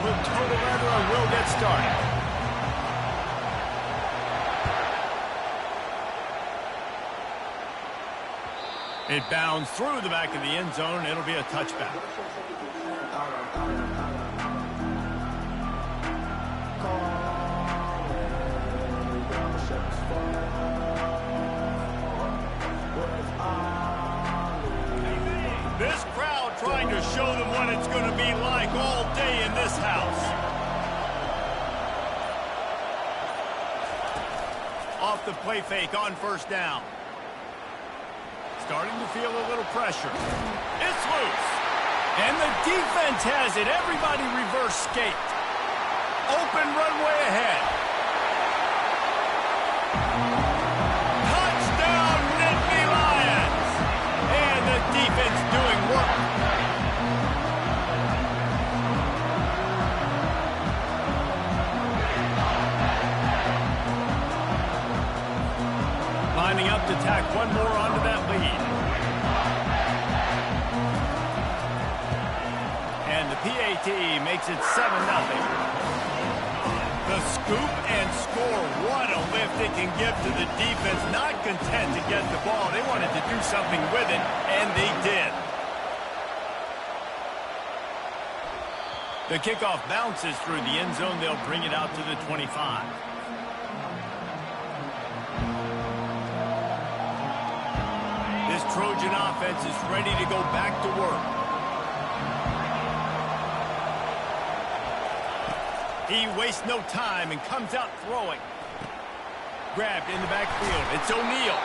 We'll toe the leather and we'll get started. It bounds through the back of the end zone. It'll be a touchback. This crowd trying to show them what it's going to be like all day in this house. Off the play fake on first down. Starting to feel a little pressure. It's loose. And the defense has it. Everybody reverse skate. Open runway ahead. Touchdown, Nittany Lions. And the defense doing work. Lining up to tack one more onto that lead. And the PAT makes it 7-0. The scoop and score. What a lift it can give to the defense. Not content to get the ball. They wanted to do something with it, and they did. The kickoff bounces through the end zone. They'll bring it out to the 25. This Trojan offense is ready to go back to work. He wastes no time and comes out throwing. Grabbed in the backfield. It's O'Neal.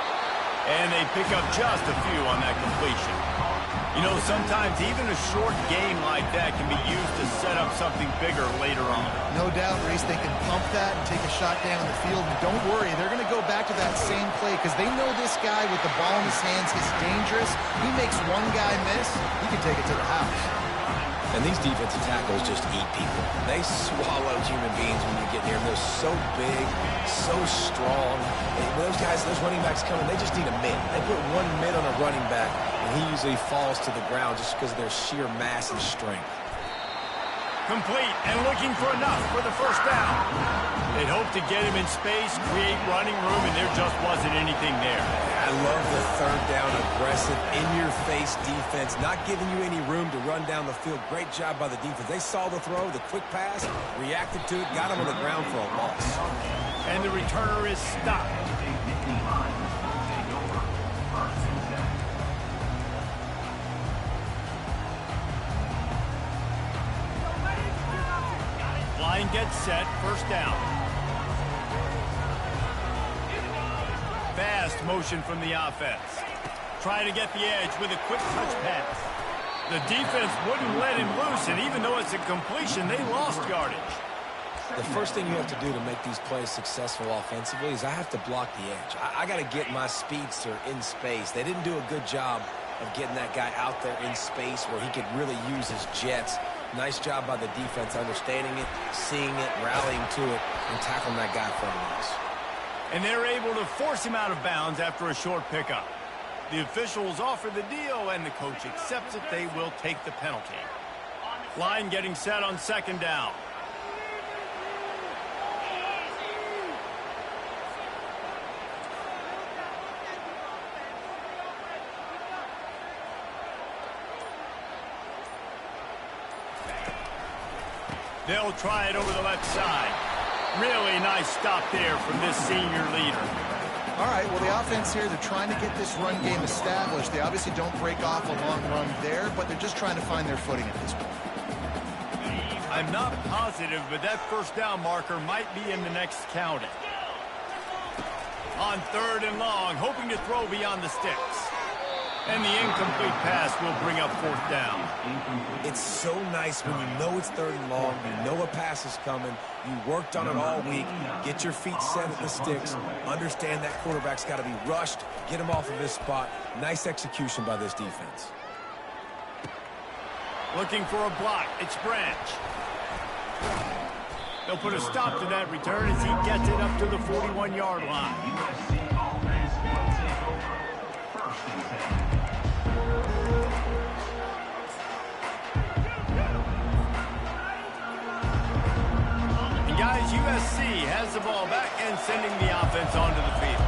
And they pick up just a few on that completion. You know, sometimes even a short game like that can be used to set up something bigger later on. No doubt, Reese, they can pump that and take a shot down the field. And don't worry, they're going to go back to that same play because they know this guy with the ball in his hands is dangerous. He makes one guy miss, he can take it to the house. And these defensive tackles just eat people. They swallow human beings when you get near them. They're so big, so strong. And when those guys, those running backs coming, they just need a mid. They put one mid on a running back, and he usually falls to the ground just because of their sheer mass and strength. Complete and looking for enough for the first down. They'd hoped to get him in space, create running room, and there just wasn't anything there. I love the third down, aggressive, in-your-face defense, not giving you any room to run down the field. Great job by the defense. They saw the throw, the quick pass, reacted to it, got him on the ground for a loss. And the returner is stopped. Line gets set, first down. Fast motion from the offense. Trying to get the edge with a quick touch pass. The defense wouldn't let him loose, and even though it's a completion, they lost yardage. The first thing you have to do to make these plays successful offensively is I have to block the edge. I got to get my speedster in space. They didn't do a good job of getting that guy out there in space where he could really use his jets. Nice job by the defense understanding it, seeing it, rallying to it, and tackling that guy for a loss. And they're able to force him out of bounds after a short pickup. The officials offer the deal, and the coach accepts it. They will take the penalty. Line getting set on second down. They'll try it over the left side. Really nice stop there from this senior leader. All right, well, the offense here, they're trying to get this run game established. They obviously don't break off a long run there, but they're just trying to find their footing at this point. I'm not positive, but that first down marker might be in the next counting. On third and long, hoping to throw beyond the sticks. And the incomplete pass will bring up fourth down. It's so nice when you know it's third and long, you know a pass is coming, you worked on it all week, get your feet set at the sticks, understand that quarterback's got to be rushed, get him off of his spot. Nice execution by this defense. Looking for a block. It's Branch. They'll put a stop to that return as he gets it up to the 41-yard line. USC has the ball back and sending the offense onto the field.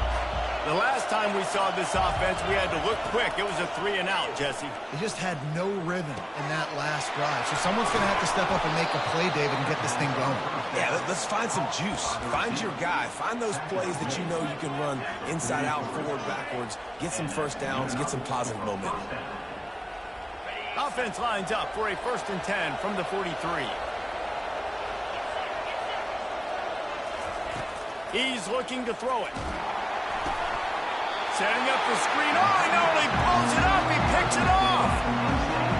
The last time we saw this offense, we had to look quick. It was a 3-and-out, Jesse. They just had no rhythm in that last drive. So someone's going to have to step up and make a play, David, and get this thing going. Yeah, let's find some juice. Find your guy. Find those plays that you know you can run inside out, forward, backwards. Get some first downs. Get some positive momentum. Offense lines up for a 1st and 10 from the 43. He's looking to throw it. Setting up the screen. Oh, he not only blows it up, he picks it off.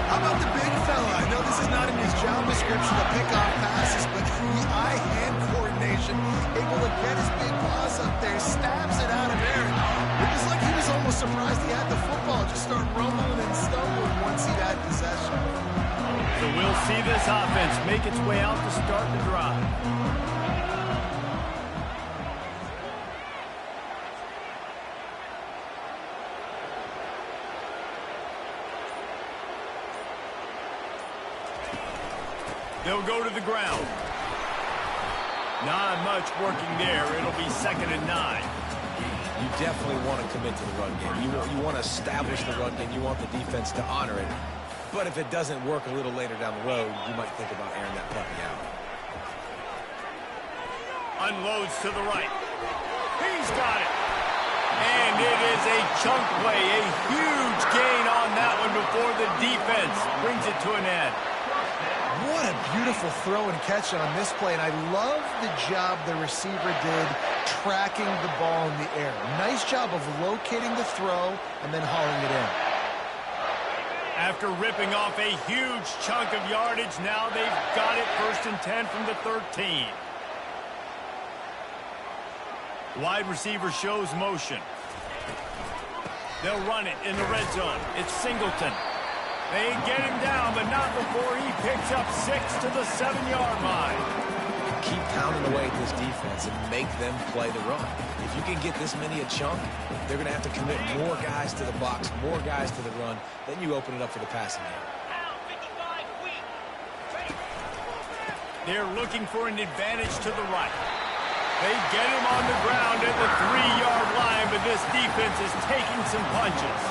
How about the big fella? I know this is not in his job description to pick off passes, but the eye-hand coordination, able to get his big paws up there, stabs it out of there. It was like he was almost surprised he had the football, just start rumbling and stumbling once he had possession. So we'll see this offense make its way out to start the drive. They'll go to the ground. Not much working there. It'll be 2nd and 9. You definitely want to commit to the run game. You want to establish the run game. You want the defense to honor it. But if it doesn't work a little later down the road, you might think about airing that puppy out. Unloads to the right. He's got it. And it is a chunk play. A huge gain on that one before the defense brings it to an end. What a beautiful throw and catch on this play, and I love the job the receiver did tracking the ball in the air. Nice job of locating the throw and then hauling it in. After ripping off a huge chunk of yardage, now they've got it 1st and 10 from the 13. Wide receiver shows motion. They'll run it in the red zone. It's Singleton. They get him down, but not before he picks up 6 to the 7-yard line. Keep pounding away at this defense and make them play the run. If you can get this many a chunk, they're going to have to commit more guys to the box, more guys to the run. Then you open it up for the passing game. They're looking for an advantage to the right. They get him on the ground at the 3-yard line, but this defense is taking some punches.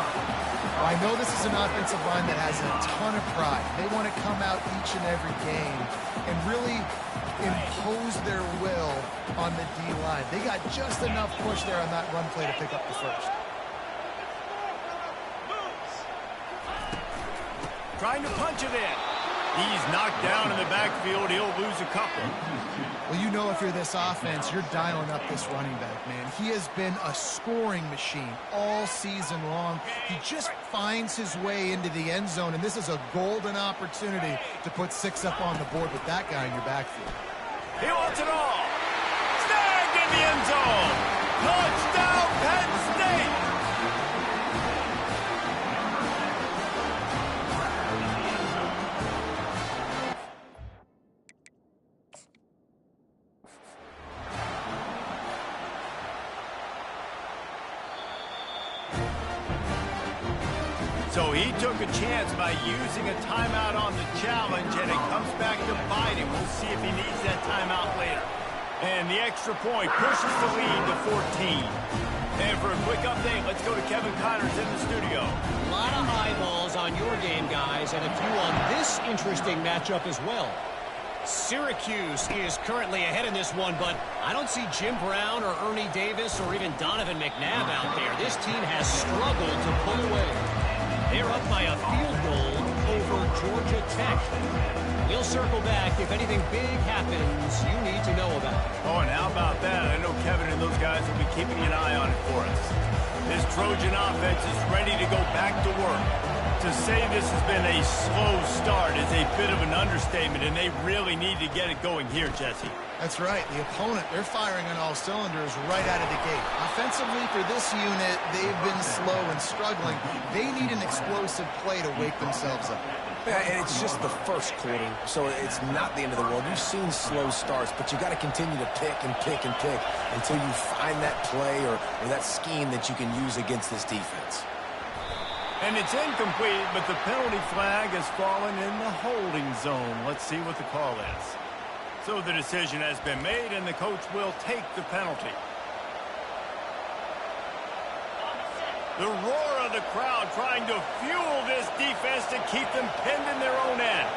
I know this is an offensive line that has a ton of pride. They want to come out each and every game and really impose their will on the D-line. They got just enough push there on that run play to pick up the first. Trying to punch it in. He's knocked down in the backfield. He'll lose a couple. Well, you know if you're this offense, you're dialing up this running back, man. He has been a scoring machine all season long. He just finds his way into the end zone, and this is a golden opportunity to put 6 up on the board with that guy in your backfield. He wants it all. Snagged in the end zone. Touchdown, Penn State. So he took a chance by using a timeout on the challenge, and it comes back to bite him. We'll see if he needs that timeout later. And the extra point pushes the lead to 14. And for a quick update, let's go to Kevin Connors in the studio. A lot of eyeballs on your game, guys, and a few on this interesting matchup as well. Syracuse is currently ahead in this one, but I don't see Jim Brown or Ernie Davis or even Donovan McNabb out there. This team has struggled to pull away. They're up by a field goal over Georgia Tech. We'll circle back if anything big happens you need to know about. Oh, and how about that? I know Kevin and those guys will be keeping an eye on it for us. This Trojan offense is ready to go back to work. To say this has been a slow start is a bit of an understatement, and they really need to get it going here, Jesse. That's right. The opponent, they're firing on all cylinders right out of the gate. Offensively, for this unit, they've been slow and struggling. They need an explosive play to wake themselves up. Yeah, and it's just the first quarter, so it's not the end of the world. You've seen slow starts, but you got to continue to pick and pick and pick until you find that play or that scheme that you can use against this defense. And it's incomplete, but the penalty flag has fallen in the holding zone. Let's see what the call is. So the decision has been made, and the coach will take the penalty. The roar of the crowd trying to fuel this defense to keep them pinned in their own end.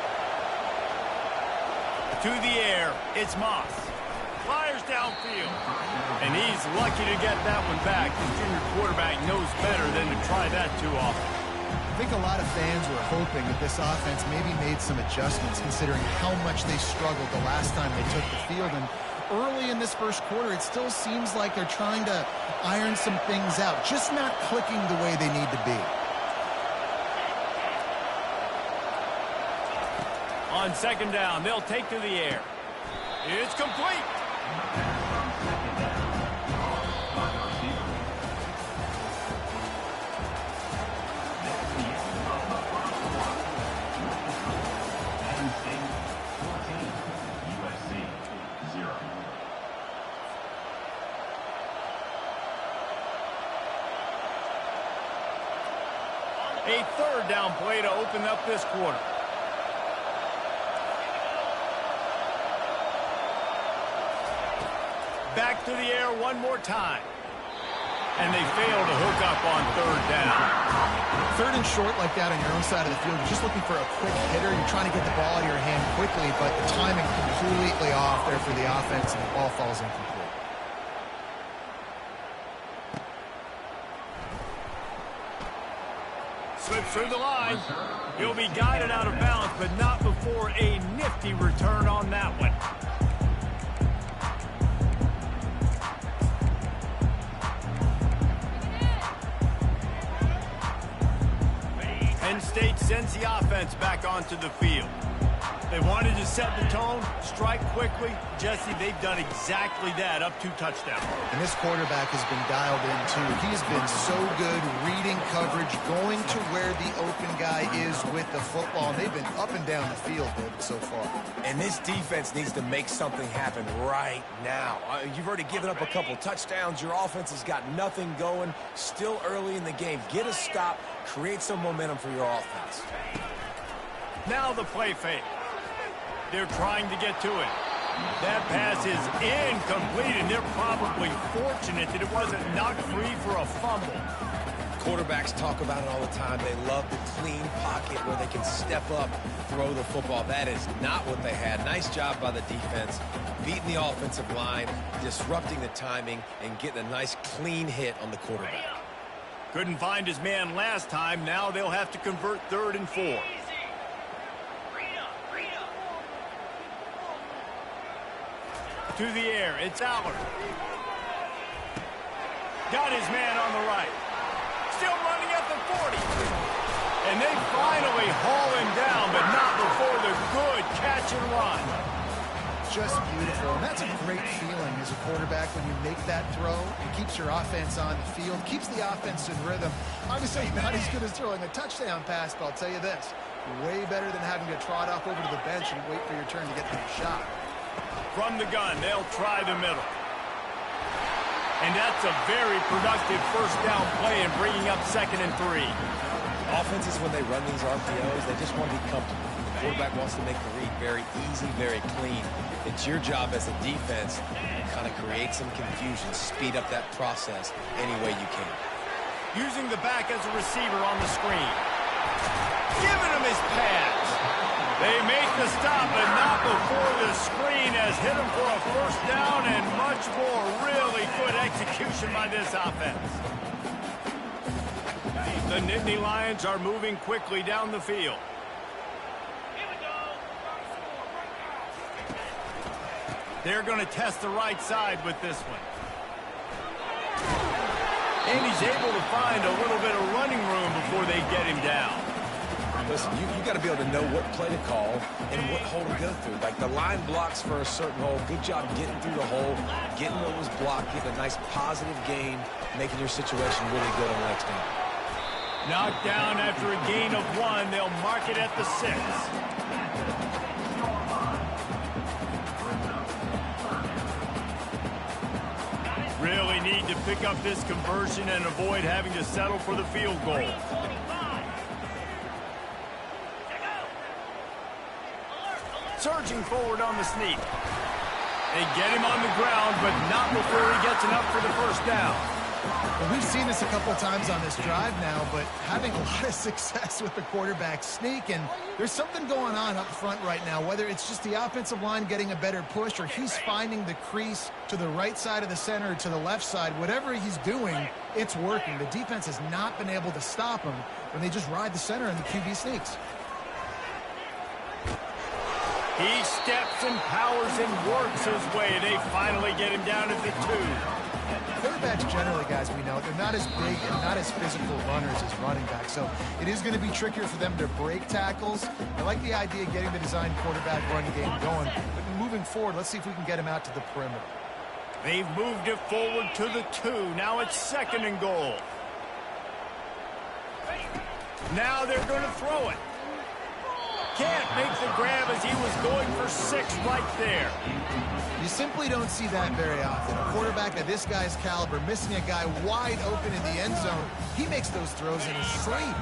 To the air, it's Moss. Fires downfield. And he's lucky to get that one back. The junior quarterback knows better than to try that too often. I think a lot of fans were hoping that this offense maybe made some adjustments considering how much they struggled the last time they took the field. And early in this first quarter, it still seems like they're trying to iron some things out, just not clicking the way they need to be. On second down, they'll take to the air. It's complete. A third down play to open up this quarter. Back to the air one more time. And they fail to hook up on third down. Third and short like that on your own side of the field, you're just looking for a quick hitter. You're trying to get the ball out of your hand quickly, but the timing completely off there for the offense, and the ball falls incomplete. Slips through the line. He'll be guided out of bounds, but not before a nifty return on that one. Penn State sends the offense back onto the field. They wanted to set the tone, strike quickly. Jesse, they've done exactly that, up 2 touchdowns. And this quarterback has been dialed in, too. He's been so good reading coverage, going to where the open guy is with the football. And they've been up and down the field, David, so far. And this defense needs to make something happen right now. You've already given up a couple touchdowns. Your offense has got nothing going. Still early in the game. Get a stop. Create some momentum for your offense. Now the play fake. They're trying to get to it. That pass is incomplete, and they're probably fortunate that it wasn't knocked free for a fumble. Quarterbacks talk about it all the time. They love the clean pocket where they can step up, throw the football. That is not what they had. Nice job by the defense, beating the offensive line, disrupting the timing, and getting a nice clean hit on the quarterback. Couldn't find his man last time. Now they'll have to convert 3rd and 4. To the air, it's Allard. Got his man on the right. Still running at the 40. And they finally haul him down, but not before the good catch and run. Just beautiful. And that's a great feeling as a quarterback when you make that throw. It keeps your offense on the field, keeps the offense in rhythm. Obviously not as good as throwing a touchdown pass, but I'll tell you this, way better than having to trot off over to the bench and wait for your turn to get the shot. From the gun, they'll try the middle. And that's a very productive first down play in bringing up 2nd and 3. Offenses, when they run these RPOs, they just want to be comfortable. The quarterback wants to make the read very easy, very clean. It's your job as a defense to kind of create some confusion, speed up that process any way you can. Using the back as a receiver on the screen. Giving him his pads. They make the stop, but not before the screen has hit him for a first down and much more. Really good execution by this offense. The Nittany Lions are moving quickly down the field. They're going to test the right side with this one. And he's able to find a little bit of running room before they get him down. Listen, you got to be able to know what play to call and what hole to go through. Like the line blocks for a certain hole. Good job getting through the hole, getting what was blocked, getting a nice positive gain, making your situation really good on the next down. Knocked down after a gain of 1. They'll mark it at the 6. Really need to pick up this conversion and avoid having to settle for the field goal. Surge pushing forward on the sneak. They get him on the ground, but not before he gets enough for the first down. Well, we've seen this a couple times on this drive now, but having a lot of success with the quarterback sneak, and there's something going on up front right now, whether it's just the offensive line getting a better push or he's finding the crease to the right side of the center or to the left side. Whatever he's doing, it's working. The defense has not been able to stop him when they just ride the center and the QB sneaks. He steps and powers and works his way. They finally get him down at the 2. Quarterbacks generally, guys, we know, they're not as big and not as physical runners as running backs, so it is going to be trickier for them to break tackles. I like the idea of getting the design quarterback run game going, but moving forward, let's see if we can get him out to the perimeter. They've moved it forward to the 2. Now it's 2nd and goal. Now they're going to throw it. Can't make the grab as he was going for 6 right there. You simply don't see that very often. A quarterback of this guy's caliber missing a guy wide open in the end zone. He makes those throws in his sleep.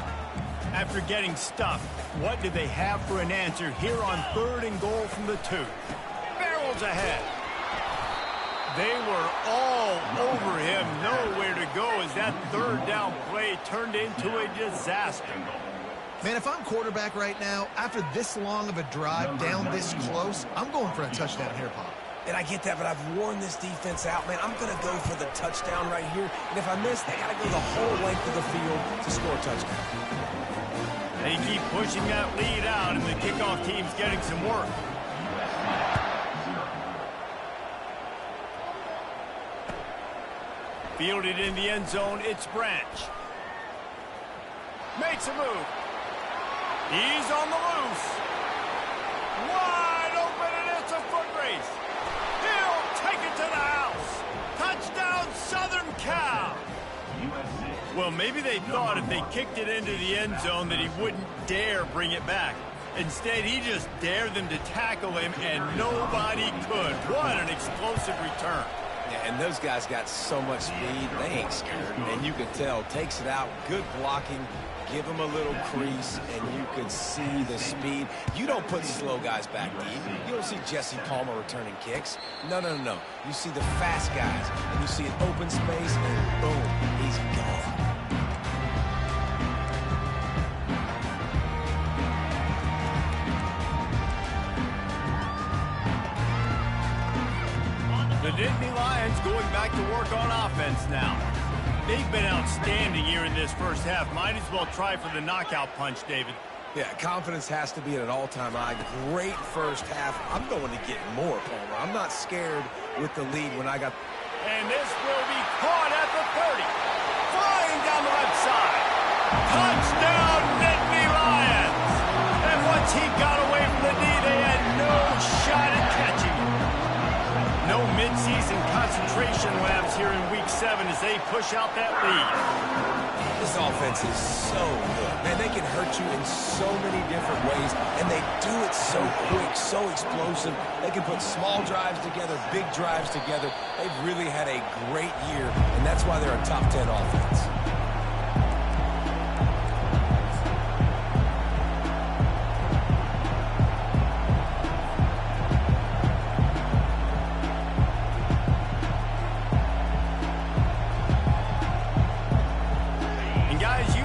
After getting stuffed, what do they have for an answer here on 3rd and goal from the 2? Barrels ahead. They were all over him. Nowhere to go as that 3rd down play turned into a disaster. Man, if I'm quarterback right now, after this long of a drive down this close, I'm going for a touchdown here, Pop. And I get that, but I've worn this defense out, man. I'm going to go for the touchdown right here. And if I miss, they got to go the whole length of the field to score a touchdown. They keep pushing that lead out, and the kickoff team's getting some work. Fielded in the end zone, it's Branch. Makes a move. He's on the loose. Wide open, and it's a foot race. He'll take it to the house. Touchdown, Southern Cal. Well, maybe they thought if they kicked it into the end zone that he wouldn't dare bring it back. Instead, he just dared them to tackle him, and nobody could. What an explosive return. Yeah, and those guys got so much speed, they ain't scared. And you could tell, takes it out, good blocking, give him a little crease, and you could see the speed. You don't put slow guys back deep. You don't see Jesse Palmer returning kicks. No, no, no, no. You see the fast guys, and you see an open space, and boom, he's gone. The Nittany Lions going back to work on offense now. They've been outstanding here in this first half. Might as well try for the knockout punch, David. Yeah, confidence has to be at an all-time high. Great first half. I'm going to get more, Palmer. I'm not scared with the lead when I got... And this will be caught at the 30. Flying down the left side. Touchdown, Nittany Lions. And once he got away from the knee, they had no shot at catching him. No midseason concentration labs here in Week 7 as they push out that lead. This offense is so good. Man, they can hurt you in so many different ways, and they do it so quick, so explosive. They can put small drives together, big drives together. They've really had a great year, and that's why they're a top 10 offense.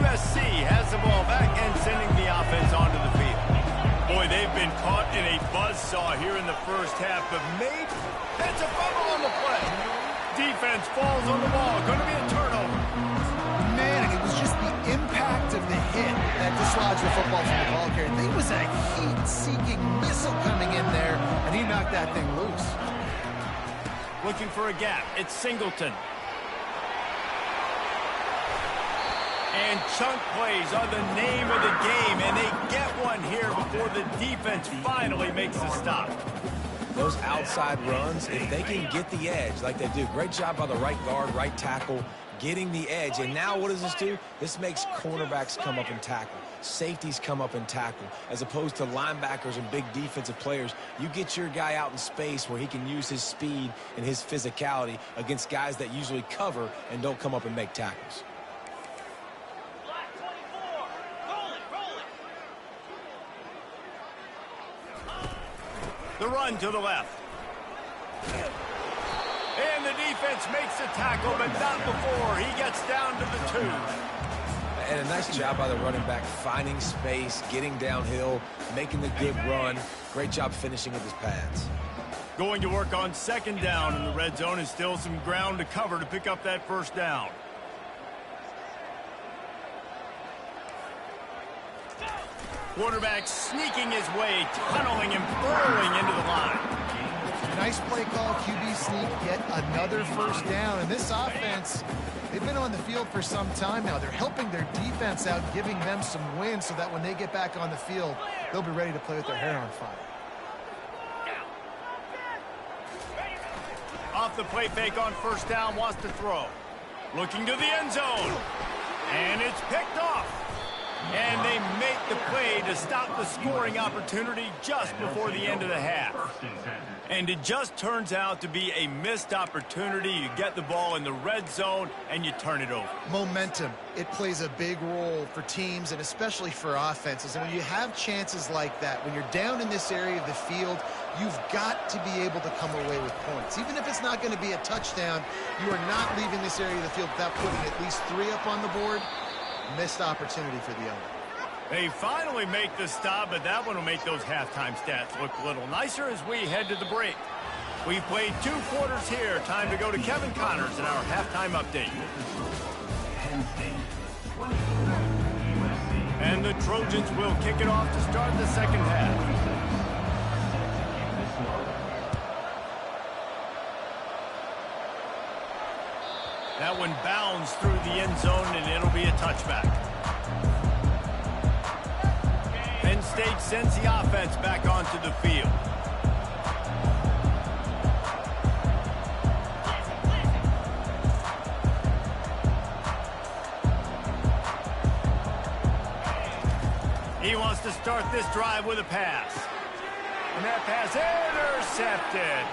USC has the ball back and sending the offense onto the field. Boy, they've been caught in a buzzsaw here in the first half, but maybe that's a fumble on the play. Defense falls on the ball. Going to be a turnover. Man, it was just the impact of the hit that dislodged the football from the ball carrier. There was a heat-seeking missile coming in there, and he knocked that thing loose. Looking for a gap. It's Singleton. And chunk plays are the name of the game, and they get one here before the defense finally makes a stop. Those outside runs, if they can get the edge like they do, great job by the right guard, right tackle, getting the edge. And now what does this do? This makes cornerbacks come up and tackle. Safeties come up and tackle. As opposed to linebackers and big defensive players, you get your guy out in space where he can use his speed and his physicality against guys that usually cover and don't come up and make tackles. one to the left. And the defense makes the tackle, but not before he gets down to the 2. And a nice job by the running back, finding space, getting downhill, making the good run. Great job finishing with his pads. Going to work on second down in the red zone, and still some ground to cover to pick up that first down. Quarterback sneaking his way, tunneling and burrowing into the line. Nice play call, QB sneak, get another first down. And this offense, they've been on the field for some time now. They're helping their defense out, giving them some wins so that when they get back on the field, they'll be ready to play with their hair on fire. Off the play fake on first down, wants to throw. Looking to the end zone. And it's picked off. And they make the play to stop the scoring opportunity just before the end of the half. And it just turns out to be a missed opportunity. You get the ball in the red zone, and you turn it over. Momentum, it plays a big role for teams and especially for offenses. And when you have chances like that, when you're down in this area of the field, you've got to be able to come away with points. Even if it's not going to be a touchdown, you are not leaving this area of the field without putting at least 3 up on the board. Missed opportunity for the owner. They finally make the stop, but that one will make those halftime stats look a little nicer as we head to the break. We've played 2 quarters here. Time to go to Kevin Connors in our halftime update. And the Trojans will kick it off to start the second half. That one bounds through the end zone, and it'll be a touchback. Penn State sends the offense back onto the field. He wants to start this drive with a pass. And that pass intercepted.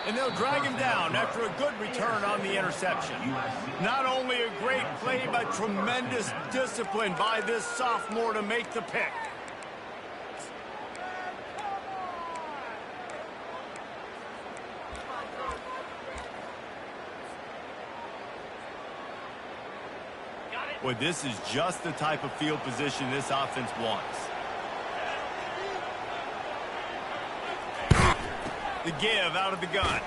And they'll drag him down after a good return on the interception. Not only a great play, but tremendous discipline by this sophomore to make the pick. Boy, this is just the type of field position this offense wants. The give out of the gun.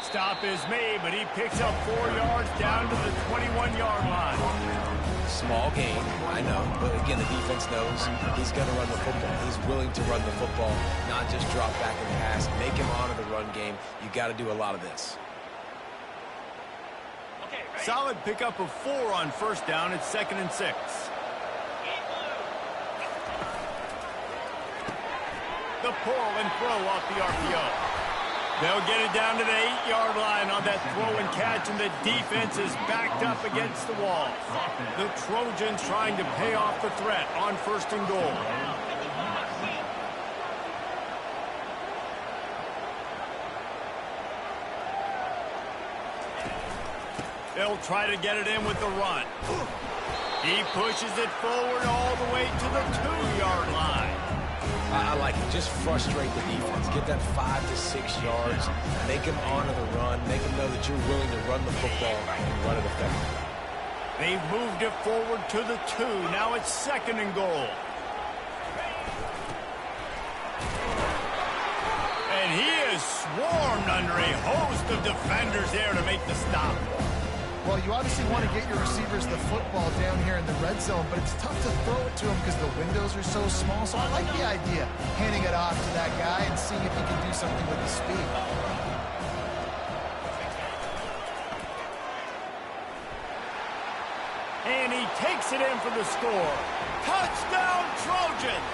Stop is made, but he picks up 4 yards down to the 21-yard line. Small gain, I know, but again, the defense knows he's going to run the football. He's willing to run the football, not just drop back and pass, make him honor the run game. You got to do a lot of this. Solid pickup of 4 on first down. It's 2nd and 6. The pull and throw off the RPO. They'll get it down to the 8-yard line on that throw and catch, and the defense is backed up against the wall. The Trojans trying to pay off the threat on 1st and goal. They'll try to get it in with the run. He pushes it forward all the way to the 2-yard line. I like it. Just frustrate the defense. Get that 5 to 6 yards. Make them honor the run. Make them know that you're willing to run the football and run it effectively. They've moved it forward to the 2. Now it's 2nd and goal. And he is swarmed under a host of defenders there to make the stop. Well, you obviously want to get your receivers the football down here in the red zone, but it's tough to throw it to them because the windows are so small. So I like the idea, handing it off to that guy and seeing if he can do something with his speed. And he takes it in for the score. Touchdown, Trojans!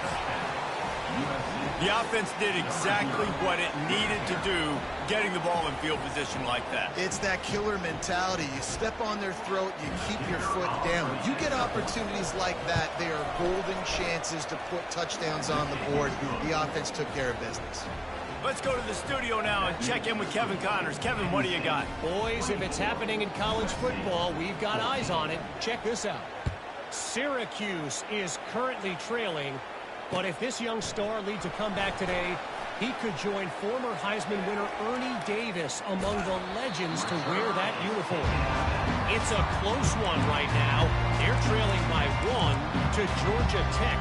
The offense did exactly what it needed to do, getting the ball in field position like that. It's that killer mentality. You step on their throat, you keep your foot down. You get opportunities like that, they are golden chances to put touchdowns on the board. The offense took care of business. Let's go to the studio now and check in with Kevin Connors. Kevin, what do you got? Boys, if it's happening in college football, we've got eyes on it. Check this out. Syracuse is currently trailing, but if this young star leads a comeback today, He could join former Heisman winner Ernie Davis among the legends to wear that uniform. It's a close one right now. They're trailing by 1 to Georgia Tech.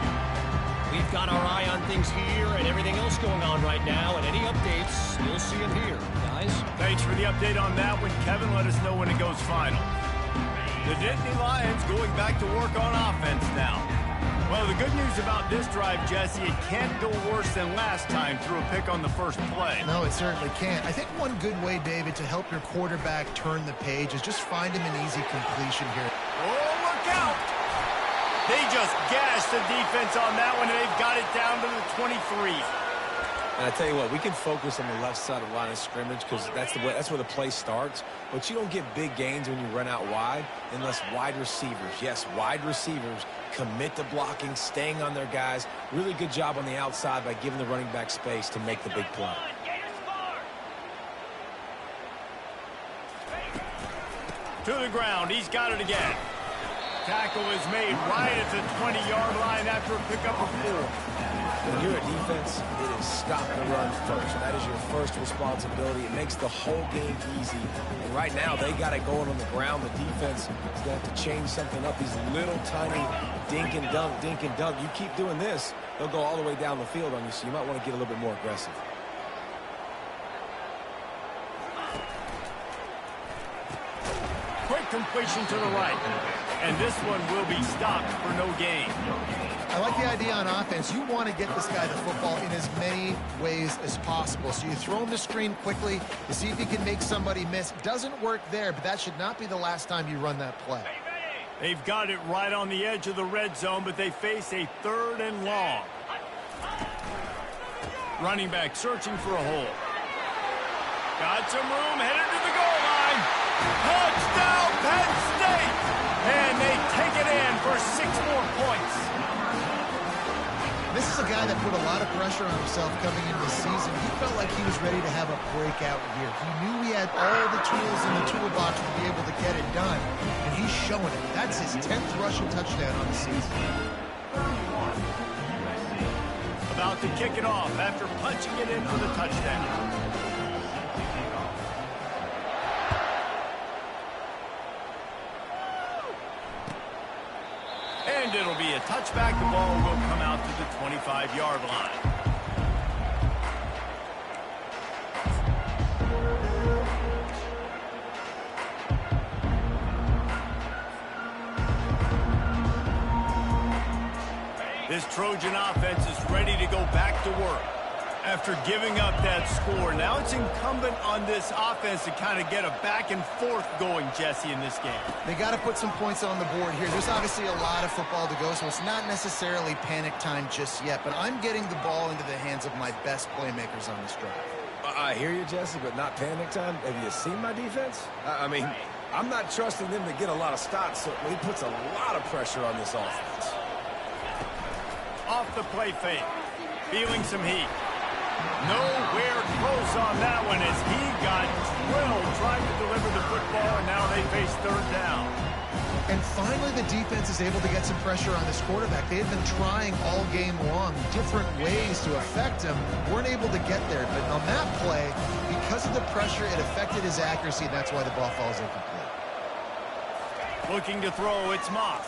We've got our eye on things here and everything else going on right now, and any updates, you'll see them here. Guys? Thanks for the update on that one, Kevin. Let us know when it goes final. The Nittany Lions going back to work on offense now. Well, the good news about this drive, Jesse, it can't go worse than last time through a pick on the first play. No, it certainly can't. I think one good way, David, to help your quarterback turn the page is just find him an easy completion here. Oh, look out! They just gashed the defense on that one, and they've got it down to the 23. And I tell you what, we can focus on the left side of the line of scrimmage because that's where the play starts. But you don't get big gains when you run out wide unless wide receivers, yes, wide receivers, commit to blocking, staying on their guys. Really good job on the outside by giving the running back space to make the big play. To the ground, he's got it again. Tackle is made right at the 20-yard line after a pickup of 4. When you're a defense, it is stop the run first. That is your first responsibility. It makes the whole game easy. And right now, they got it going on the ground. The defense is going to have to change something up. These little tiny dink and dunk, dink and dunk. You keep doing this, they'll go all the way down the field on you, so you might want to get a little bit more aggressive. Quick completion to the right. And this one will be stopped for no gain. I like the idea on offense. You want to get this guy the football in as many ways as possible. So you throw him the screen quickly to see if he can make somebody miss. Doesn't work there, but that should not be the last time you run that play. They've got it right on the edge of the red zone, but they face a 3rd and long. Running back searching for a hole. Got some room, headed to the goal line. Touchdown, Penn State! And they take it in for 6 more points. This is a guy that put a lot of pressure on himself coming into the season. He felt like he was ready to have a breakout year. He knew he had all the tools in the toolbox to be able to get it done, and he's showing it. That's his 10th rushing touchdown on the season. About to kick it off after punching it in for the touchdown. And it'll be a touchback. The ball will come out to the 25-yard line. This Trojan offense is ready to go back to work. After giving up that score, now it's incumbent on this offense to kind of get a back and forth going, Jesse, in this game. They got to put some points on the board here. There's obviously a lot of football to go, so it's not necessarily panic time just yet, but I'm getting the ball into the hands of my best playmakers on this drive. I hear you, Jesse, but not panic time. Have you seen my defense? I mean, I'm not trusting them to get a lot of stops, so he puts a lot of pressure on this offense. Off the play fake. Feeling some heat. Nowhere close on that one as he got drilled trying to deliver the football, and now they face 3rd down. And finally, the defense is able to get some pressure on this quarterback. They had been trying all game long different ways to affect him. Weren't able to get there. But on that play, because of the pressure, it affected his accuracy, and that's why the ball falls incomplete. Looking to throw, it's Moss.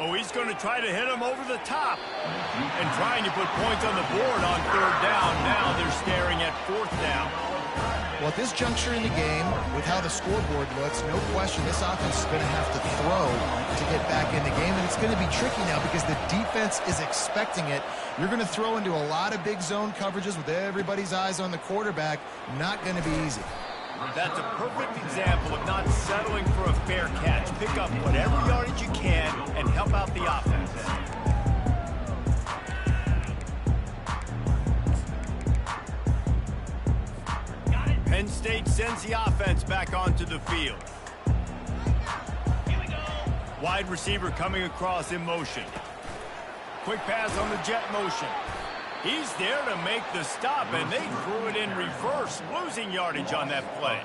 Oh, he's going to try to hit him over the top. And trying to put points on the board on 3rd down. Now they're staring at 4th down. Well, at this juncture in the game, with how the scoreboard looks, no question this offense is going to have to throw to get back in the game. And it's going to be tricky now because the defense is expecting it. You're going to throw into a lot of big zone coverages with everybody's eyes on the quarterback. Not going to be easy. That's a perfect example of not settling for a fair catch. Pick up whatever yardage you can and help out the offense. Penn State sends the offense back onto the field. Wide receiver coming across in motion. Quick pass on the jet motion. He's there to make the stop, and they threw it in reverse, losing yardage on that play.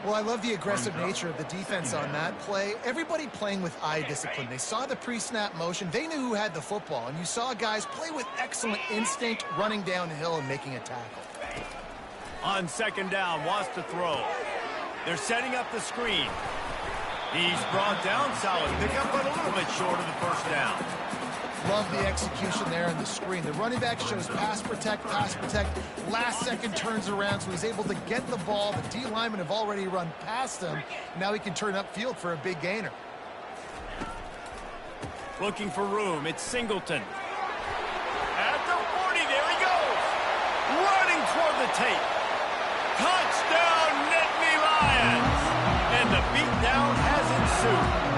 Well, I love the aggressive nature of the defense on that play. Everybody playing with eye discipline. They saw the pre-snap motion. They knew who had the football. And you saw guys play with excellent instinct, running downhill and making a tackle. On second down, wants to throw. They're setting up the screen. He's brought down, solid pickup, but a little bit short of the first down. Love the execution there on the screen. The running back shows pass protect, last second turns around, so he's able to get the ball. The D linemen have already run past him. Now he can turn upfield for a big gainer. Looking for room, it's Singleton. At the 40, there he goes. Running toward the tape. Touchdown, Nittany Lions. And the beatdown has ensued.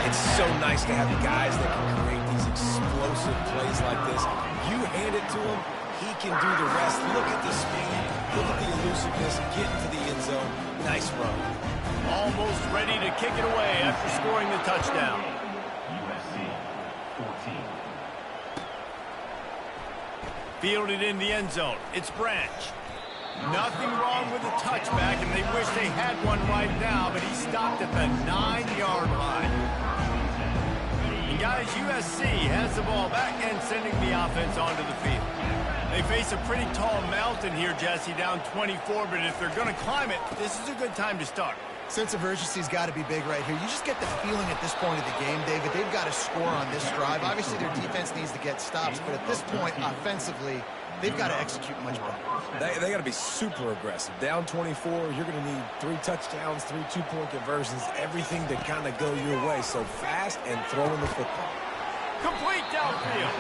It's so nice to have guys that can create these explosive plays like this. You hand it to him, he can do the rest. Look at the speed, look at the elusiveness, get into the end zone. Nice run. Almost ready to kick it away after scoring the touchdown. USC 14. Fielded in the end zone. It's Branch. Nothing wrong with the touchback, and they wish they had one right now, but he stopped at the 9-yard line. And guys, USC has the ball back and sending the offense onto the field. They face a pretty tall mountain here, Jesse, down 24, but if they're going to climb it, this is a good time to start. Sense of urgency's got to be big right here. You just get the feeling at this point of the game, David, they've got to score on this drive. Obviously, their defense needs to get stops, but at this point, offensively, they've got to execute much better. They got to be super aggressive. Down 24, you're going to need 3 touchdowns, 3 two-point conversions, everything to kind of go your way. So fast and throwing the football. Complete downfield.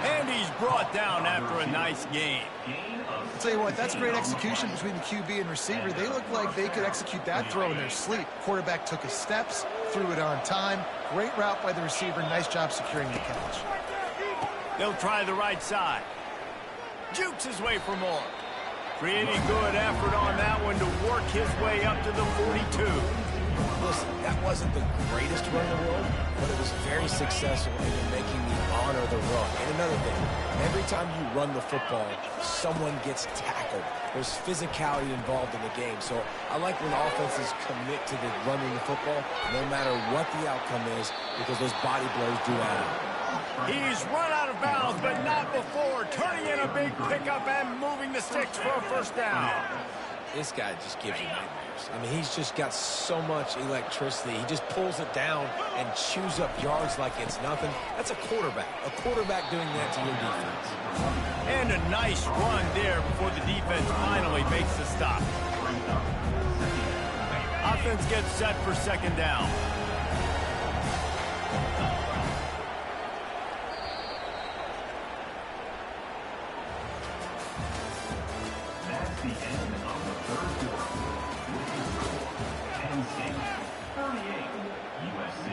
And he's brought down after a nice game. I'll tell you what, that's great execution between the QB and receiver. They look like they could execute that throw in their sleep. Quarterback took his steps, threw it on time. Great route by the receiver. Nice job securing the catch. They'll try the right side. Jukes his way for more. Pretty good effort on that one to work his way up to the 42. Listen, that wasn't the greatest run in the world, but it was very successful in making me honor the run. And another thing, every time you run the football, someone gets tackled. There's physicality involved in the game. So I like when offenses commit to the running the football, no matter what the outcome is, because those body blows do add up. He's run out of bounds, but not before. Turning in a big pickup and moving the sticks for a first down. This guy just gives you nightmares. I mean, he's just got so much electricity. He just pulls it down and chews up yards like it's nothing. That's a quarterback. A quarterback doing that to your defense. And a nice run there before the defense finally makes the stop. Offense gets set for second down. That's the end of the third quarter. Penn State 38, USC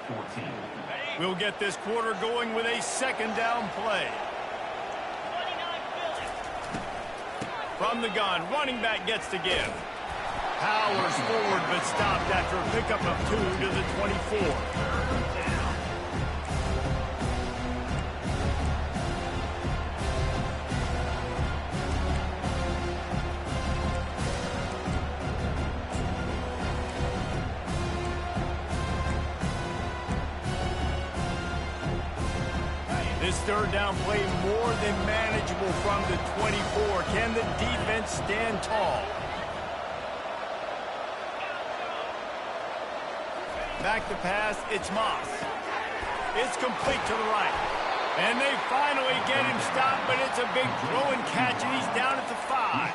14. We'll get this quarter going with a second down play. From the gun, running back gets to give. Powers forward, but stopped after a pickup of 2 to the 24. This third down play more than manageable from the 24. Can the defense stand tall? Back to pass, it's Moss. It's complete to the right. And they finally get him stopped, but it's a big throw and catch, and he's down at the 5.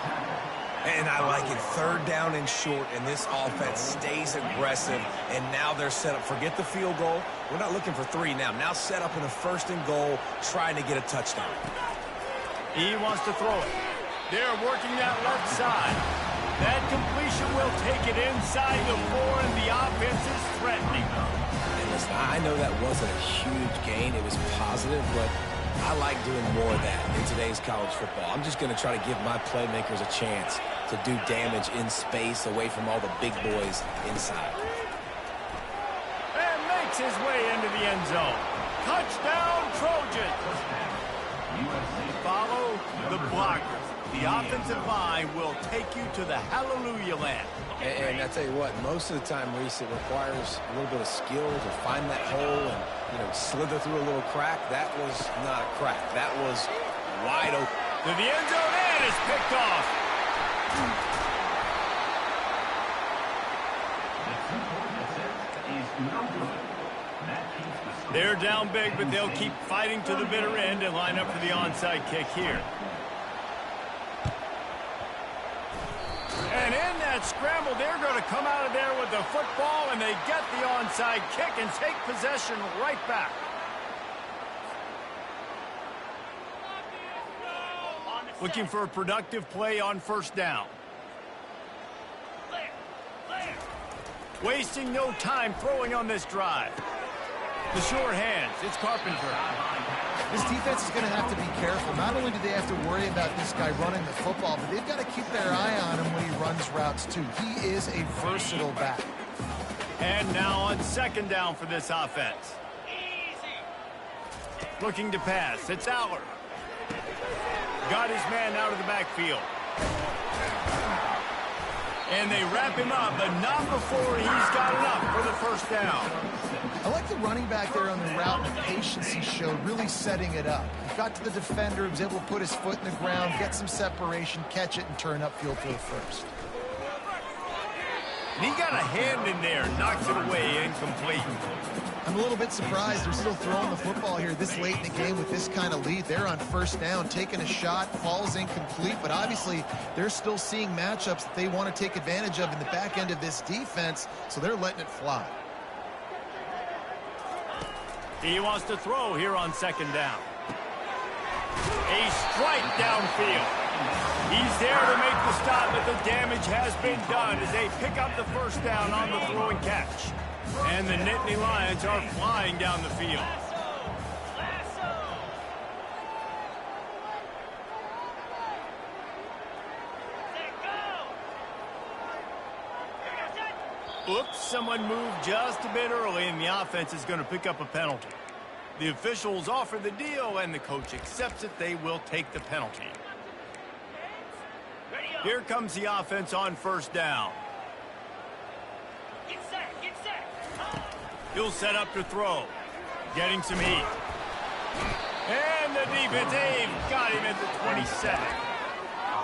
And I like it. Third down and short, and this offense stays aggressive. And now they're set up. Forget the field goal. We're not looking for 3 now. Now set up in a first and goal, trying to get a touchdown. He wants to throw it. They're working that left side. That completion will take it inside the 4, and the offense is threatening. And listen, I know that wasn't a huge gain. It was positive, but I like doing more of that in today's college football. I'm just going to try to give my playmakers a chance to do damage in space away from all the big boys inside. And makes his way into the end zone. Touchdown, Trojans. Follow the blockers. The offensive line will take you to the hallelujah land. And I tell you what, most of the time, Reese, it requires a little bit of skill to find that hole and, slither through a little crack. That was not a crack. That was wide open. To the end zone, and it's picked off. They're down big, but they'll keep fighting to the bitter end and line up for the onside kick here. And in that scramble, they're going to come out of there with the football, and they get the onside kick and take possession right back. Looking for a productive play on first down. Wasting no time throwing on this drive. The short hands, it's Carpenter. This defense is going to have to be careful. Not only do they have to worry about this guy running the football, but they've got to keep their eye on him when he runs routes too. He is a versatile back. And now on second down for this offense. Looking to pass, it's Aller. Got his man out of the backfield. And they wrap him up, but not before he's got enough for the first down. I like the running back there on the route and the patience he showed, really setting it up. He got to the defender, he was able to put his foot in the ground, get some separation, catch it, and turn upfield for the first. And he got a hand in there, knocks it away, incomplete. I'm a little bit surprised they're still throwing the football here this late in the game with this kind of lead. They're on first down, taking a shot, falls incomplete, but obviously they're still seeing matchups that they want to take advantage of in the back end of this defense, so they're letting it fly. He wants to throw here on second down. A strike downfield. He's there to make the stop, but the damage has been done as they pick up the first down on the throw and catch. And the Nittany Lions are flying down the field. Oops, someone moved just a bit early, and the offense is going to pick up a penalty. The officials offer the deal, and the coach accepts it. They will take the penalty. Here comes the offense on first down. He'll set up to throw. Getting some heat. And the defense, they've got him at the 27.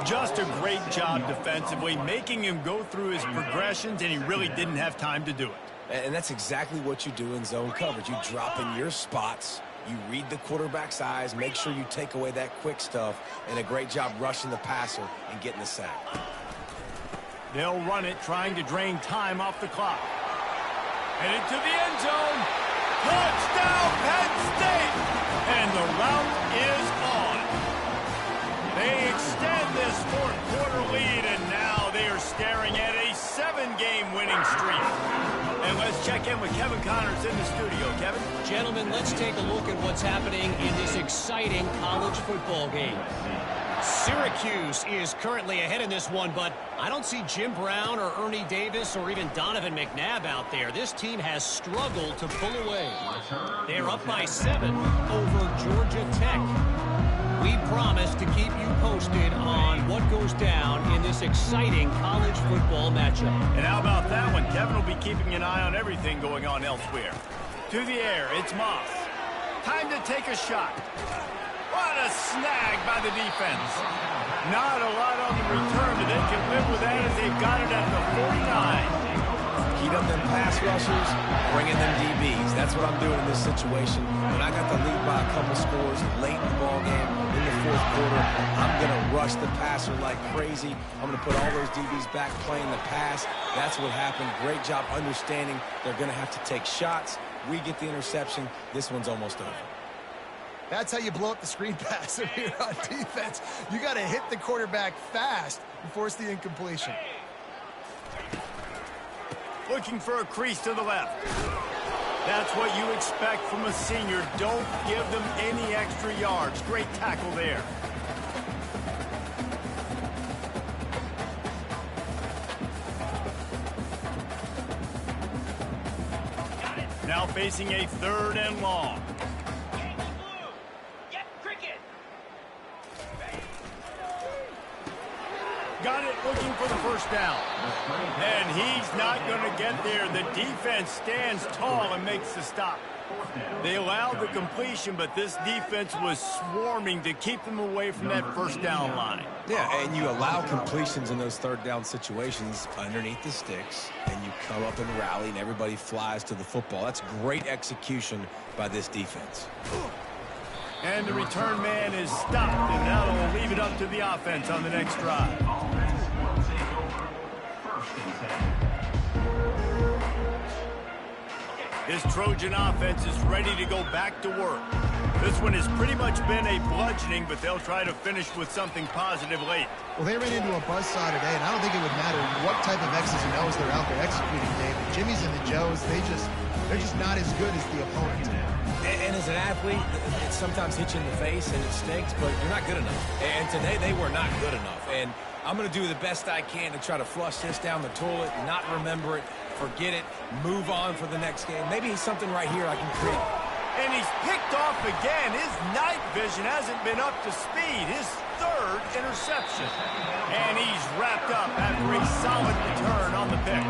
Just a great job defensively, making him go through his progressions, and he really didn't have time to do it. And that's exactly what you do in zone coverage. You drop in your spots, you read the quarterback's eyes, make sure you take away that quick stuff, and a great job rushing the passer and getting the sack. They'll run it, trying to drain time off the clock. And into the end zone. Touchdown, Penn State! And the route is on. They extend this fourth-quarter lead, and now they are staring at a 7-game winning streak. And let's check in with Kevin Connors in the studio. Kevin? Gentlemen, let's take a look at what's happening in this exciting college football game. Syracuse is currently ahead in this one, but I don't see Jim Brown or Ernie Davis or even Donovan McNabb out there. This team has struggled to pull away. They're up by 7 over Georgia Tech. We promise to keep you posted on what goes down in this exciting college football matchup. And how about that one? Kevin will be keeping an eye on everything going on elsewhere. To the air, it's Moss. Time to take a shot. What a snag by the defense. Not a lot on the return, but they can live with that as they've got it at the 49. Heat up them pass rushers, bringing them DBs. That's what I'm doing in this situation. When I got the lead by a couple scores late in the ball game, in the fourth quarter, I'm going to rush the passer like crazy. I'm going to put all those DBs back playing the pass. That's what happened. Great job understanding they're going to have to take shots. We get the interception. This one's almost over. That's how you blow up the screen pass here on defense. You got to hit the quarterback fast and force the incompletion. Looking for a crease to the left. That's what you expect from a senior. Don't give them any extra yards. Great tackle there. Now facing a 3rd and long. Got it, looking for the first down. And he's not going to get there. The defense stands tall and makes the stop. They allowed the completion, but this defense was swarming to keep them away from that first down line. Yeah, and you allow completions in those third down situations underneath the sticks, and you come up and rally, and everybody flies to the football. That's great execution by this defense. And the return man is stopped, and now they'll leave it up to the offense on the next drive. This Trojan offense is ready to go back to work. This one has pretty much been a bludgeoning, but they'll try to finish with something positive late. Well, they ran into a buzzsaw today, and I don't think it would matter what type of X's and O's they're out there executing, Dave. The Jimmys and the Joes, they're just not as good as the opponent. And as an athlete, it sometimes hits you in the face and it stinks, but you're not good enough. And today they were not good enough. And I'm going to do the best I can to try to flush this down the toilet, not remember it, forget it, move on for the next game. Maybe something right here I can create. And he's picked off again. His night vision hasn't been up to speed. His third interception. And he's wrapped up after a solid return on the pick.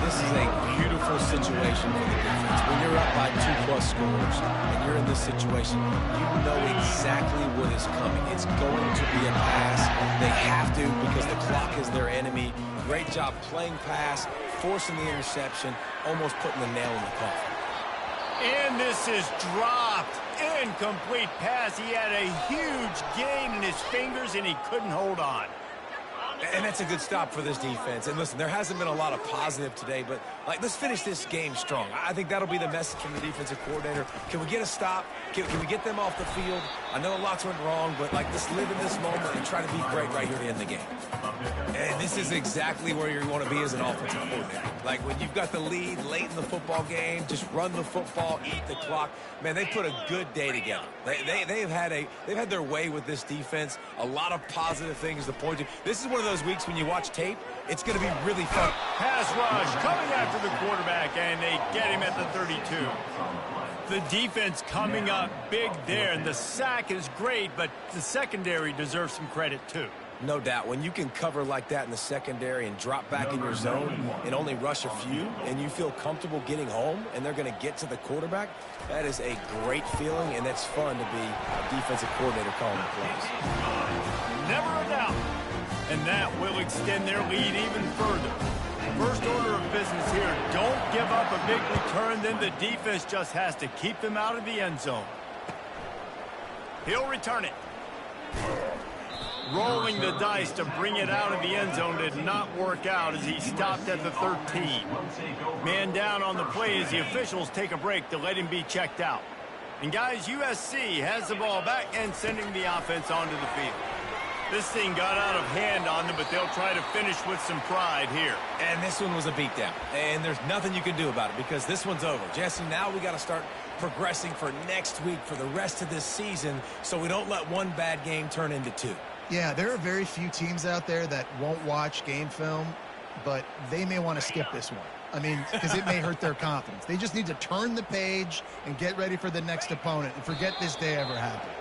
This is a beautiful situation for the defense. When you're up by 2+ scores and you're in this situation, you know exactly what is coming. It's going to be a pass. They have to because the clock is their enemy. Great job playing pass, forcing the interception, almost putting the nail in the coffin. And this is dropped. Incomplete pass. He had a huge gain in his fingers, and he couldn't hold on. And that's a good stop for this defense. And listen, there hasn't been a lot of positive today, but let's finish this game strong. I think that'll be the message from the defensive coordinator. Can we get a stop? Can we get them off the field? I know lots went wrong, but let's live in this moment and try to be great right here to end the game. And this is exactly where you want to be as an offensive coordinator. Like when you've got the lead late in the football game, just run the football, eat the clock. Man, they put a good day together. They've had their way with this defense. A lot of positive things to point to. This is one of those weeks when you watch tape, it's going to be really fun. Pass rush coming after the quarterback, and they get him at the 32. The defense coming up big there, and the sack is great, but the secondary deserves some credit too. No doubt. When you can cover like that in the secondary and drop back in your zone and only rush a few, and you feel comfortable getting home, and they're going to get to the quarterback, that is a great feeling, and it's fun to be a defensive coordinator calling the plays. Never a doubt. And that will extend their lead even further. First order of business here, don't give up a big return, then the defense just has to keep them out of the end zone. He'll return it. Rolling the dice to bring it out of the end zone did not work out as he stopped at the 13. Man down on the play as the officials take a break to let him be checked out. And guys, USC has the ball back and sending the offense onto the field. This thing got out of hand on them, but they'll try to finish with some pride here. And this one was a beatdown. And there's nothing you can do about it because this one's over. Jesse, now we got to start progressing for next week for the rest of this season so we don't let one bad game turn into two. Yeah, there are very few teams out there that won't watch game film, but they may want to skip this one. I mean, because it may hurt their confidence. They just need to turn the page and get ready for the next opponent and forget this day ever happened.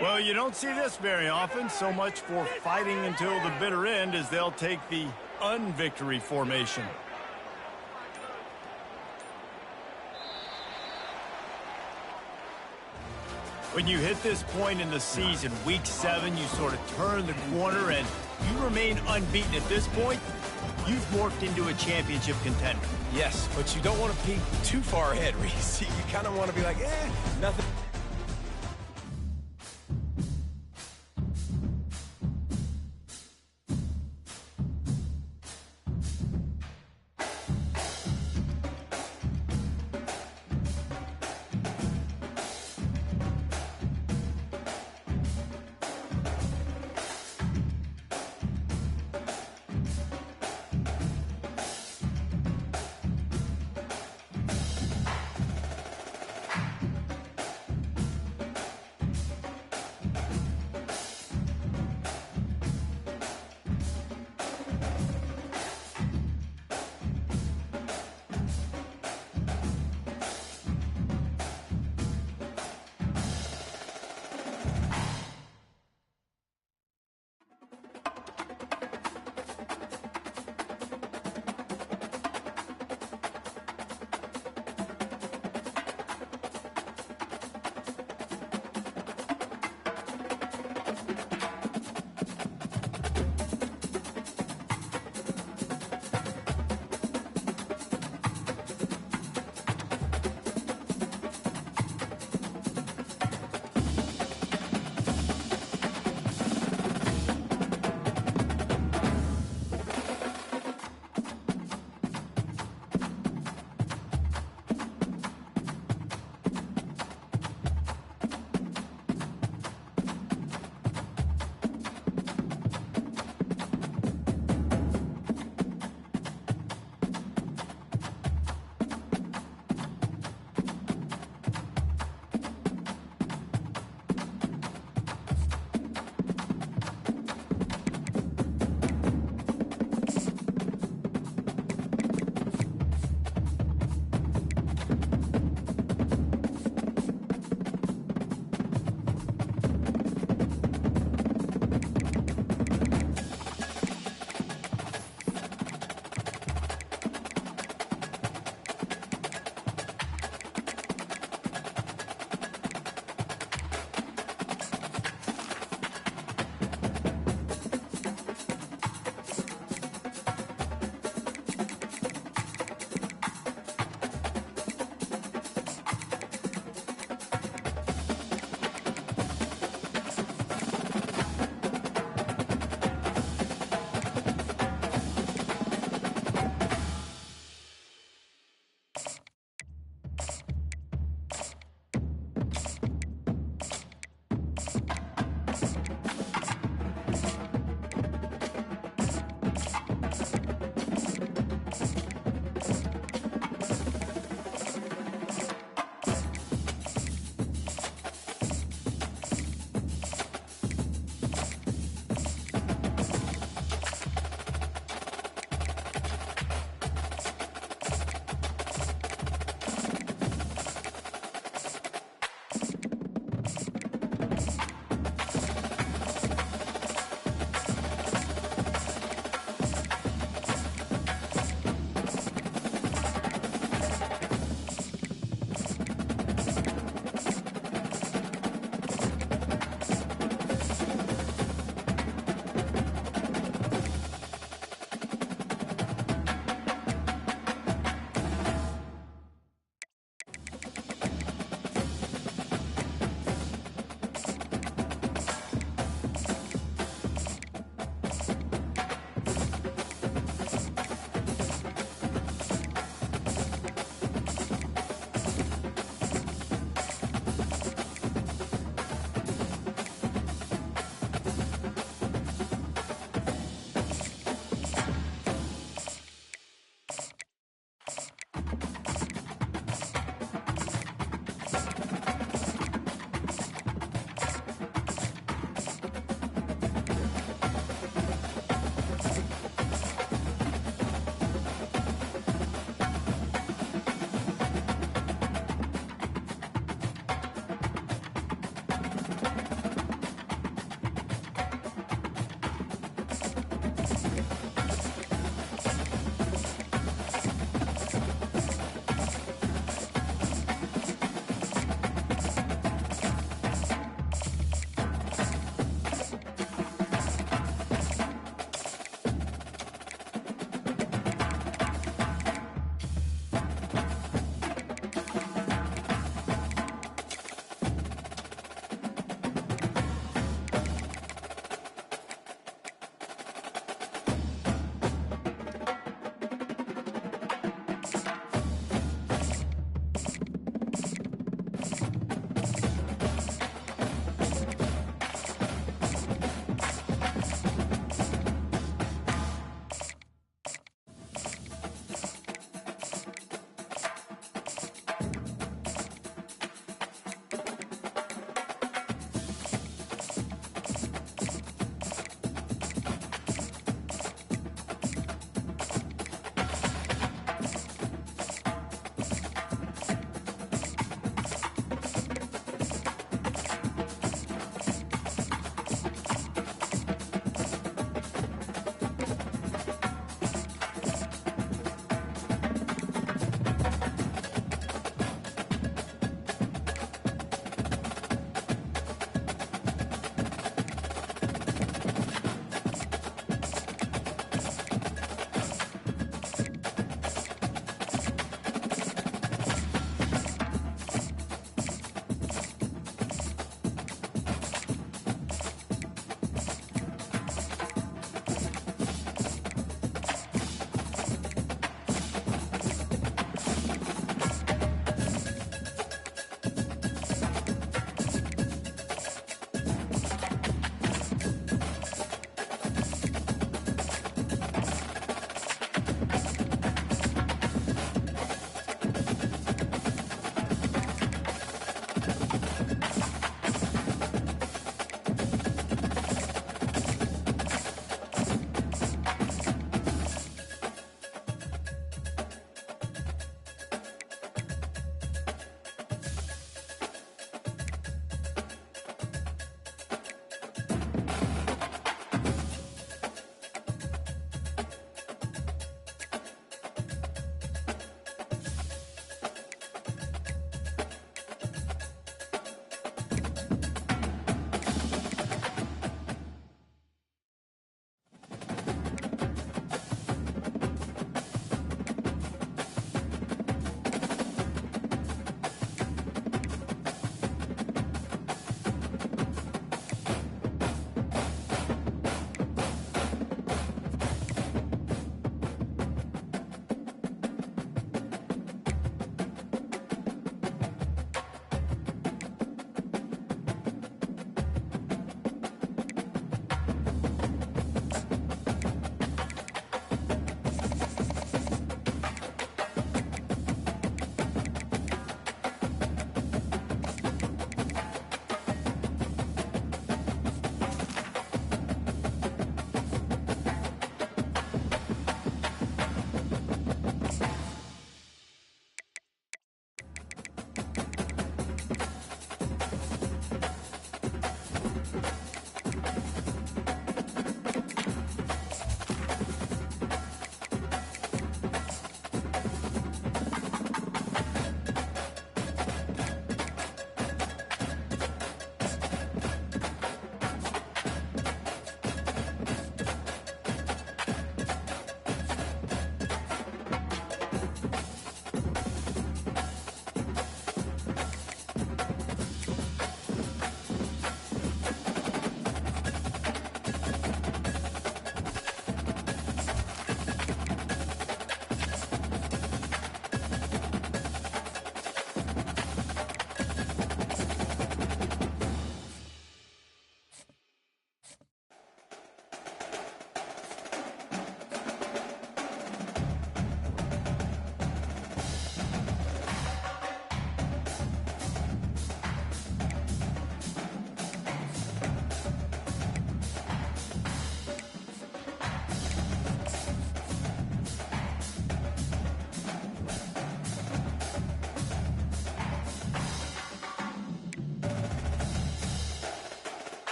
Well, you don't see this very often. So much for fighting until the bitter end as they'll take the unvictory formation. When you hit this point in the season, week 7, you sort of turn the corner and you remain unbeaten at this point. You've morphed into a championship contender. Yes, but you don't want to peek too far ahead, Reese. You kind of want to be like, nothing.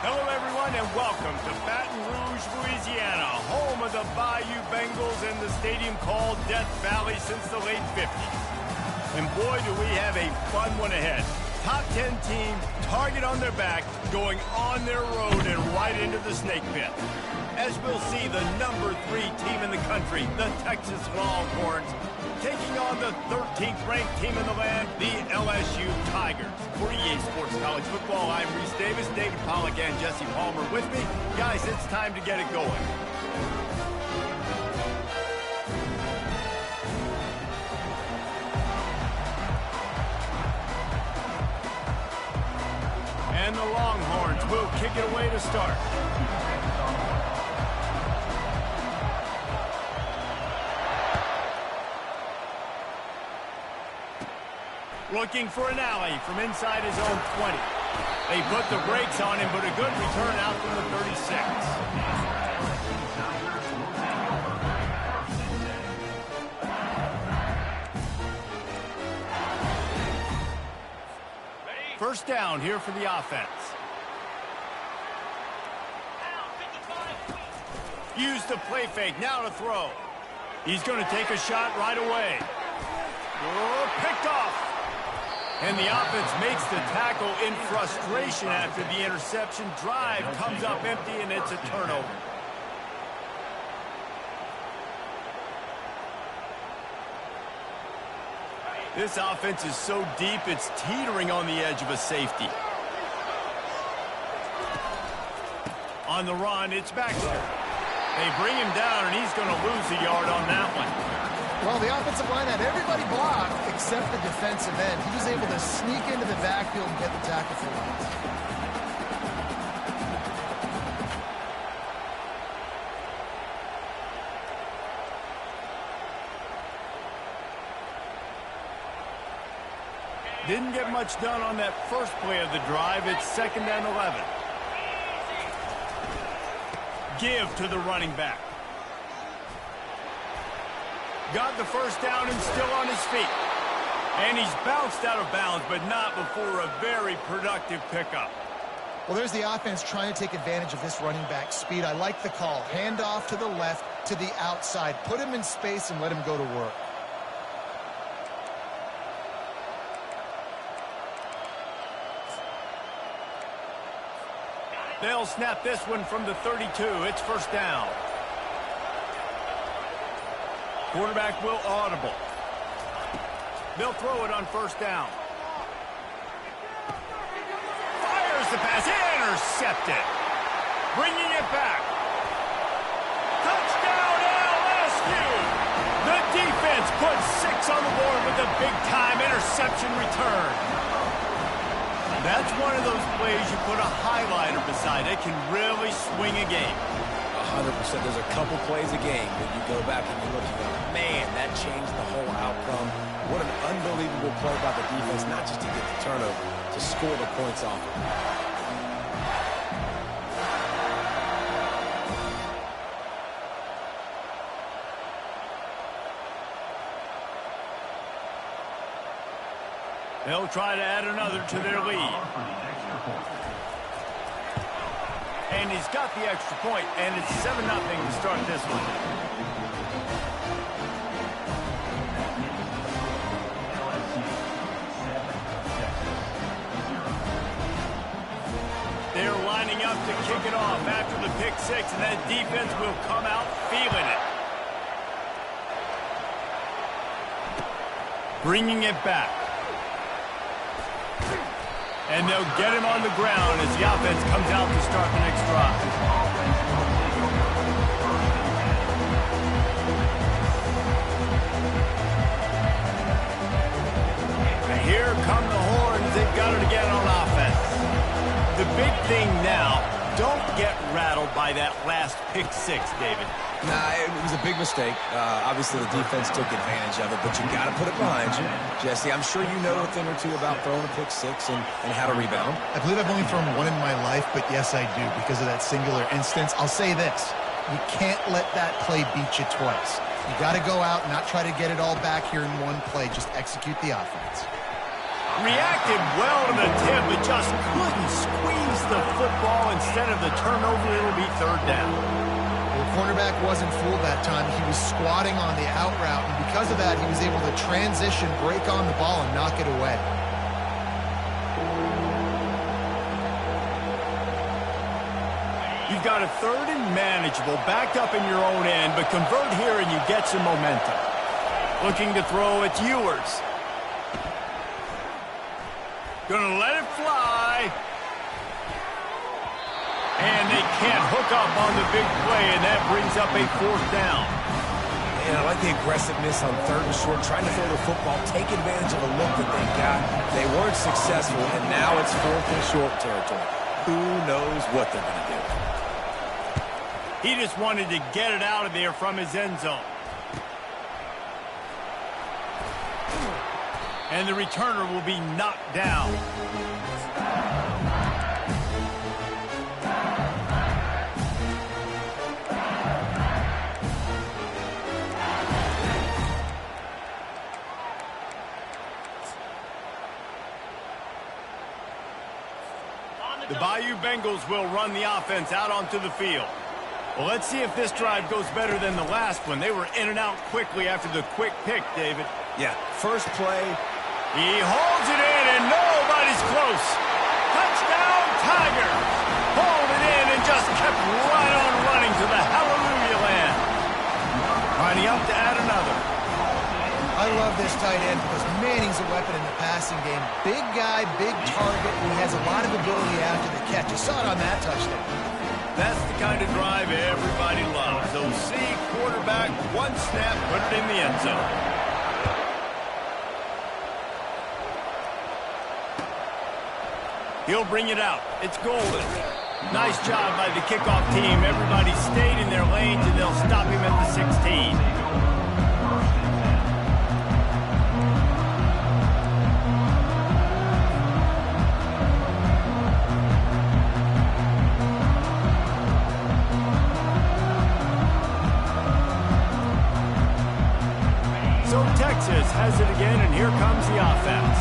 Hello, everyone, and welcome to Baton Rouge, Louisiana, home of the Bayou Bengals and the stadium called Death Valley since the late 50s. And boy, do we have a fun one ahead. Top 10 team, target on their back, going on their road and right into the snake pit. As we'll see, the number 3 team in the country, the Texas Longhorns, taking on the 13th ranked team in the land, the LSU Tigers. For EA Sports College Football, I'm Reese Davis, David Pollack, and Jesse Palmer with me. Guys, it's time to get it going. And the Longhorns will kick it away to start. Looking for an alley from inside his own 20. They put the brakes on him, but a good return out from the 36. First down here for the offense. Use the play fake, now to throw. He's going to take a shot right away. Oh, picked off. And the offense makes the tackle in frustration after the interception. Drive comes up empty, and it's a turnover. This offense is so deep, it's teetering on the edge of a safety. On the run, it's Baxter. They bring him down, and he's going to lose a yard on that one. Well, the offensive line had everybody blocked except the defensive end. He was able to sneak into the backfield and get the tackle for once. Didn't get much done on that first play of the drive. It's 2nd and 11. Give to the running back. Got the first down and still on his feet. And he's bounced out of bounds, but not before a very productive pickup. Well, there's the offense trying to take advantage of this running back speed. I like the call. Hand off to the left, to the outside. Put him in space and let him go to work. They'll snap this one from the 32. It's first down. Quarterback will audible. They'll throw it on first down. Fires the pass. Intercepted. Bringing it back. Touchdown LSU. The defense puts 6 on the board with a big-time interception return. That's one of those plays you put a highlighter beside. It can really swing a game. 100%. There's a couple plays a game when you go back and you look and go, man, that changed the whole outcome. What an unbelievable play by the defense, not just to get the turnover, to score the points off of it. They'll try to add another to their lead. And he's got the extra point, and it's 7-0 to start this one. They're lining up to kick it off after the pick 6, and that defense will come out feeling it. Bringing it back. And they'll get him on the ground as the offense comes out to start the next drive. And here come the horns. They've got it again on offense. The big thing now, don't get rattled by that last pick 6, David. Nah, it was a big mistake. Obviously, the defense took advantage of it, but you got to put it behind you. Jesse, I'm sure you know a thing or two about throwing a pick 6 and how to rebound. I believe I've only thrown one in my life, but yes, I do, because of that singular instance. I'll say this. You can't let that play beat you twice. You got to go out and not try to get it all back here in one play. Just execute the offense. Reacted well to the tip, but just couldn't squeeze the football. Instead of the turnover, it'll be third down. The cornerback wasn't fooled that time. He was squatting on the out route, and because of that, he was able to transition, break on the ball, and knock it away. You've got a third and manageable, backed up in your own end, but convert here and you get some momentum. Looking to throw, it's Ewers. Gonna let it fly. And they can't hook up on the big play, and that brings up a fourth down. Man, I like the aggressiveness on third and short, trying to throw the football, take advantage of the look that they got. They weren't successful, and now it's fourth and short territory. Who knows what they're going to do? He just wanted to get it out of there from his end zone. And the returner will be knocked down. The Bayou Bengals will run the offense out onto the field. Well, let's see if this drive goes better than the last one. They were in and out quickly after the quick pick, David. Yeah, first play. He holds it in, and nobody's close. Touchdown, Tigers! Hauled it in and just kept right on running to the hallelujah land. Lining up to add another. I love this tight end because Manning's a weapon in the passing game. Big guy, big target, and he has a lot of ability after the catch. You saw it on that touchdown. That's the kind of drive everybody loves. OC quarterback, one snap, put it in the end zone. He'll bring it out. It's golden. Nice job by the kickoff team. Everybody stayed in their lanes, and they'll stop him at the 16. So Texas has it again, and here comes the offense.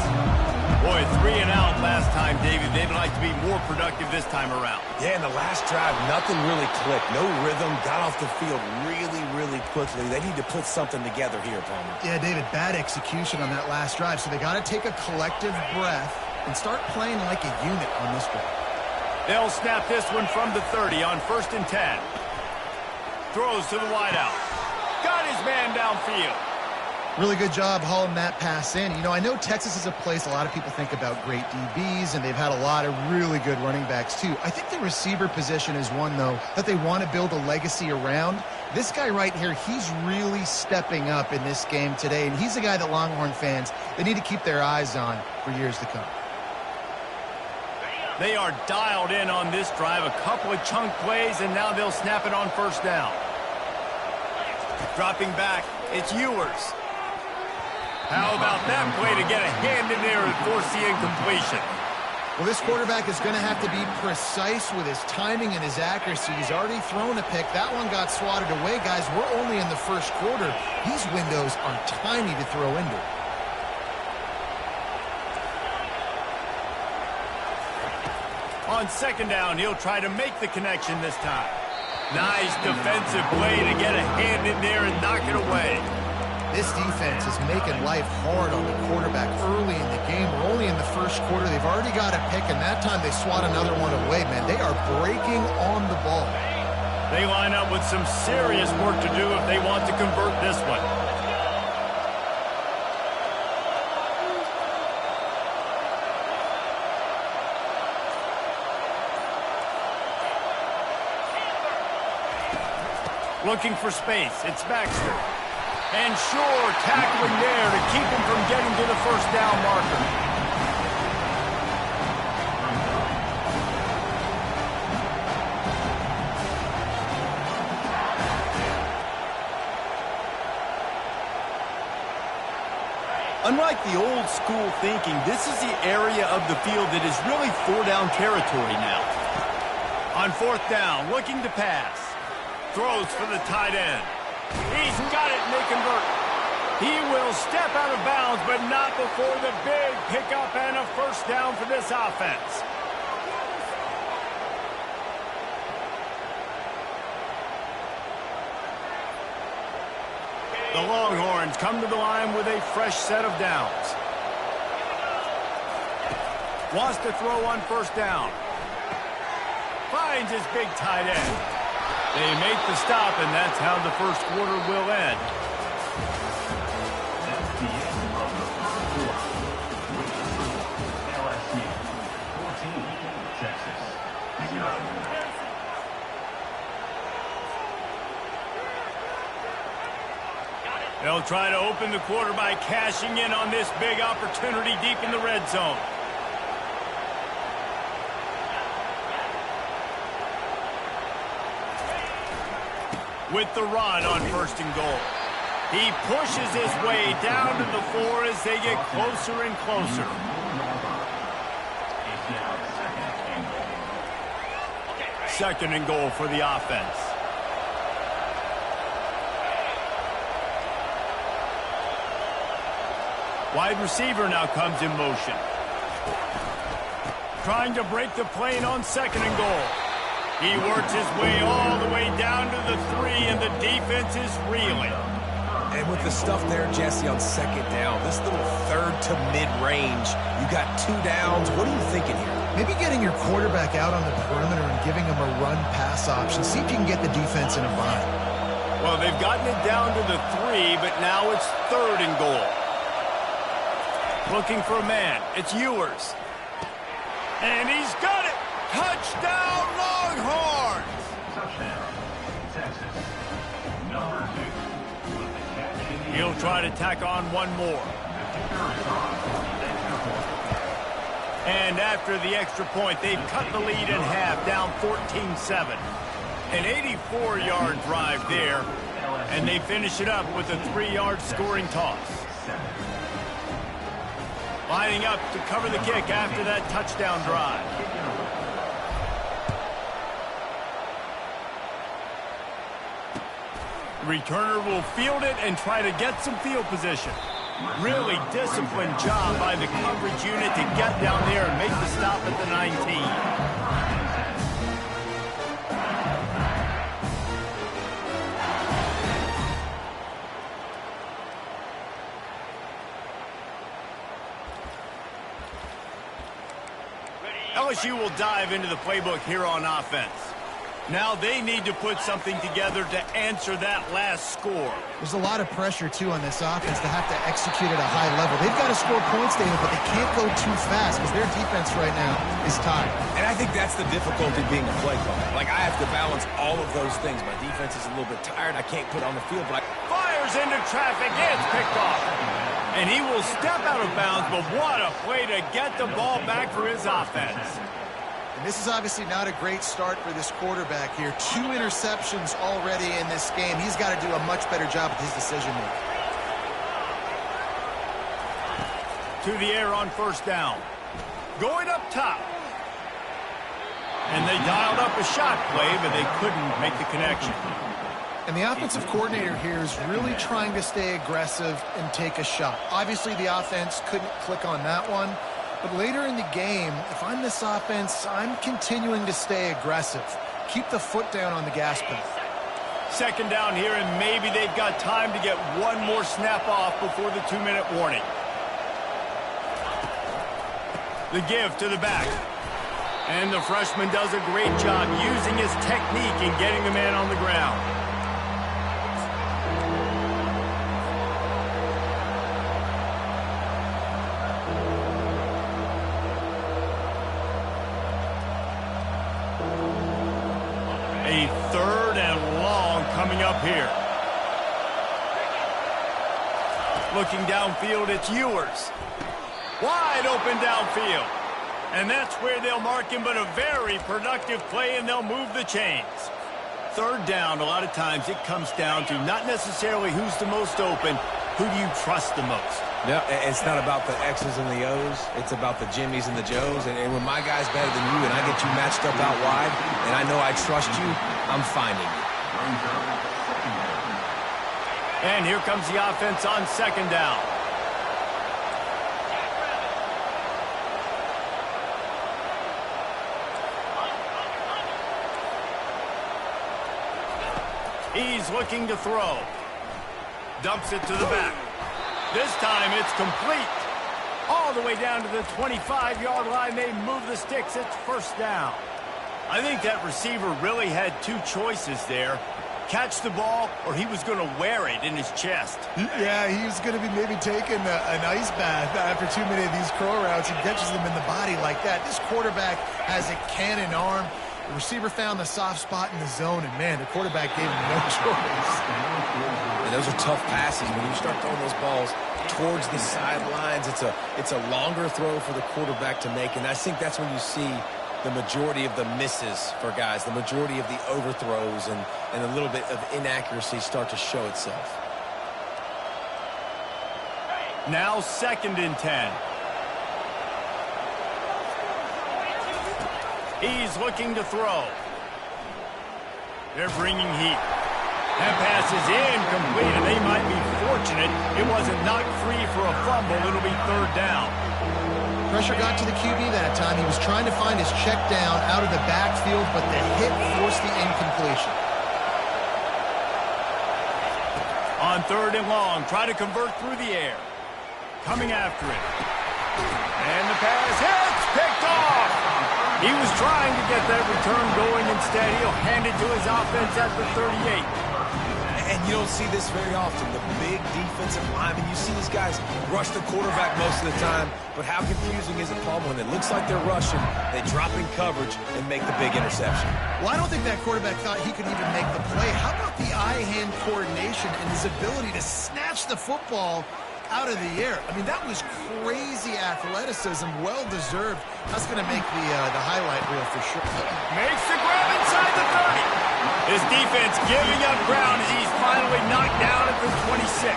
Boy, 3 and out last time, David. They'd like to be more productive this time around. Yeah, in the last drive, nothing really clicked. No rhythm, got off the field really quickly. They need to put something together here, Palmer. Yeah, David, bad execution on that last drive, so they got to take a collective breath and start playing like a unit on this one. They'll snap this one from the 30 on 1st and 10. Throws to the wideout. Got his man downfield. Really good job hauling that pass in. You know, I know Texas is a place a lot of people think about great DBs, and they've had a lot of really good running backs, too. I think the receiver position is one, though, that they want to build a legacy around. This guy right here, he's really stepping up in this game today, and he's a guy that Longhorn fans, they need to keep their eyes on for years to come. They are dialed in on this drive. A couple of chunk plays, and now they'll snap it on 1st down. Dropping back, it's Ewers. How about that play to get a hand in there and force the incompletion? Well, this quarterback is going to have to be precise with his timing and his accuracy. He's already thrown a pick. That one got swatted away, guys. We're only in the first quarter. These windows are tiny to throw into. On 2nd down, he'll try to make the connection this time. Nice defensive play to get a hand in there and knock it away. This defense is making life hard on the quarterback early in the game. We're only in the first quarter. They've already got a pick, and that time they swat another one away, man. They are breaking on the ball. They line up with some serious work to do if they want to convert this one. Looking for space. It's Baxter. And sure, tackling there to keep him from getting to the 1st down marker. Unlike the old school thinking, this is the area of the field that is really 4-down territory now. On 4th down, looking to pass. Throws for the tight end. He's got it, and they convert. He will step out of bounds, but not before the big pickup and a first down for this offense. The Longhorns come to the line with a fresh set of downs. Wants to throw on first down. Finds his big tight end. They make the stop, and that's how the first quarter will end. That's the end of the first quarter. LSU 14, Texas 0. They'll try to open the quarter by cashing in on this big opportunity deep in the red zone. With the run on first and goal. He pushes his way down to the 4 as they get closer and closer. Second and goal for the offense. Wide receiver now comes in motion. Trying to break the plane on second and goal. He works his way all the way down to the 3, and the defense is reeling. And with the stuff there, Jesse, on second down, this little third to mid-range, you got 2 downs. What are you thinking here? Maybe getting your quarterback out on the perimeter and giving him a run-pass option. See if you can get the defense in a bind. Well, they've gotten it down to the 3, but now it's third and goal. Looking for a man. It's Ewers. And he's got it! Touchdown, Longhorns! Touchdown, Texas. Number 2. With the catch in the He'll try to tack on one more. And after the extra point, they've cut the lead in half, down 14-7. An 84-yard drive there, and they finish it up with a 3-yard scoring toss. Lining up to cover the kick after that touchdown drive. The returner will field it and try to get some field position. Really disciplined job by the coverage unit to get down there and make the stop at the 19. LSU will dive into the playbook here on offense. Now they need to put something together to answer that last score. There's a lot of pressure, too, on this offense to have to execute at a high level. They've got to score points, David, but they can't go too fast because their defense right now is tired. And I think that's the difficulty being a play caller. Like, I have to balance all of those things. My defense is a little bit tired. I can't put on the field, but Fires into traffic. It's picked off. And he will step out of bounds, but what a play to get the ball back for his offense. And this is obviously not a great start for this quarterback here. 2 interceptions already in this game. He's got to do a much better job with his decision-making. To the air on first down. Going up top. And they dialed up a shot play, but they couldn't make the connection. And the offensive coordinator here is really trying to stay aggressive and take a shot. Obviously, the offense couldn't click on that one. But later in the game, if I'm this offense, I'm continuing to stay aggressive. Keep the foot down on the gas pedal. Second down here, and maybe they've got time to get one more snap off before the 2-minute warning. The give to the back. And the freshman does a great job using his technique and getting the man on the ground. A third and long coming up here. Looking downfield, it's Ewers. Wide open downfield. And that's where they'll mark him, but a very productive play, and they'll move the chains. Third down, a lot of times it comes down to not necessarily who's the most open, who do you trust the most? no, it's not about the X's and the O's. It's about the Jimmies and the Joes. And when my guy's better than you and I get you matched up out wide, and I know I trust you, I'm finding you. And here comes the offense on second down. He's looking to throw. Dumps it to the back. This time it's complete. All the way down to the 25-yard line. They move the sticks. It's first down. I think that receiver really had two choices there. Catch the ball, or he was going to wear it in his chest. Yeah, he was going to be maybe taking an ice bath after too many of these curl routes. He catches them in the body like that. This quarterback has a cannon arm. The receiver found the soft spot in the zone, and, man, the quarterback gave him no choice. And those are tough passes. When you start throwing those balls towards the sidelines, it's a longer throw for the quarterback to make, and I think that's when you see the majority of the misses for guys, the majority of the overthrows and a little bit of inaccuracy start to show itself. Now 2nd and 10. He's looking to throw. They're bringing heat. That pass is incomplete, and they might be fortunate it wasn't knocked free for a fumble. It'll be 3rd down. Pressure got to the QB that time. He was trying to find his check down out of the backfield, but the hit forced the incompletion. On 3rd and long, try to convert through the air. Coming after it. And the pass hits, picked off. He was trying to get that return going. Instead, he'll hand it to his offense at the 38. And you don't see this very often. The big defensive linemen, you see these guys rush the quarterback most of the time, but how confusing is it, Paul, when it looks like they're rushing, they drop in coverage and make the big interception? Well, I don't think that quarterback thought he could even make the play. How about the eye-hand coordination and his ability to snatch the football out of the air? I mean, that was crazy athleticism, well-deserved. That's going to make the highlight reel for sure. Makes the grab inside the 30. His defense giving up ground as he's finally knocked down at the 26.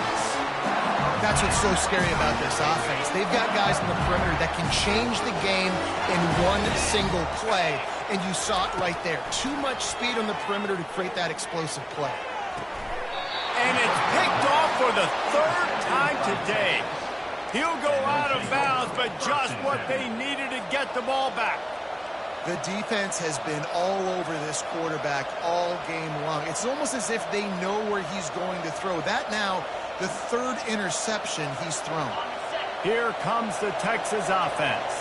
That's what's so scary about this offense. They've got guys in the perimeter that can change the game in one single play, and you saw it right there. Too much speed on the perimeter to create that explosive play. And it's picked off for the 3rd time today. He'll go out of bounds, but just what they needed to get the ball back. The defense has been all over this quarterback all game long. It's almost as if they know where he's going to throw. That now, the 3rd interception he's thrown. Here comes the Texas offense.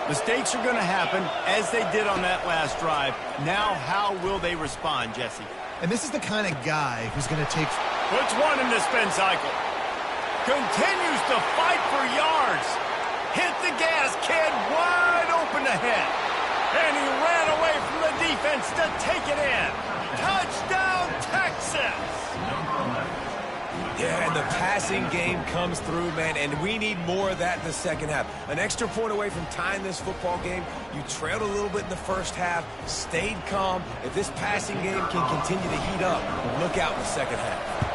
Mistakes are going to happen, as they did on that last drive. Now, how will they respond, Jesse? And this is the kind of guy who's going to take... Puts one in the spin cycle. Continues to fight for yards. Hit the gas, kid, wide open ahead. And he ran away from the defense to take it in. Touchdown, Texas! Yeah, and the passing game comes through, man, and we need more of that in the second half. An extra point away from tying this football game. You trailed a little bit in the first half, stayed calm. If this passing game can continue to heat up, look out in the second half.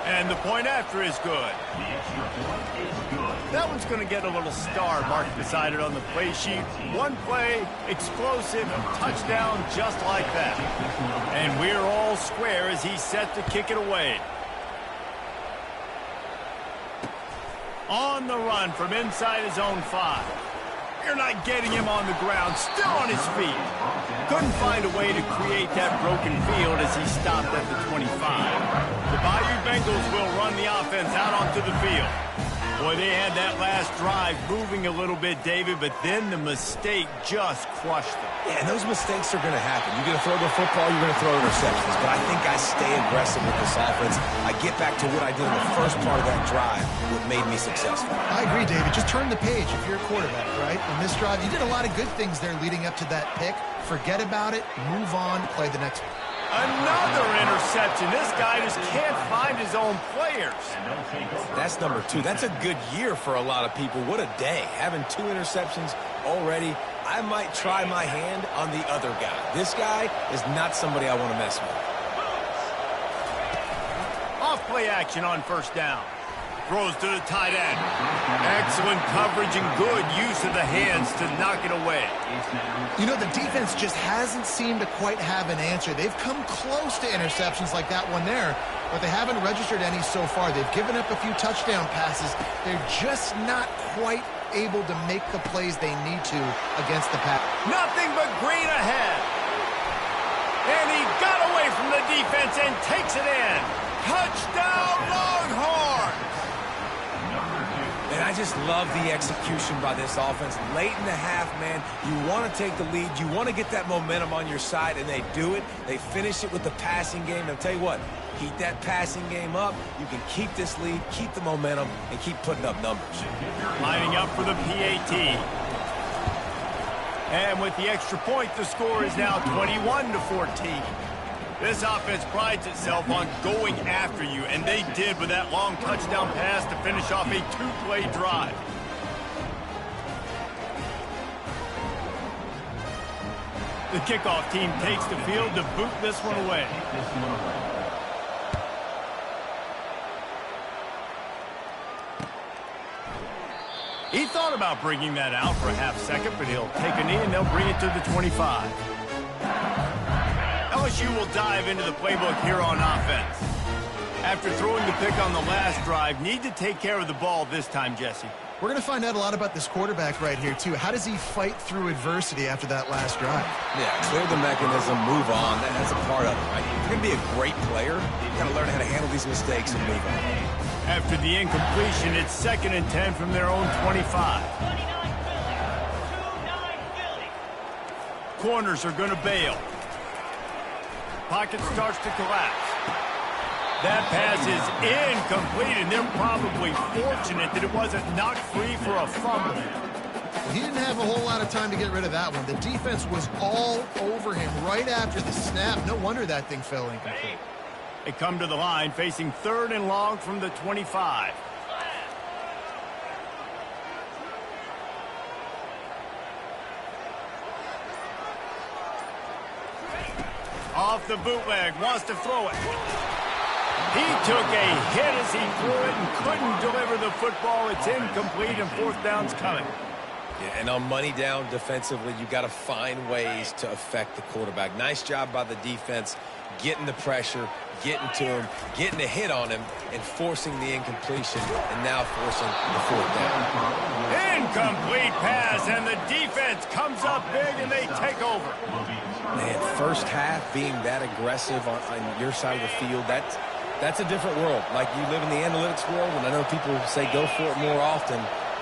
And the point after is good. That one's going to get a little star marked beside it on the play sheet. One play, explosive, touchdown just like that. And we're all square as he's set to kick it away. On the run from inside his own 5. You're not getting him on the ground, still on his feet. Couldn't find a way to create that broken field as he stopped at the 25. The Bayou Bengals will run the offense out onto the field. Boy, they had that last drive moving a little bit, David, but then the mistake just crushed them. Yeah, and those mistakes are going to happen. You're going to throw the football, you're going to throw interceptions. But I think I stay aggressive with this offense. I get back to what I did in the first part of that drive, what made me successful. I agree, David. Just turn the page if you're a quarterback, right? In this drive, you did a lot of good things there leading up to that pick. Forget about it, move on, play the next one. Another interception. This guy just can't find his own players. That's number 2. That's a good year for a lot of people. What a day. Having 2 interceptions already. I might try my hand on the other guy. This guy is not somebody I want to mess with. Off play action on first down. Throws to the tight end. Excellent coverage and good use of the hands to knock it away. You know, the defense just hasn't seemed to quite have an answer. They've come close to interceptions like that one there, but they haven't registered any so far. They've given up a few touchdown passes. They're just not quite able to make the plays they need to against the pass. Nothing but green ahead. And he got away from the defense and takes it in. Touchdown, Longhorns! And I just love the execution by this offense. Late in the half, man, you want to take the lead. You want to get that momentum on your side, and they do it. They finish it with the passing game. And I'll tell you what, keep that passing game up. You can keep this lead, keep the momentum, and keep putting up numbers. Lining up for the PAT. And with the extra point, the score is now 21-14. This offense prides itself on going after you, and they did with that long touchdown pass to finish off a two-play drive. The kickoff team takes the field to boot this one away. He thought about bringing that out for a half second, but he'll take a knee and they'll bring it to the 25. LSU will dive into the playbook here on offense. After throwing the pick on the last drive, need to take care of the ball this time, Jesse. We're going to find out a lot about this quarterback right here, too. How does he fight through adversity after that last drive? Yeah, clear the mechanism, move on. That's a part of it, right? If you're going to be a great player, you've got to learn how to handle these mistakes and move on. After the incompletion, it's 2nd and 10 from their own 25. Corners are going to bail. Pocket starts to collapse. That pass is incomplete, and they're probably fortunate that it wasn't knocked free for a fumble. He didn't have a whole lot of time to get rid of that one. The defense was all over him right after the snap. No wonder that thing fell incomplete. They come to the line facing 3rd and long from the 25. Off the bootleg, wants to throw it. He took a hit as he threw it and couldn't deliver the football. It's incomplete and 4th down's coming. Yeah, and on money down defensively, you got to find ways to affect the quarterback. Nice job by the defense, getting the pressure, getting to him, getting a hit on him, and forcing the incompletion, and now forcing the 4th down. Incomplete pass, and the defense comes up big, and they take over. Man, first half being that aggressive on your side of the field, that's a different world. Like, you live in the analytics world, and I know people say go for it more often.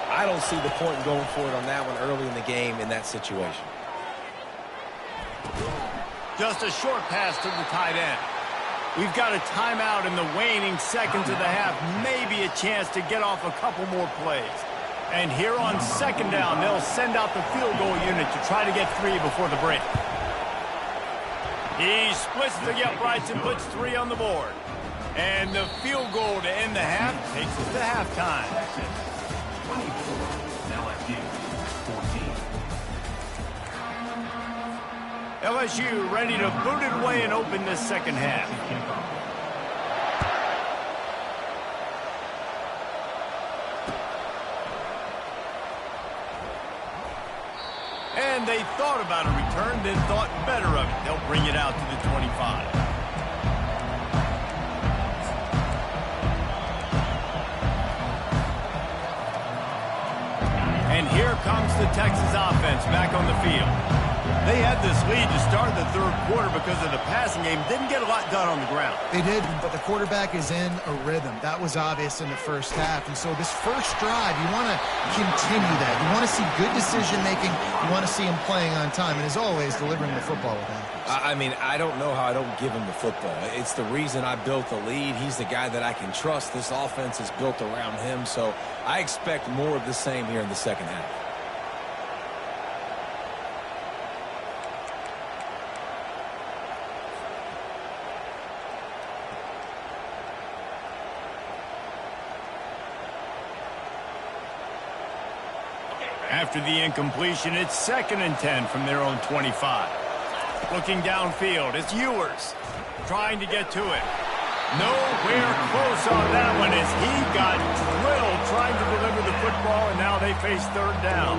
I don't see the point in going for it on that one early in the game in that situation. Just a short pass to the tight end. We've got a timeout in the waning seconds of the half. Maybe a chance to get off a couple more plays. And here on 2nd down, they'll send out the field goal unit to try to get 3 before the break. He splits the uprights and puts 3 on the board. And the field goal to end the half takes us to halftime. 24, LSU 14. LSU ready to boot it away and open this 2nd half. And they thought about a return, then thought better of it. They'll bring it out to the 25. And here comes the Texas offense back on the field. They had this lead to start the 3rd quarter because of the passing game. Didn't get a lot done on the ground. They did, but the quarterback is in a rhythm. That was obvious in the first half. And so this first drive, you want to continue that. You want to see good decision-making. You want to see him playing on time. And as always, delivering the football with accuracy. I mean, I don't know how I don't give him the football. It's the reason I built the lead. He's the guy that I can trust. This offense is built around him. So I expect more of the same here in the 2nd half. After the incompletion, it's 2nd and 10 from their own 25. Looking downfield, it's Ewers trying to get to it. Nowhere close on that one as he got drilled trying to deliver the football, and now they face third down.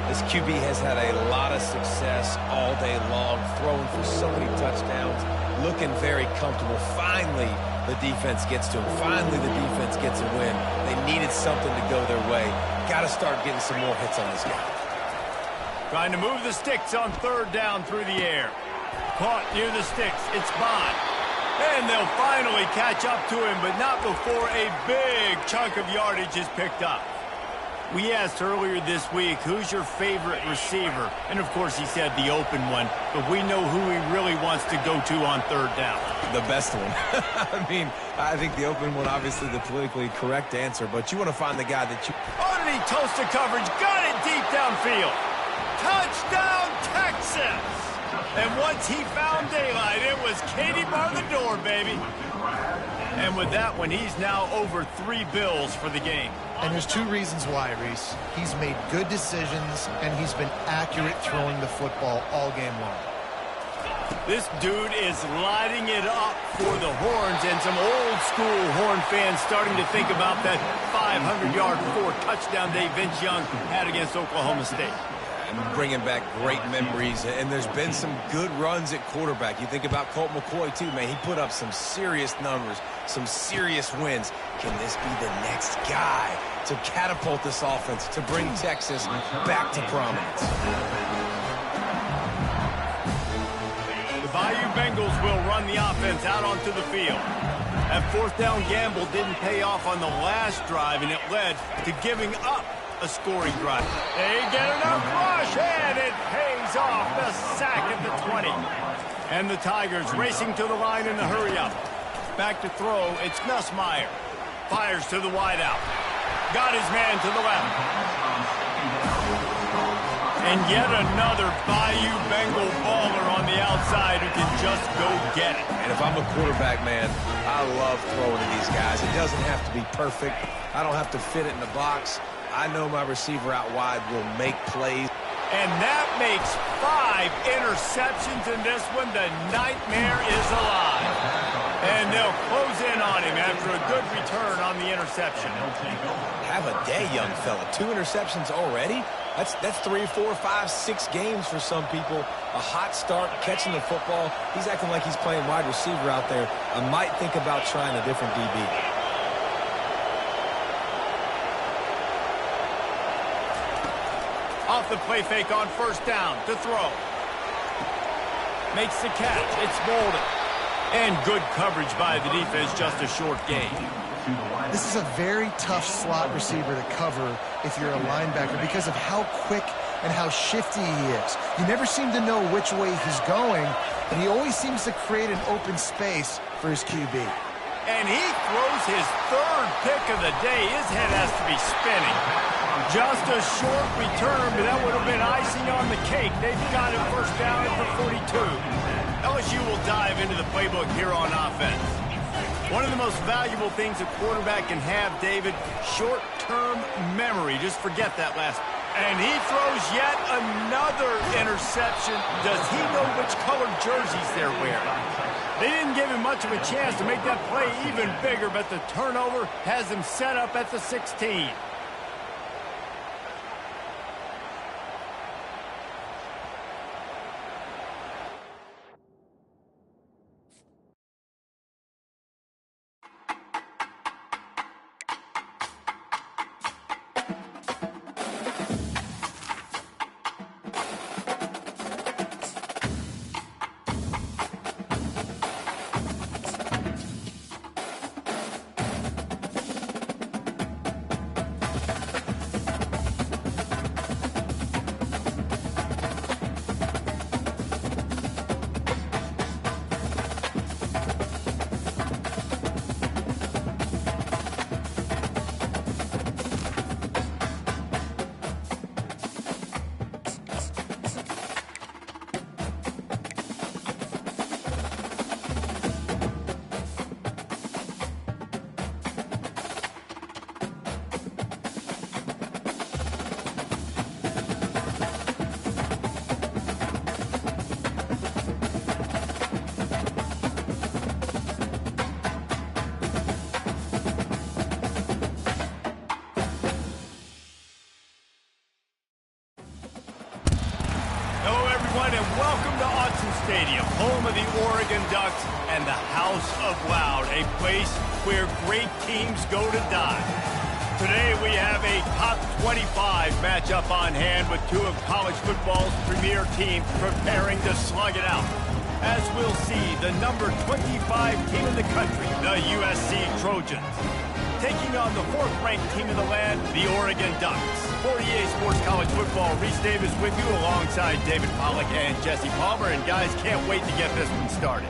This QB has had a lot of success all day long, throwing for so many touchdowns, looking very comfortable. Finally, the defense gets to him. Finally, the defense gets a win. They needed something to go their way. Got to start getting some more hits on this guy. Trying to move the sticks on third down through the air. Caught near the sticks. It's Bond. And they'll finally catch up to him, but not before a big chunk of yardage is picked up. We asked earlier this week, who's your favorite receiver? And, of course, he said the open one, but we know who he really wants to go to on third down. The best one. I mean, I think the open one, obviously the politically correct answer, but you want to find the guy that you... Underneath toasted coverage, got it deep downfield. Touchdown, Texas! And once he found daylight, it was Katie bar the door, baby. And with that one, he's now over 3 bills for the game. And there's 2 reasons why, Reese. He's made good decisions, and he's been accurate throwing the football all game long. This dude is lighting it up for the Horns, and some old-school Horn fans starting to think about that 500-yard 4-touchdown day Vince Young had against Oklahoma State. Bringing back great memories, and there's been some good runs at quarterback. You think about Colt McCoy, too, man. He put up some serious numbers, some serious wins. Can this be the next guy to catapult this offense, to bring Texas back to prominence? The Bayou Bengals will run the offense out onto the field. That fourth down gamble didn't pay off on the last drive, and it led to giving up a scoring drive. They get enough rush, and it pays off. The sack at the 20. And the Tigers racing to the line in the hurry-up. Back to throw, it's Nussmeier. Fires to the wideout. Got his man to the left. And yet another Bayou Bengal baller on the outside who can just go get it. And if I'm a quarterback, man, I love throwing to these guys. It doesn't have to be perfect. I don't have to fit it in the box. I know my receiver out wide will make plays. And that makes 5 interceptions in this one. The nightmare is alive. And they'll close in on him after a good return on the interception. Have a day, young fella. 2 interceptions already? That's 3, 4, 5, 6 games for some people. A hot start, catching the football. He's acting like he's playing wide receiver out there. I might think about trying a different DB. Off the play fake on first down to throw. Makes the catch. It's Bolden. And good coverage by the defense, just a short gain. This is a very tough slot receiver to cover if you're a linebacker because of how quick and how shifty he is. You never seem to know which way he's going, and he always seems to create an open space for his QB. And he throws his 3rd pick of the day. His head has to be spinning. Just a short return, but that would have been icing on the cake. They've got him first down at the 42. LSU will dive into the playbook here on offense. One of the most valuable things a quarterback can have, David, short-term memory. Just forget that last. And he throws yet another interception. Does he know which colored jerseys they're wearing? They didn't give him much of a chance to make that play even bigger, but the turnover has him set up at the 16. everyone, and welcome to Autzen Stadium, home of the Oregon Ducks and the House of Loud, a place where great teams go to die. Today we have a top 25 matchup on hand with two of college football's premier teams preparing to slug it out. As we'll see, the number 25 team in the country, the USC Trojans, taking on the fourth-ranked team in the land, the Oregon Ducks. For EA Sports College Football, Reese Davis with you alongside David Pollack and Jesse Palmer. And guys, can't wait to get this one started.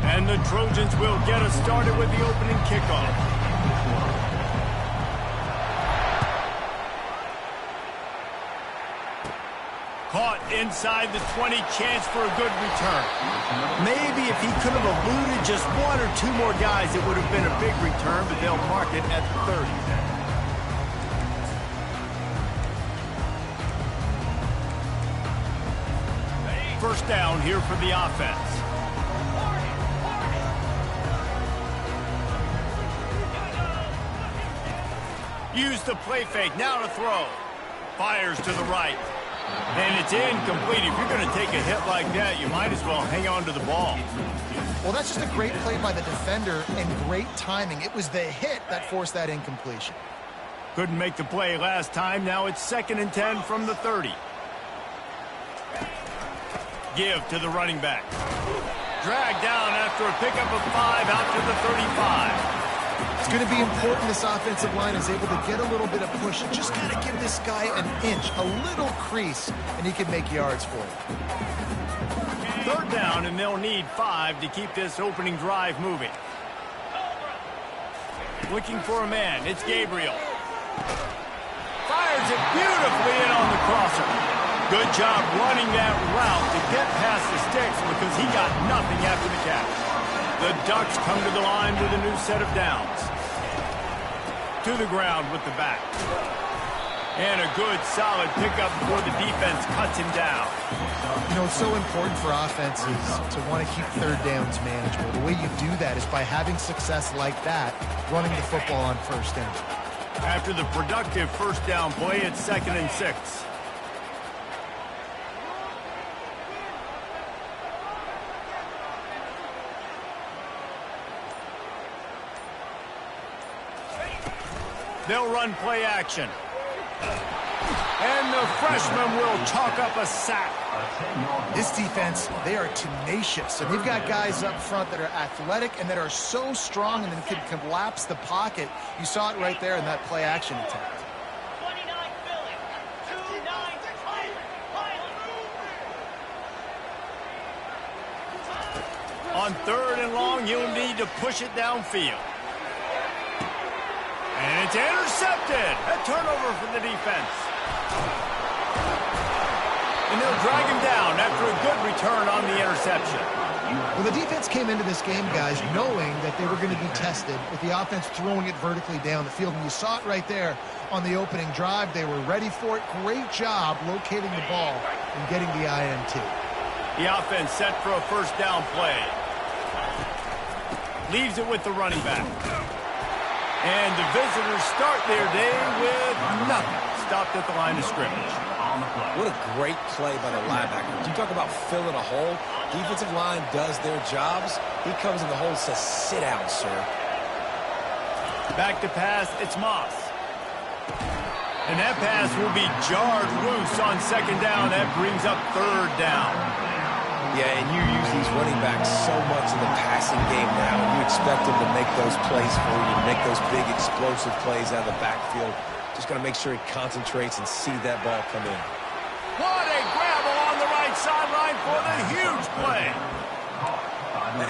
And the Trojans will get us started with the opening kickoff. Caught inside the 20, chance for a good return. Maybe if he could have eluded just one or two more guys, it would have been a big return, but they'll mark it at the 30. First down here for the offense. Use the play fake, now to throw. Fires to the right. And it's incomplete. If you're going to take a hit like that, you might as well hang on to the ball. Well, that's just a great play by the defender and great timing. It was the hit that forced that incompletion. Couldn't make the play last time. Now it's 2nd and 10 from the 30. Give to the running back. Dragged down after a pickup of 5 out to the 35. It's going to be important this offensive line is able to get a little bit of push. Just got to give this guy an inch, a little crease, and he can make yards for it. 3rd down, and they'll need 5 to keep this opening drive moving. Looking for a man. It's Gabriel. Fires it beautifully in on the crosser. Good job running that route to get past the sticks because he got nothing after the catch. The Ducks come to the line with a new set of downs. To the ground with the back. And a good, solid pickup before the defense cuts him down. You know, it's so important for offenses to want to keep 3rd downs manageable. The way you do that is by having success like that, running the football on 1st down. After the productive 1st down play, it's 2nd and 6. They'll run play action. And the freshman will chalk up a sack. This defense, they are tenacious, and they've got guys up front that are athletic and that are so strong and then can collapse the pocket. You saw it right there in that play action attempt. On 3rd and long, you'll need to push it downfield. And it's intercepted. A turnover for the defense. And they'll drag him down after a good return on the interception. Well, the defense came into this game, guys, knowing that they were going to be tested with the offense throwing it vertically down the field. And you saw it right there on the opening drive. They were ready for it. Great job locating the ball and getting the INT. The offense set for a 1st down play. Leaves it with the running back. And the visitors start their day with nothing. Stopped at the line of scrimmage. What a great play by the linebacker. You talk about filling a hole. Defensive line does their jobs. He comes in the hole and says, sit down, sir. Back to pass, it's Moss. And that pass will be jarred loose on 2nd down. That brings up 3rd down. Yeah, and you use these running backs so much in the passing game now. You expect them to make those plays for you, make those big explosive plays out of the backfield. Just got to make sure he concentrates and see that ball come in. What a grab along the right sideline for the huge play.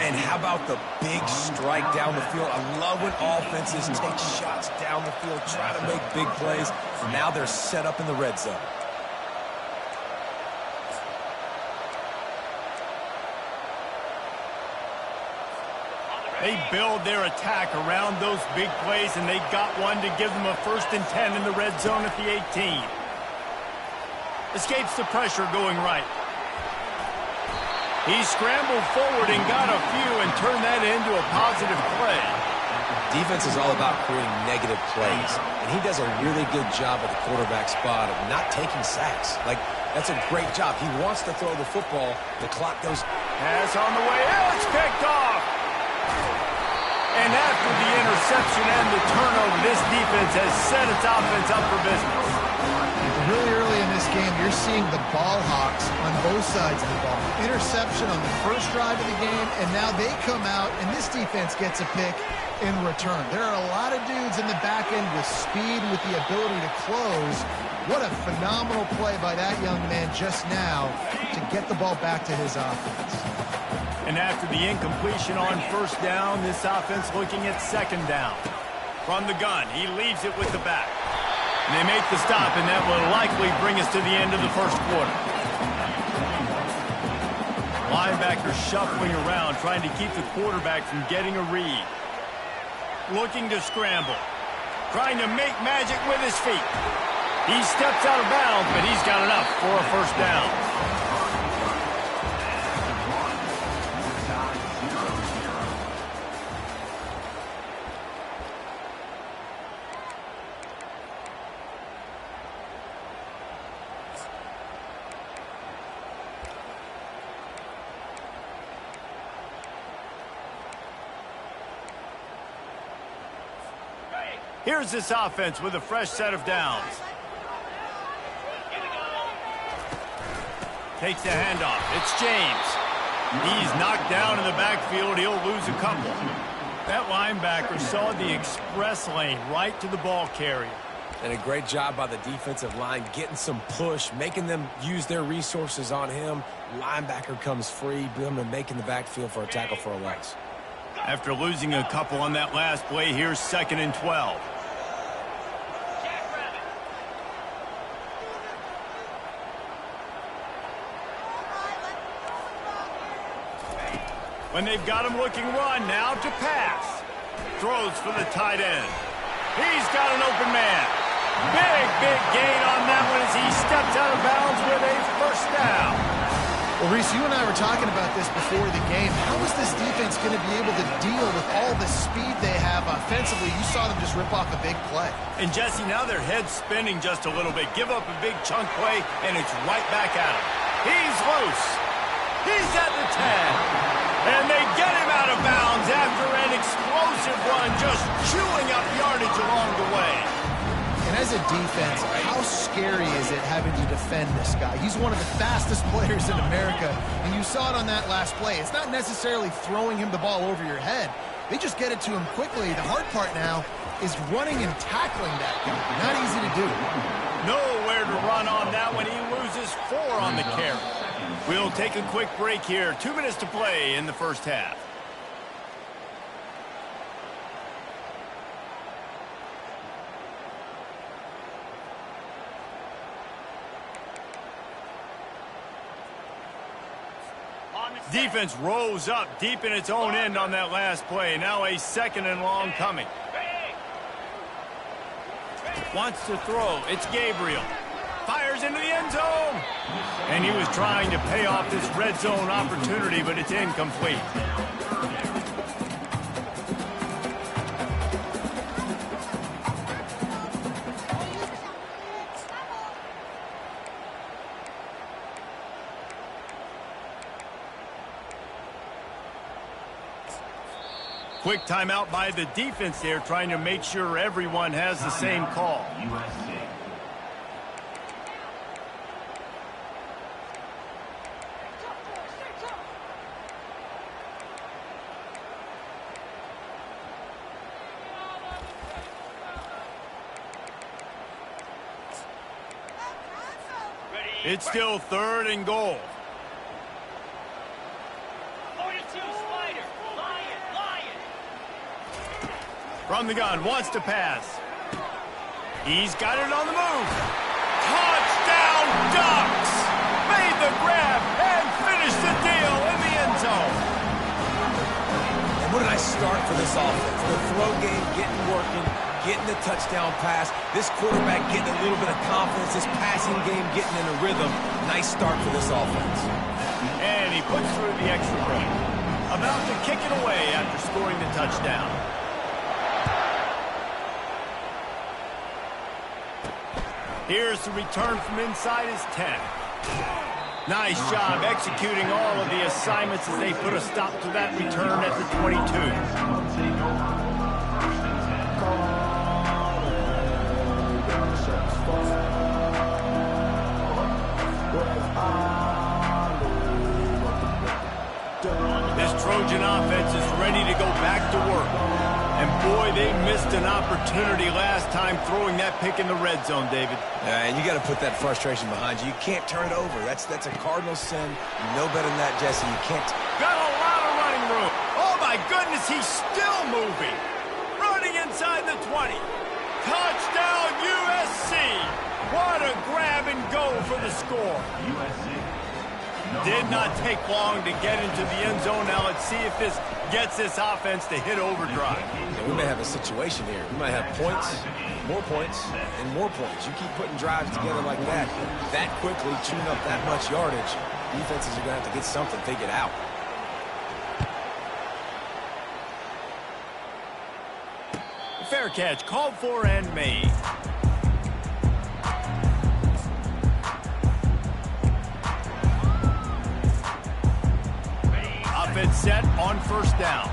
And how about the big strike down the field? I love when offenses take shots down the field, try to make big plays. Now they're set up in the red zone. They build their attack around those big plays, and they got one to give them a 1st and 10 in the red zone at the 18. Escapes the pressure going right. He scrambled forward and got a few and turned that into a positive play. Defense is all about creating negative plays, and he does a really good job at the quarterback spot of not taking sacks. Like, that's a great job. He wants to throw the football. The clock goes. Pass on the way. It's picked off. And after the interception and the turnover, this defense has set its offense up for business. Really early in this game, you're seeing the ball hawks on both sides of the ball. Interception on the first drive of the game, and now they come out, and this defense gets a pick in return. There are a lot of dudes in the back end with speed, with the ability to close. What a phenomenal play by that young man just now to get the ball back to his offense. And after the incompletion on 1st down, this offense looking at 2nd down. From the gun, he leaves it with the back. And they make the stop, and that will likely bring us to the end of the 1st quarter. Linebacker shuffling around, trying to keep the quarterback from getting a read. Looking to scramble. Trying to make magic with his feet. He steps out of bounds, but he's got enough for a 1st down. Here's this offense with a fresh set of downs. Takes the handoff. It's James. He's knocked down in the backfield. He'll lose a couple. That linebacker saw the express lane right to the ball carrier. And a great job by the defensive line getting some push, making them use their resources on him. Linebacker comes free, boom, and making the backfield for a tackle for a loss. After losing a couple on that last play, here's 2nd and 12. When they've got him looking run, now to pass. Throws for the tight end. He's got an open man. Big gain on that one as he steps out of bounds with a 1st down. Well, Reese, you and I were talking about this before the game. How is this defense going to be able to deal with all the speed they have offensively? You saw them just rip off a big play. And, Jesse, now their head's spinning just a little bit. Give up a big chunk play, and it's right back at him. He's loose. He's at the 10. And they get him out of bounds after an explosive run, just chewing up yardage along the way. And as a defense, how scary is it having to defend this guy? He's one of the fastest players in America, and you saw it on that last play. It's not necessarily throwing him the ball over your head. They just get it to him quickly. The hard part now is running and tackling that guy. Not easy to do. Nowhere to run on that when he loses 4 on the carry. We'll take a quick break here. 2 minutes to play in the 1st half. Defense rose up deep in its own end on that last play. Now a 2nd and long coming. Wants to throw. It's Gabriel. Fires into the end zone. And he was trying to pay off this red zone opportunity, but it's incomplete. Quick timeout by the defense there, trying to make sure everyone has the same call. USC. It's still 3rd and goal. From the gun, wants to pass. He's got it on the move. Touchdown Ducks! Made the grab and finished the deal in the end zone. And what did I say? start for this offense. The throw game getting working, getting the touchdown pass. This quarterback getting a little bit of confidence. This passing game getting in a rhythm. Nice start for this offense. And he puts through the extra point. About to kick it away after scoring the touchdown. Here's the return from inside his 10. Nice job executing all of the assignments as they put a stop to that return at the 22. This Trojan offense is ready to go back to work. And boy, they missed an opportunity last time throwing that pick in the red zone, David. And you got to put that frustration behind you. You can't turn it over. That's a cardinal sin. You know better than that, Jesse. You can't. Got a lot of running room. Oh, my goodness, he's still moving. Running inside the 20. Touchdown, USC. What a grab and go for the score. USC. Did not take long to get into the end zone. Now let's see if this gets this offense to hit overdrive. Yeah, we may have a situation here. We might have points, and more points. You keep putting drives together like that quickly, chewing up that much yardage, defenses are going to have to get something figured out. Fair catch, called for and made. Offense set on first down.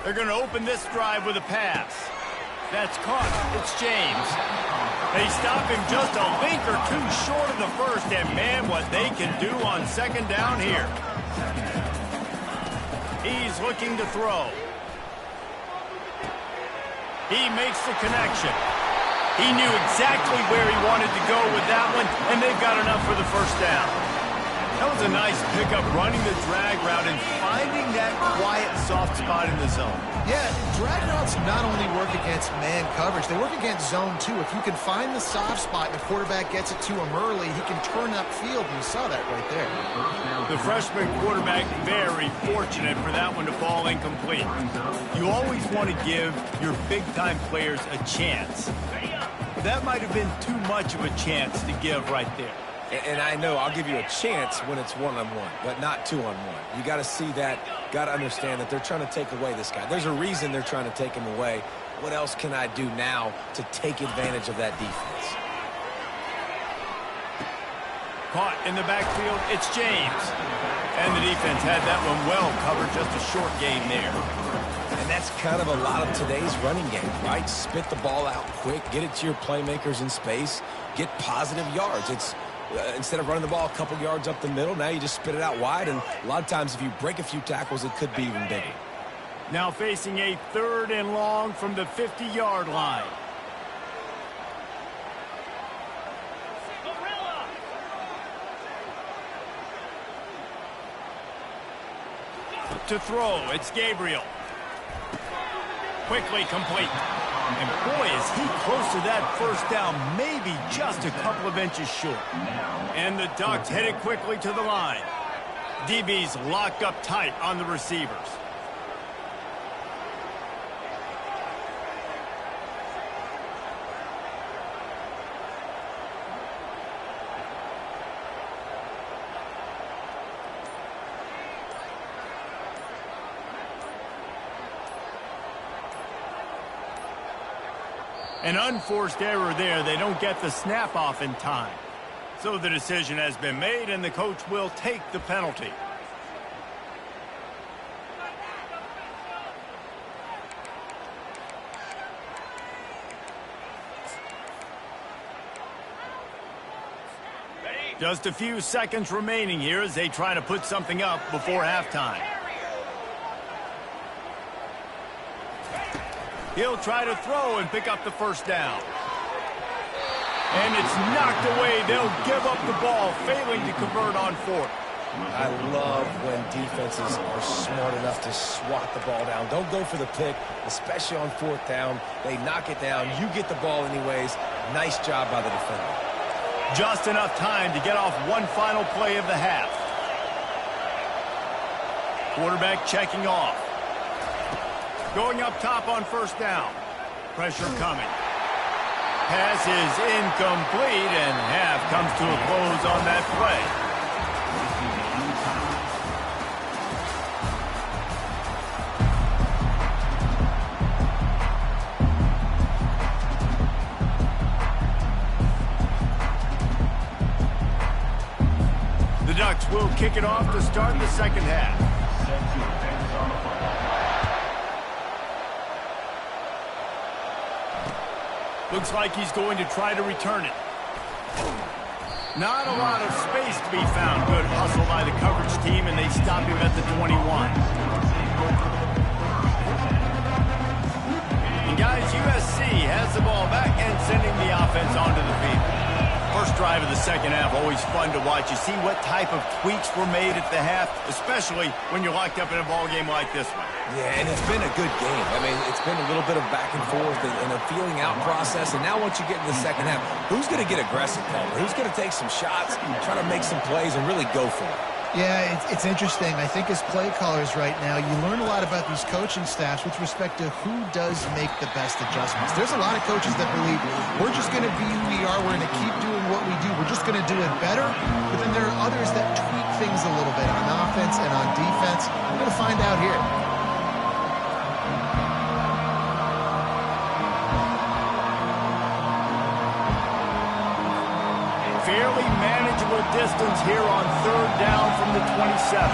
They're going to open this drive with a pass. That's caught. It's James. They stop him just a link or two short of the first, and man, what they can do on second down here. He's looking to throw. He makes the connection. He knew exactly where he wanted to go with that one, and they've got enough for the first down. That was a nice pickup, running the drag route and finding that quiet, soft spot in the zone. Yeah, drag routes not only work against man coverage, they work against zone too. If you can find the soft spot and the quarterback gets it to him early, he can turn upfield, and you saw that right there. The freshman quarterback very fortunate for that one to fall incomplete. You always want to give your big-time players a chance. That might have been too much of a chance to give right there. And I know I'll give you a chance when it's one-on-one, but not two-on-one. You got to see that, got to understand that they're trying to take away this guy. There's a reason they're trying to take him away. What else can I do now to take advantage of that defense? Caught in the backfield, it's James. And the defense had that one well covered, just a short gain there. And that's kind of a lot of today's running game, right? Spit the ball out quick, get it to your playmakers in space, get positive yards. It's instead of running the ball a couple yards up the middle, now you just spit it out wide, and a lot of times if you break a few tackles, it could be even bigger. Now facing a 3rd and long from the 50-yard line. To throw, it's Gabriel. Quickly complete. And boy, is he close to that first down, maybe just a couple of inches short. And the Ducks headed quickly to the line. DB's locked up tight on the receivers. An unforced error there. They don't get the snap off in time. So the decision has been made, and the coach will take the penalty. Just a few seconds remaining here as they try to put something up before halftime. He'll try to throw and pick up the first down. And it's knocked away. They'll give up the ball, failing to convert on 4th. I love when defenses are smart enough to swat the ball down. Don't go for the pick, especially on 4th down. They knock it down. You get the ball anyways. Nice job by the defender. Just enough time to get off one final play of the half. Quarterback checking off. Going up top on first down. Pressure coming. Pass is incomplete, and half comes to a close on that play. The Ducks will kick it off to start the second half. Looks like he's going to try to return it. Not a lot of space to be found. Good hustle by the coverage team, and they stop him at the 21. And guys, USC has the ball back and sending the offense onto the field. First drive of the second half, always fun to watch. You see what type of tweaks were made at the half, especially when you're locked up in a ball game like this one. Yeah, and it's been a good game. I mean, it's been a little bit of back and forth and a feeling out process. And now once you get in the second half, who's going to get aggressive, Palmer? Who's going to take some shots, try to make some plays, and really go for it? Yeah, it's interesting. I think as play callers right now, you learn a lot about these coaching staffs with respect to who does make the best adjustments. There's a lot of coaches that believe we're just going to be who we are. We're going to keep doing what we do. We're just going to do it better. But then there are others that tweak things a little bit on offense and on defense. We're going to find out here. Fairly manageable distance here on third down from the 27.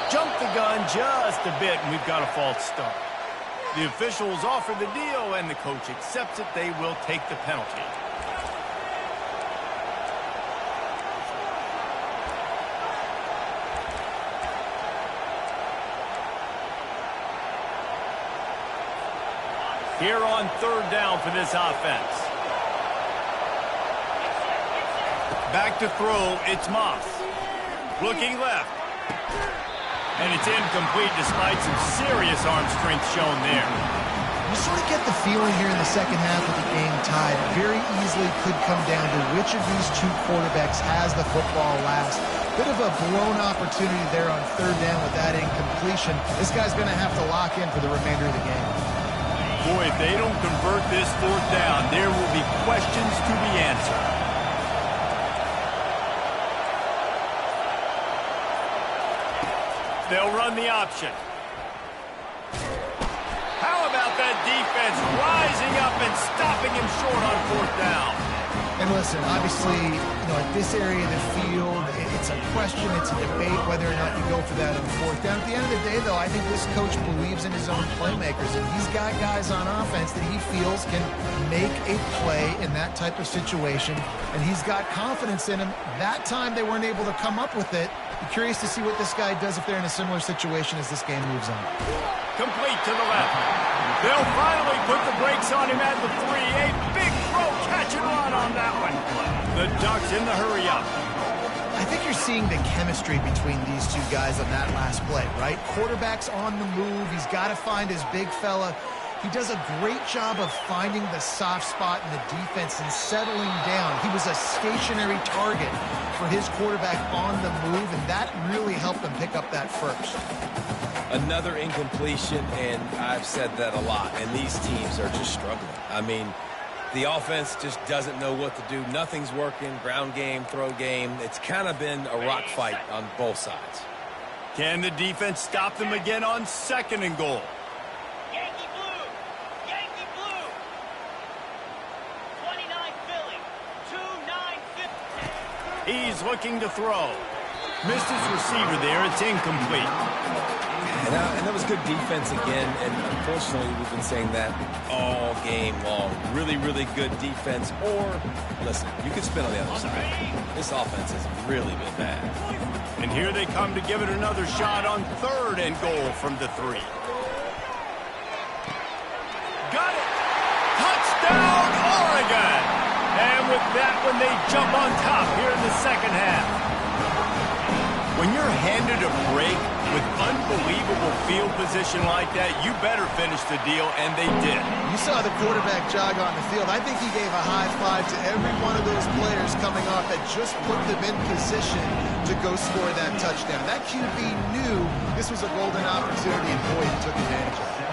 Jumped the gun just a bit, and we've got a false start. The officials offer the deal, and the coach accepts it. They will take the penalty. Here on third down for this offense. Back to throw, it's Moss. Looking left. And it's incomplete despite some serious arm strength shown there. You sort of get the feeling here in the second half of the game tied. It very easily could come down to which of these two quarterbacks has the football last. Bit of a blown opportunity there on third down with that incompletion. This guy's going to have to lock in for the remainder of the game. Boy, if they don't convert this fourth down, there will be questions to be answered. They'll run the option. How about that defense rising up and stopping him short on fourth down? And listen, obviously, at this area of the field, it's a question, it's a debate whether or not you go for that on fourth down. At the end of the day, though, I think this coach believes in his own playmakers, and he's got guys on offense that he feels can make a play in that type of situation, and he's got confidence in him. That time they weren't able to come up with it. Be curious to see what this guy does if they're in a similar situation as this game moves on. Complete to the left. They'll finally put the brakes on him at the 3. A big throw, catch and run on that one. The Ducks in the hurry up. I think you're seeing the chemistry between these two guys on that last play, right? Quarterback's on the move. He's got to find his big fella. He does a great job of finding the soft spot in the defense and settling down. He was a stationary target for his quarterback on the move, and that really helped him pick up that first. Another incompletion, and I've said that a lot, and these teams are just struggling. I mean, the offense just doesn't know what to do. Nothing's working. Ground game, throw game. It's kind of been a rock fight on both sides. Can the defense stop them again on second and goal? Yankee blue! Yankee blue! 29 Philly. 2-9-50. He's looking to throw. Missed his receiver there. It's incomplete. And that was good defense again, and unfortunately we've been saying that all game long. Really, really good defense. Or, listen, you could spin on the other side. This offense has really been bad. And here they come to give it another shot on third and goal from the 3. Got it! Touchdown, Oregon! And with that one, they jump on top here in the second half. When you're handed a break with unbelievable field position like that, you better finish the deal, and they did. You saw the quarterback jog on the field. I think he gave a high five to every one of those players coming off that just put them in position to go score that touchdown. That QB knew this was a golden opportunity, and boy, he took advantage of it.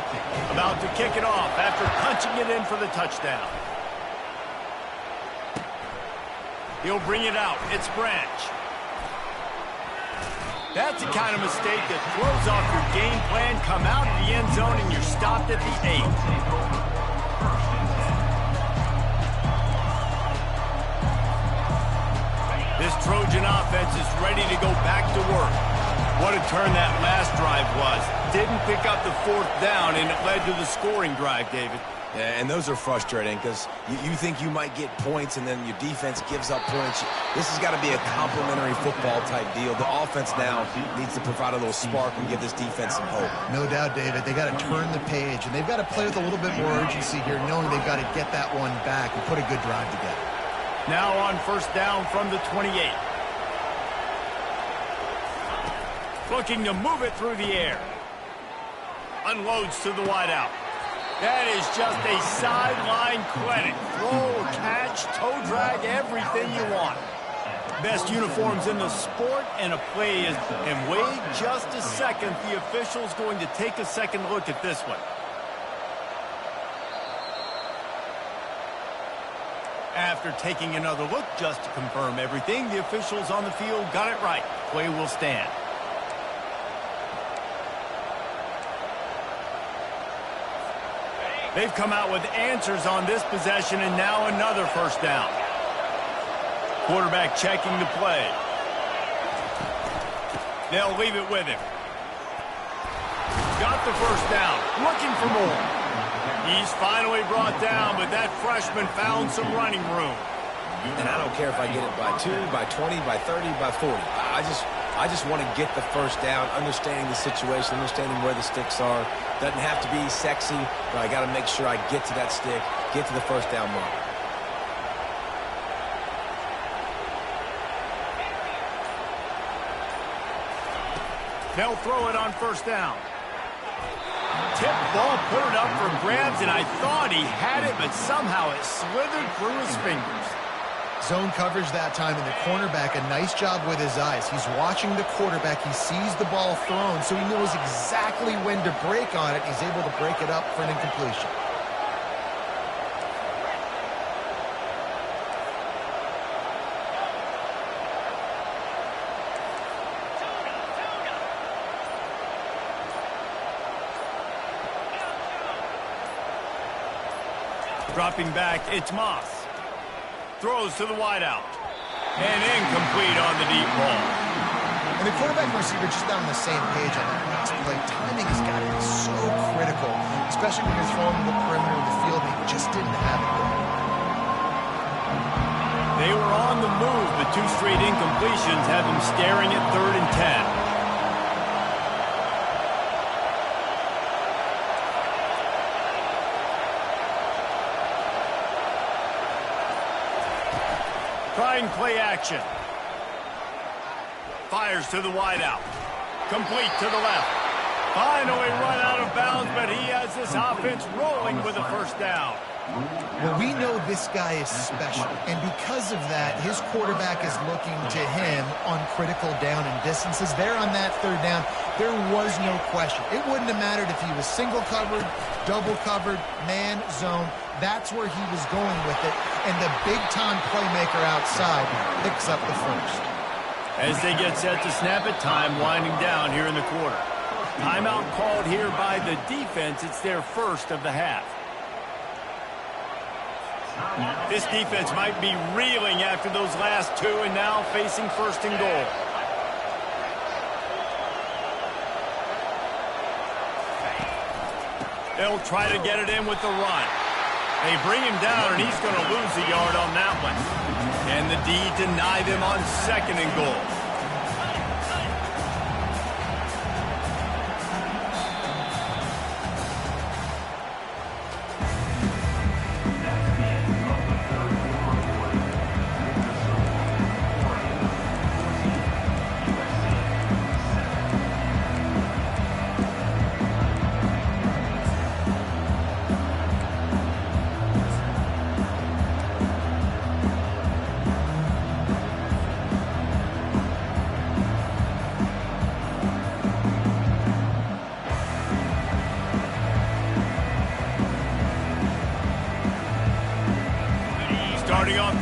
About to kick it off after punching it in for the touchdown. He'll bring it out. It's Branch. That's the kind of mistake that throws off your game plan. Come out of the end zone and you're stopped at the 8. This Trojan offense is ready to go back to work. What a turn that last drive was. Didn't pick up the 4th down, and it led to the scoring drive, David. Yeah, and those are frustrating because you think you might get points and then your defense gives up points. This has got to be a complementary football type deal. The offense now needs to provide a little spark and give this defense some hope. No doubt, David. They got to turn the page, and they've got to play with a little bit more urgency here, knowing they've got to get that one back and put a good drive together. Now on 1st down from the 28. Looking to move it through the air. Unloads to the wideout. That is just a sideline clinic. Throw, catch, toe drag, everything you want. Best uniforms in the sport, and a play is... And wait just a second. The official's going to take a second look at this one. After taking another look just to confirm everything, the officials on the field got it right. Play will stand. They've come out with answers on this possession, and now another 1st down. Quarterback checking the play. They'll leave it with him. Got the 1st down. Looking for more. He's finally brought down, but that freshman found some running room. And I don't care if I get it by 2, by 20, by 30, by 40. I just want to get the 1st down, understanding the situation, understanding where the sticks are. Doesn't have to be sexy, but I got to make sure I get to that stick, get to the 1st down mark. They'll throw it on 1st down. Tip ball, put it up for grabs, and I thought he had it, but somehow it slithered through his fingers. Zone coverage that time, and the cornerback, a nice job with his eyes. He's watching the quarterback. He sees the ball thrown, so he knows exactly when to break on it. He's able to break it up for an incompletion. Dropping back, it's Moss. Throws to the wideout. And incomplete on the deep ball. And the quarterback and receiver just not on the same page on that last play. Timing has got to be so critical, especially when you're throwing to the perimeter of the field. They just didn't have it there. They were on the move, but 2 straight incompletions have them staring at 3rd and 10. Trying play action. Fires to the wideout. Complete to the left. Finally run out of bounds, but he has this offense rolling with a 1st down. Well, we know this guy is special, and because of that, his quarterback is looking to him on critical down and distances. There on that 3rd down, there was no question. It wouldn't have mattered if he was single covered, double covered, man, zone. That's where he was going with it, and the big-time playmaker outside picks up the 1st. As they get set to snap it, time winding down here in the quarter. Timeout called here by the defense. It's their 1st of the half. This defense might be reeling after those last 2 and now facing 1st and goal. They'll try to get it in with the run. They bring him down, and he's going to lose a yard on that one. And the D deny them on 2nd and goal.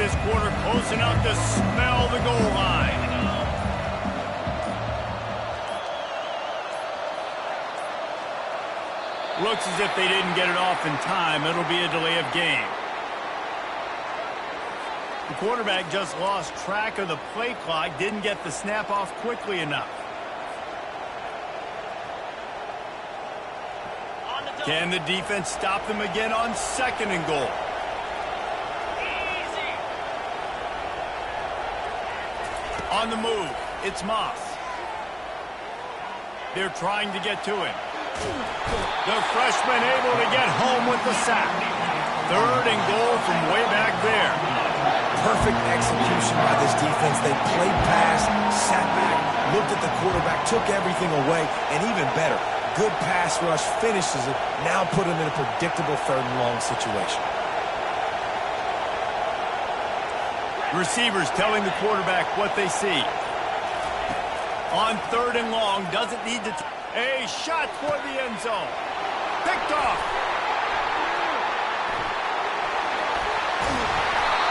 this quarter close enough to smell the goal line. Looks as if they didn't get it off in time. It'll be a delay of game. The quarterback just lost track of the play clock, didn't get the snap off quickly enough. Can the defense stop them again on 2nd and goal? Easy. On the move, it's Moss. They're trying to get to him. The freshman able to get home with the sack. 3rd and goal from way back there. Perfect execution by this defense. They played pass, sat back, looked at the quarterback, took everything away, and even better, good pass rush finishes it. Now put him in a predictable 3rd and long situation. Receivers telling the quarterback what they see. On 3rd and long, doesn't need to... A shot for the end zone. Picked off.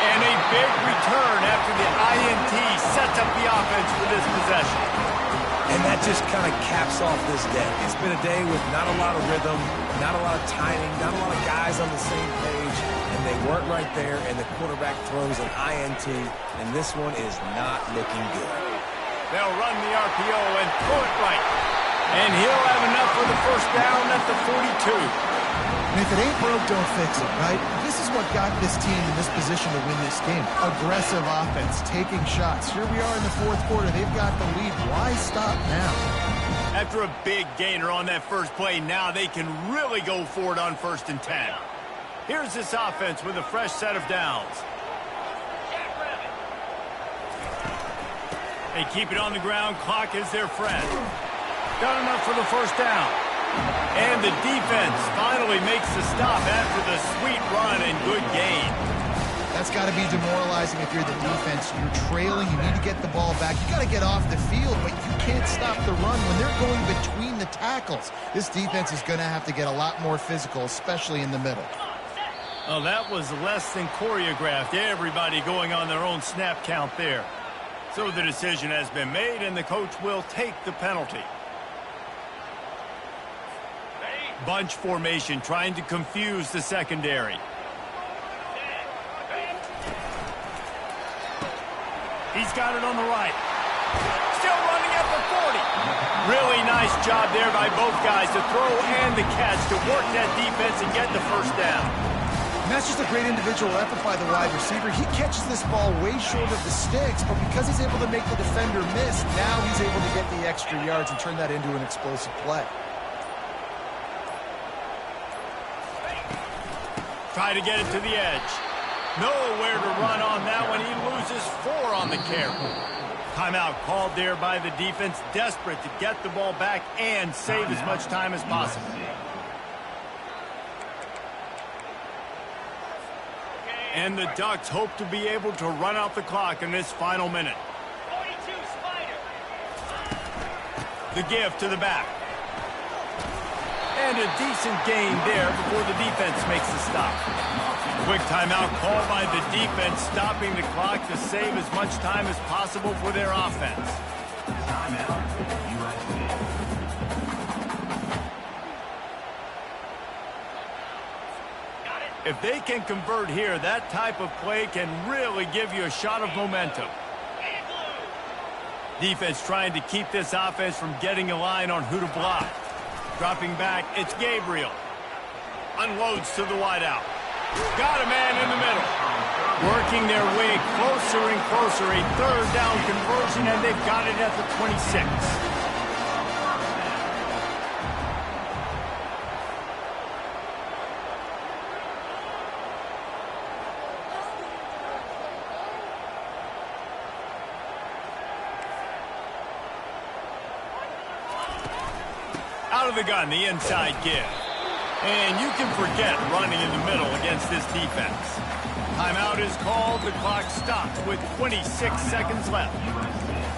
And a big return after the INT sets up the offense for this possession. And that just kind of caps off this day. It's been a day with not a lot of rhythm, not a lot of timing, not a lot of guys on the same page, and they weren't right there, and the quarterback throws an INT, and this one is not looking good. They'll run the RPO and throw it right. And he'll have enough for the 1st down at the 42. And if it ain't broke, don't fix it, right? This is what got this team in this position to win this game. Aggressive offense, taking shots. Here we are in the 4th quarter. They've got the lead. Why stop now? After a big gainer on that first play, now they can really go for it on 1st and 10. Here's this offense with a fresh set of downs. They keep it on the ground. Clock is their friend. Got enough for the 1st down. And the defense finally makes the stop after the sweet run and good gain. That's got to be demoralizing if you're the defense. You're trailing. You need to get the ball back. You got to get off the field, but you can't stop the run when they're going between the tackles. This defense is going to have to get a lot more physical, especially in the middle. Oh, that was less than choreographed. Everybody going on their own snap count there. So the decision has been made, and the coach will take the penalty. Bunch formation trying to confuse the secondary. He's got it on the right. Still running at the 40. Really nice job there by both guys to throw and the catch to work that defense and get the 1st down. And that's just a great individual effort by the wide receiver. He catches this ball way short of the sticks, but because he's able to make the defender miss, now he's able to get the extra yards and turn that into an explosive play. Try to get it to the edge. Nowhere to run on that one. He loses 4 on the carry. Timeout called there by the defense, desperate to get the ball back and save as much time as possible. And the Ducks hope to be able to run out the clock in this final minute. 42, Spider. The give to the back. And a decent gain there before the defense makes the stop. Quick timeout called by the defense, stopping the clock to save as much time as possible for their offense. Timeout, USC. If they can convert here, that type of play can really give you a shot of momentum. Defense trying to keep this offense from getting a line on who to block. Dropping back, it's Gabriel. Unloads to the wideout. Got a man in the middle. Working their way closer and closer. A 3rd down conversion, and they've got it at the 26. Out of the gun, the inside give. And you can forget running in the middle against this defense. Timeout is called. The clock stops with 26 seconds left.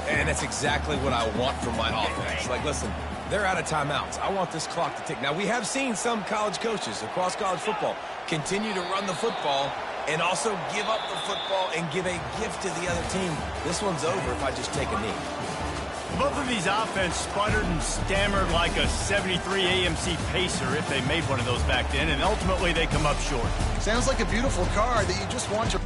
And that's exactly what I want from my offense. Like, listen, they're out of timeouts. I want this clock to tick. Now, we have seen some college coaches across college football continue to run the football and also give up the football and give a gift to the other team. This one's over if I just take a knee. Both of these offense sputtered and stammered like a 73 AMC Pacer if they made one of those back then, and ultimately they come up short. Sounds like a beautiful car that you just want to...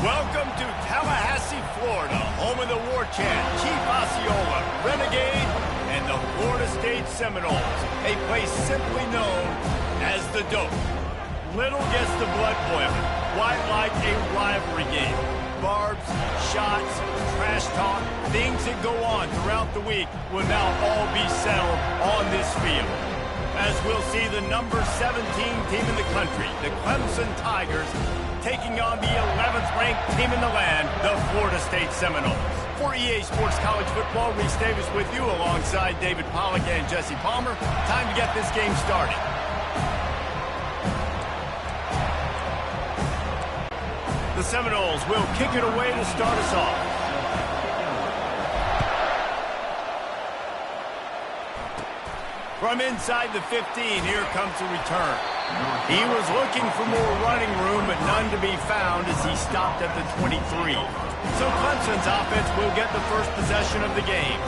Welcome to Tallahassee, Florida, home of the war chant, Chief Osceola, Renegade, and the Florida State Seminoles, a place simply known as the Dope. Little gets the blood boiling, quite like a rivalry game. Barbs, shots, trash talk, things that go on throughout the week will now all be settled on this field. As we'll see the number 17 team in the country, the Clemson Tigers, taking on the 11th ranked team in the land, the Florida State Seminoles. For EA Sports College Football, Reese Davis with you alongside David Pollack and Jesse Palmer. Time to get this game started. The Seminoles will kick it away to start us off. From inside the 15, here comes the return. He was looking for more running room, but none to be found as he stopped at the 23. So Clemson's offense will get the first possession of the game.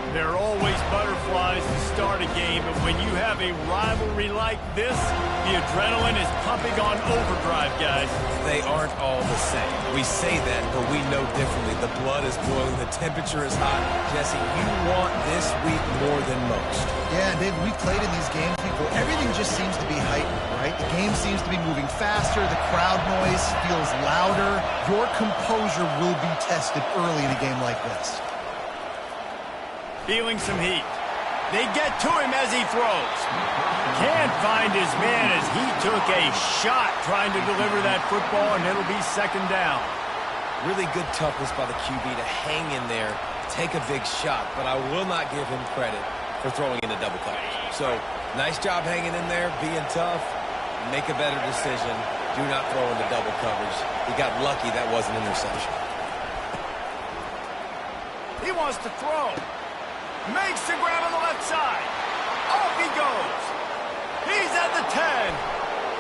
There are always butterflies to start a game, but when you have a rivalry like this, the adrenaline is pumping on overdrive, guys. They aren't all the same. We say that, but we know differently. The blood is boiling. The temperature is hot. Jesse, you want this week more than most. Yeah, Dave, we played in these games before. Everything just seems to be heightened, right? The game seems to be moving faster. The crowd noise feels louder. Your composure will be tested early in a game like this. Feeling some heat. They get to him as he throws. Can't find his man as he took a shot trying to deliver that football, and it'll be second down. Really good toughness by the QB to hang in there, take a big shot, but I will not give him credit for throwing into double coverage. So, nice job hanging in there, being tough. Make a better decision. Do not throw into double coverage. He got lucky that wasn't an interception. He wants to throw. Makes the grab on the left side. Off he goes. He's at the 10.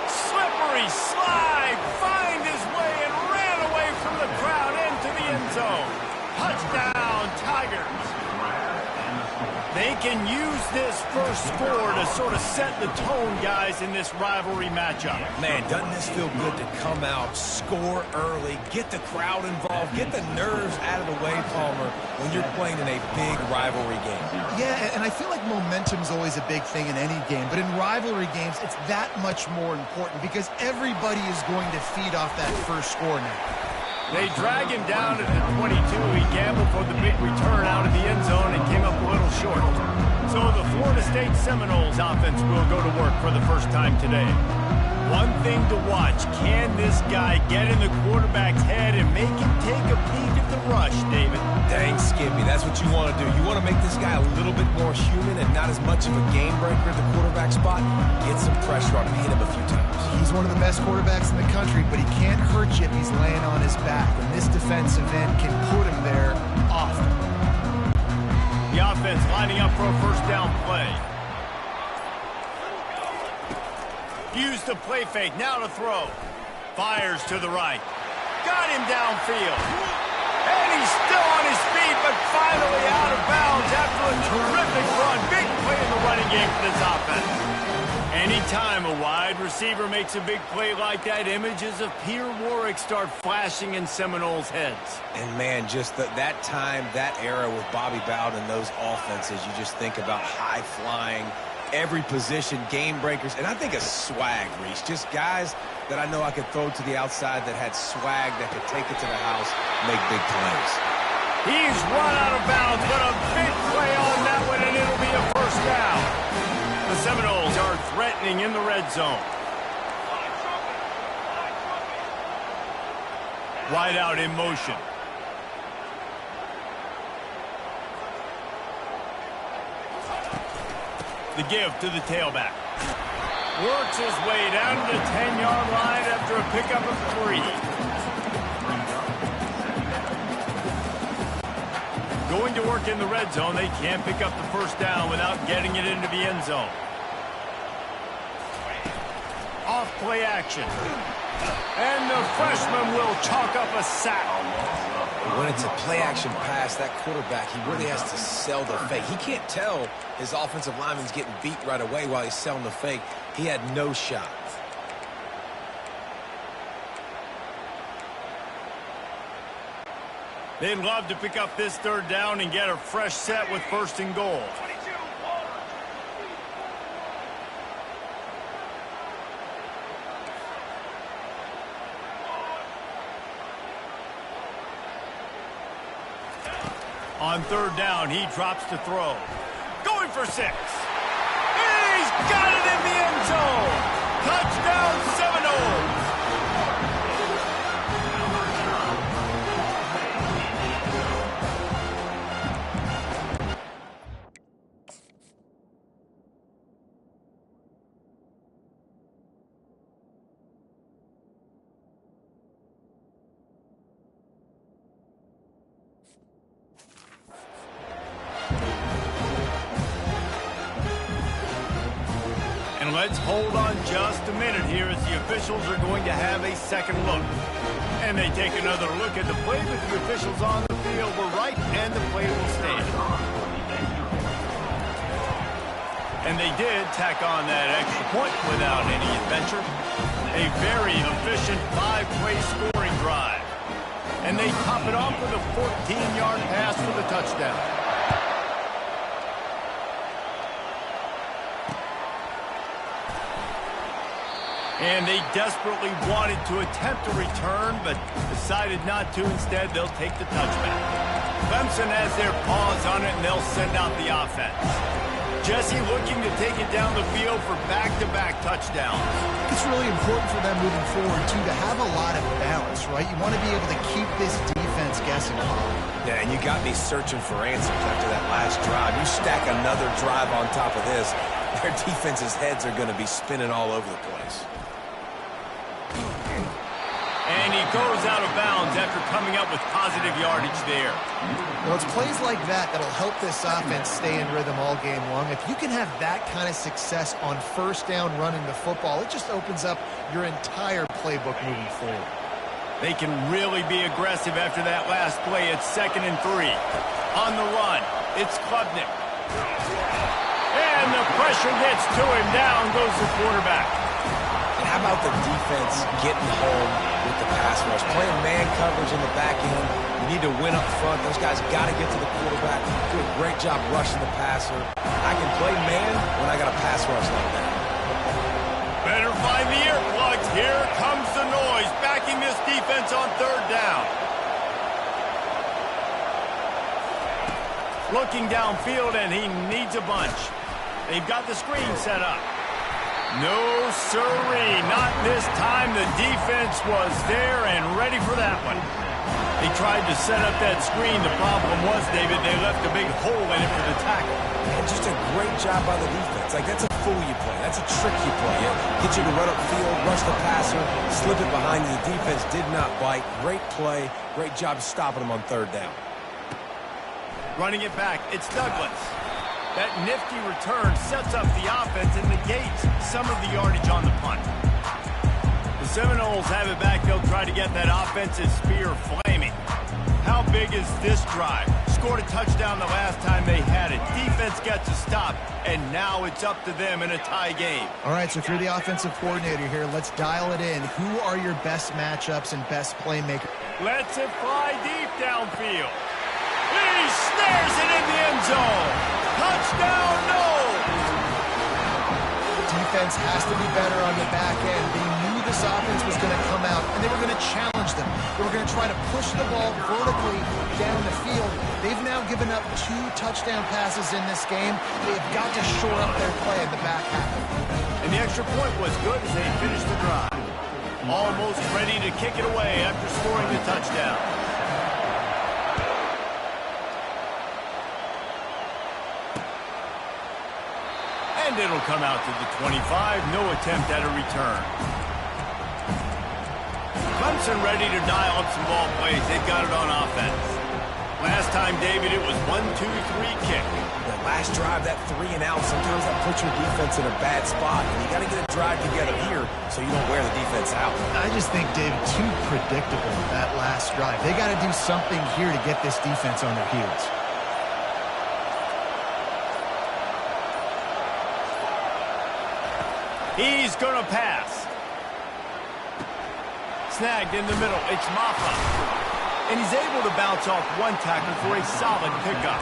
Slippery slide. Find his way and ran away from the crowd into the end zone. Touchdown, Tigers. Think can use this first score to sort of set the tone, guys, in this rivalry matchup. Man, doesn't this feel good to come out, score early, get the crowd involved, get the nerves out of the way, Palmer, when you're playing in a big rivalry game. Yeah, and I feel like momentum's always a big thing in any game, but in rivalry games, it's that much more important because everybody is going to feed off that first score now. They drag him down at the 22. He gambled for the big return out of the end zone and came up a little short. So the Florida State Seminoles offense will go to work for the first time today. One thing to watch, can this guy get in the quarterback's head and make him take a peek at the rush, David? Dang, Skippy, that's what you want to do. You want to make this guy a little bit more human and not as much of a game breaker at the quarterback spot. Get some pressure on him, hit him a few times. He's one of the best quarterbacks in the country, but he can't hurt you if he's laying on his back, and this defensive end can put him there often. The offense lining up for a first down play. Use the play fake, now to throw. Fires to the right. Got him downfield. And he's still on his feet, but finally out of bounds after a terrific run. Big play in the running game for this offense. Anytime a wide receiver makes a big play like that, images of Peter Warwick start flashing in Seminoles' heads. And, man, just that time, that era with Bobby Bowden and those offenses, you just think about high-flying, every position, game breakers, and I think of swag, Reese. Just guys that I know I could throw to the outside that had swag that could take it to the house, make big plays. He's run out of bounds, but a big play on that one, and it'll be a first down. The Seminoles are threatening in the red zone. Wide out in motion. The give to the tailback. Works his way down to the 10-yard line after a pickup of 3. Going to work in the red zone, they can't pick up the first down without getting it into the end zone. Off play action. And the freshman will chalk up a sack. When it's a play-action pass, that quarterback, he really has to sell the fake. He can't tell his offensive lineman's getting beat right away while he's selling the fake. He had no shot. They'd love to pick up this third down and get a fresh set with first and goal. On third down, he drops to throw. Going for 6. He's got it in the end zone. Touchdown, Seminoles. Let's hold on just a minute here as the officials are going to have a second look. And they take another look at the play, but the officials on the field were right, and the play will stand. And they did tack on that extra point without any adventure. A very efficient 5-play scoring drive. And they top it off with a 14-yard pass for the touchdown. And they desperately wanted to attempt a return, but decided not to. Instead, they'll take the touchback. Clemson has their paws on it, and they'll send out the offense. Jesse looking to take it down the field for back-to-back touchdowns. It's really important for them moving forward, too, to have a lot of balance, right? You want to be able to keep this defense guessing. Yeah, and you got me searching for answers after that last drive. You stack another drive on top of this, their defense's heads are going to be spinning all over the place. And he goes out of bounds after coming up with positive yardage there. Well, it's plays like that that'll help this offense stay in rhythm all game long. If you can have that kind of success on first down running the football, it just opens up your entire playbook moving forward. They can really be aggressive after that last play. It's 2nd and 3. On the run, it's Klubnik. And the pressure gets to him. Down goes the quarterback. And how about the defense getting home with the pass rush? Playing man coverage in the back end. You need to win up front. Those guys got to get to the quarterback. Do a great job rushing the passer. I can play man when I got a pass rush like that. Better find the earplugs. Here comes the noise, backing this defense on third down. Looking downfield, and he needs a bunch. They've got the screen set up. No siree, not this time. The defense was there and ready for that one. They tried to set up that screen. The problem was, David, they left a big hole in it for the tackle. And just a great job by the defense. Like, that's a fool you play. That's a trick you play. Get you to run upfield, rush the passer, slip it behind you. The defense did not bite. Great play. Great job stopping them on third down. Running it back, it's Douglas. That nifty return sets up the offense and negates some of the yardage on the punt. The Seminoles have it back. They'll try to get that offensive spear flaming. How big is this drive? Scored a touchdown the last time they had it. Defense gets a stop, and now it's up to them in a tie game. All right, so if you're the offensive coordinator here, let's dial it in. Who are your best matchups and best playmakers? Lets it fly deep downfield. He snares it in the end zone. Touchdown, no! Defense has to be better on the back end. They knew this offense was going to come out, and they were going to challenge them. They were going to try to push the ball vertically down the field. They've now given up 2 touchdown passes in this game. They've got to shore up their play in the back half. And the extra point was good as they finished the drive. Almost ready to kick it away after scoring the touchdown. And it'll come out to the 25. No attempt at a return. Clemson ready to dial up some ball plays. They've got it on offense. Last time, David, it was 1-2-3 kick. That last drive, that 3 and out, sometimes that puts your defense in a bad spot. And you got to get a drive together here so you don't wear the defense out. I just think, Dave, too predictable that last drive. They got to do something here to get this defense on their heels. He's going to pass. Snagged in the middle. It's Maffa. And he's able to bounce off one tackle for a solid pickup.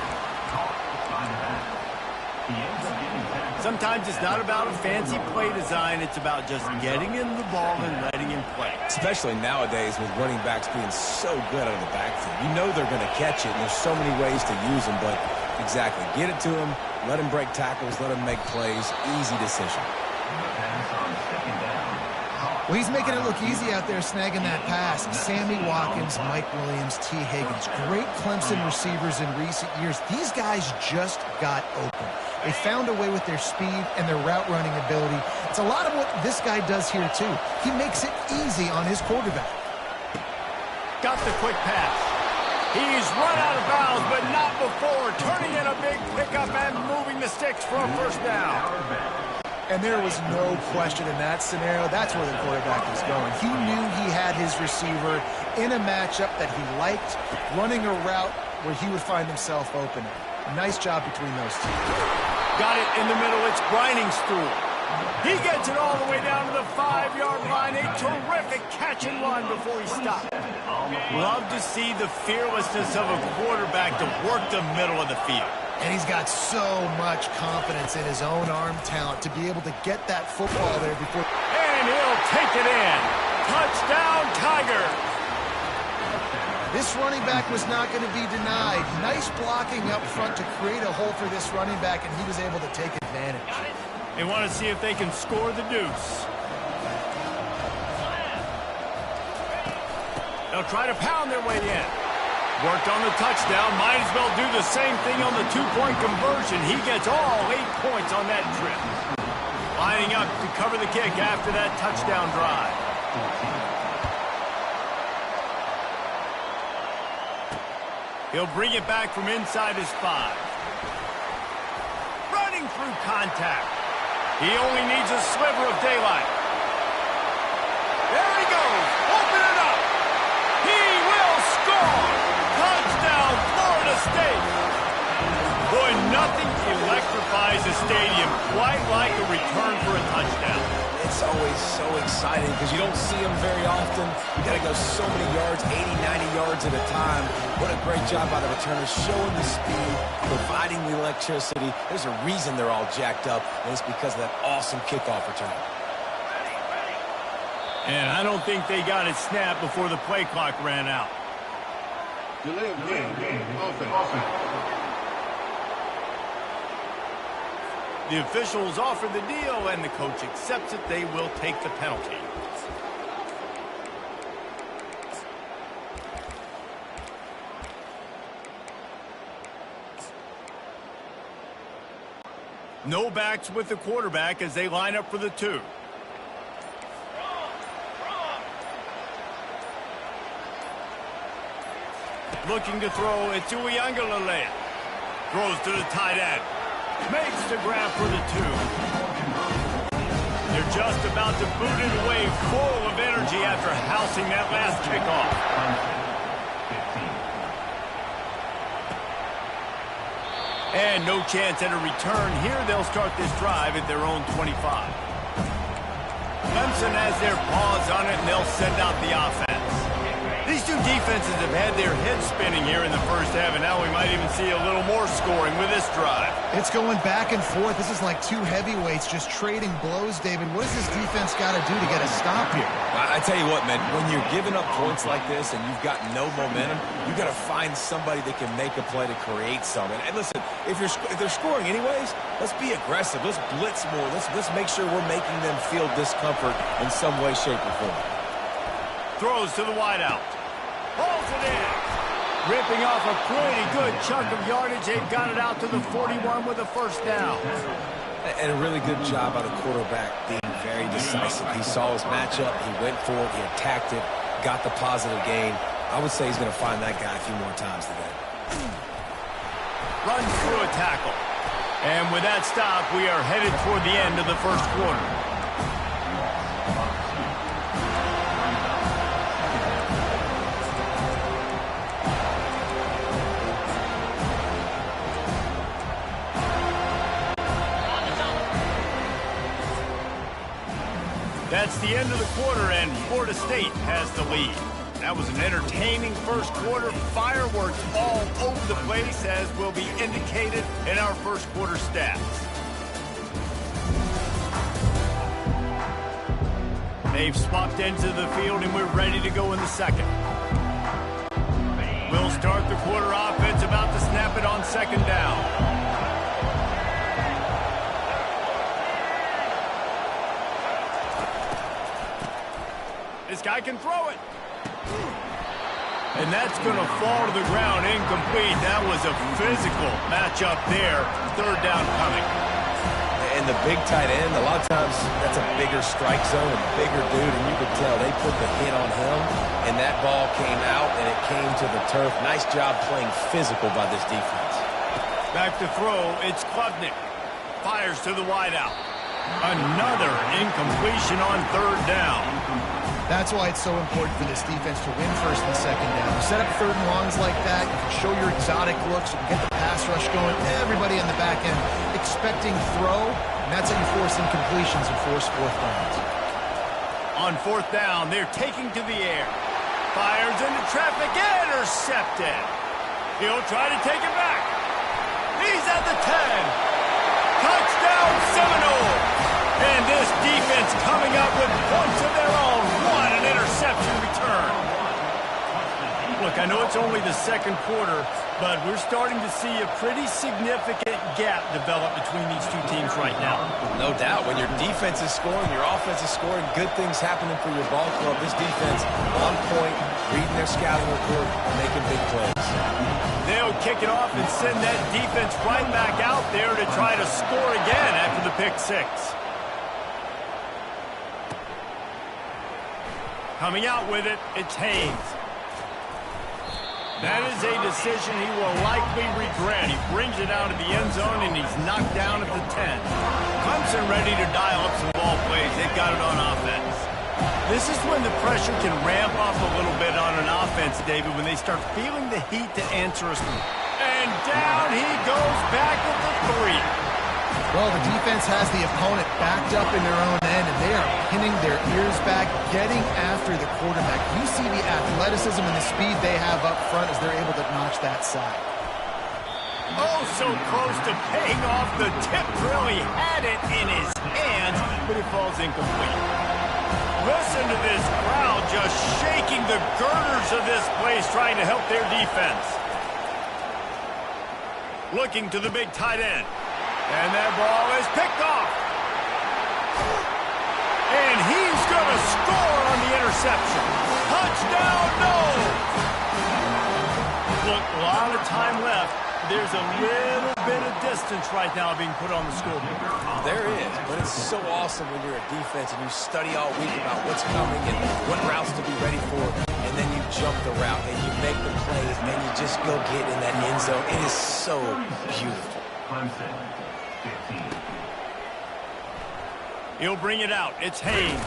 Sometimes it's not about a fancy play design. It's about just getting him the ball and letting him play. Especially nowadays with running backs being so good out of the backfield. You know they're going to catch it, and there's so many ways to use them. But exactly, get it to him, let him break tackles, let him make plays. Easy decision. Well, he's making it look easy out there snagging that pass. Sammy Watkins, Mike Williams, T. Higgins. Great Clemson receivers in recent years. These guys just got open. They found a way with their speed and their route running ability. It's a lot of what this guy does here, too. He makes it easy on his quarterback. Got the quick pass. He's run out of bounds, but not before. Turning in a big pickup and moving the sticks for a first down. And there was no question in that scenario. That's where the quarterback was going. He knew he had his receiver in a matchup that he liked, running a route where he would find himself open. Nice job between those two. Got it in the middle. It's Briningstool. He gets it all the way down to the 5-yard line. A terrific catch and run before he stopped. Love to see the fearlessness of a quarterback to work the middle of the field. And he's got so much confidence in his own arm talent to be able to get that football there before. And he'll take it in. Touchdown, Tiger. This running back was not going to be denied. Nice blocking up front to create a hole for this running back, and he was able to take advantage. They want to see if they can score the deuce. They'll try to pound their way in. Worked on the touchdown. Might as well do the same thing on the 2-point conversion. He gets all 8 points on that trip. Lining up to cover the kick after that touchdown drive. He'll bring it back from inside his 5. Running through contact. He only needs a sliver of daylight. There he goes. Open it up. He will score. Touchdown, Florida State. Boy, nothing return for a touchdown. It's always so exciting because you don't see them very often. You got to go so many yards, 80, 90 yards at a time. What a great job by the returners, showing the speed, providing the electricity. There's a reason they're all jacked up, and it's because of that awesome kickoff return. And I don't think they got it snapped before the play clock ran out. Delay of game. Offense. The officials offer the deal, and the coach accepts it. They will take the penalty. No backs with the quarterback as they line up for the 2. Looking to throw, it's Uiagalelei. Throws to the tight end. Makes the grab for the 2. They're just about to boot it away, full of energy after housing that last kickoff. And no chance at a return here. They'll start this drive at their own 25. Clemson has their paws on it, and they'll send out the offense. These two defenses have had their heads spinning here in the first half, and now we might even see a little more scoring with this drive. It's going back and forth. This is like two heavyweights just trading blows, David. What does this defense got to do to get a stop here? I tell you what, man, when you're giving up points like this and you've got no momentum, you got to find somebody that can make a play to create something. And listen, if they're scoring anyways, let's be aggressive. Let's blitz more. Let's make sure we're making them feel discomfort in some way, shape, or form. Throws to the wideout. Pulls it in. Ripping off a pretty good chunk of yardage. They've got it out to the 41 with a first down. And a really good job by the quarterback being very decisive. He saw his matchup. He went for it. He attacked it. Got the positive gain. I would say he's going to find that guy a few more times today. Runs through a tackle. And with that stop, we are headed toward the end of the first quarter. That's the end of the quarter, and Florida State has the lead. That was an entertaining first quarter. Fireworks all over the place, as will be indicated in our first quarter stats. They've swapped into the field, and we're ready to go in the second. We'll start the quarter offense, about to snap it on second down. This guy can throw it. And that's going to fall to the ground incomplete. That was a physical matchup there. Third down coming. And the big tight end, a lot of times that's a bigger strike zone, a bigger dude, and you could tell they put the hit on him, and that ball came out, and it came to the turf. Nice job playing physical by this defense. Back to throw, it's Klubnik. Fires to the wideout. Another incompletion on third down. That's why it's so important for this defense to win first and second down. Set up third and longs like that. You can show your exotic looks. You can get the pass rush going. Everybody on the back end expecting throw. And that's how you force incompletions and force fourth downs. On fourth down, they're taking to the air. Fires into traffic. Intercepted. He'll try to take it back. He's at the 10. Touchdown Seminoles. And this defense coming up with points of their own. What an interception return. Look, I know it's only the second quarter, but we're starting to see a pretty significant gap develop between these two teams right now. No doubt. When your defense is scoring, your offense is scoring, good things happening for your ball club. This defense on point, reading their scouting report, making big plays. They'll kick it off and send that defense right back out there to try to score again after the pick six. Coming out with it, it's Haynes. That is a decision he will likely regret. He brings it out of the end zone, and he's knocked down at the 10. Clemson ready to dial up some ball plays. They've got it on offense. This is when the pressure can ramp up a little bit on an offense, David, when they start feeling the heat to answer us. And down he goes back at the 3. Well, the defense has the opponent backed up in their own end, and they are pinning their ears back, getting after the quarterback. You see the athleticism and the speed they have up front as they're able to notch that sack. Oh, so close to paying off the tip drill. He had it in his hands, but it falls incomplete. Listen to this crowd just shaking the girders of this place, trying to help their defense. Looking to the big tight end. And that ball is picked off. And he's going to score on the interception. Touchdown, no! Look, a lot of time left. There's a little bit of distance right now being put on the scoreboard. There is, but it's so awesome when you're a defense and you study all week about what's coming and what routes to be ready for, and then you jump the route and you make the plays, and then you just go get in that end zone. It is so beautiful. Clemson, 15. He'll bring it out. It's Haynes.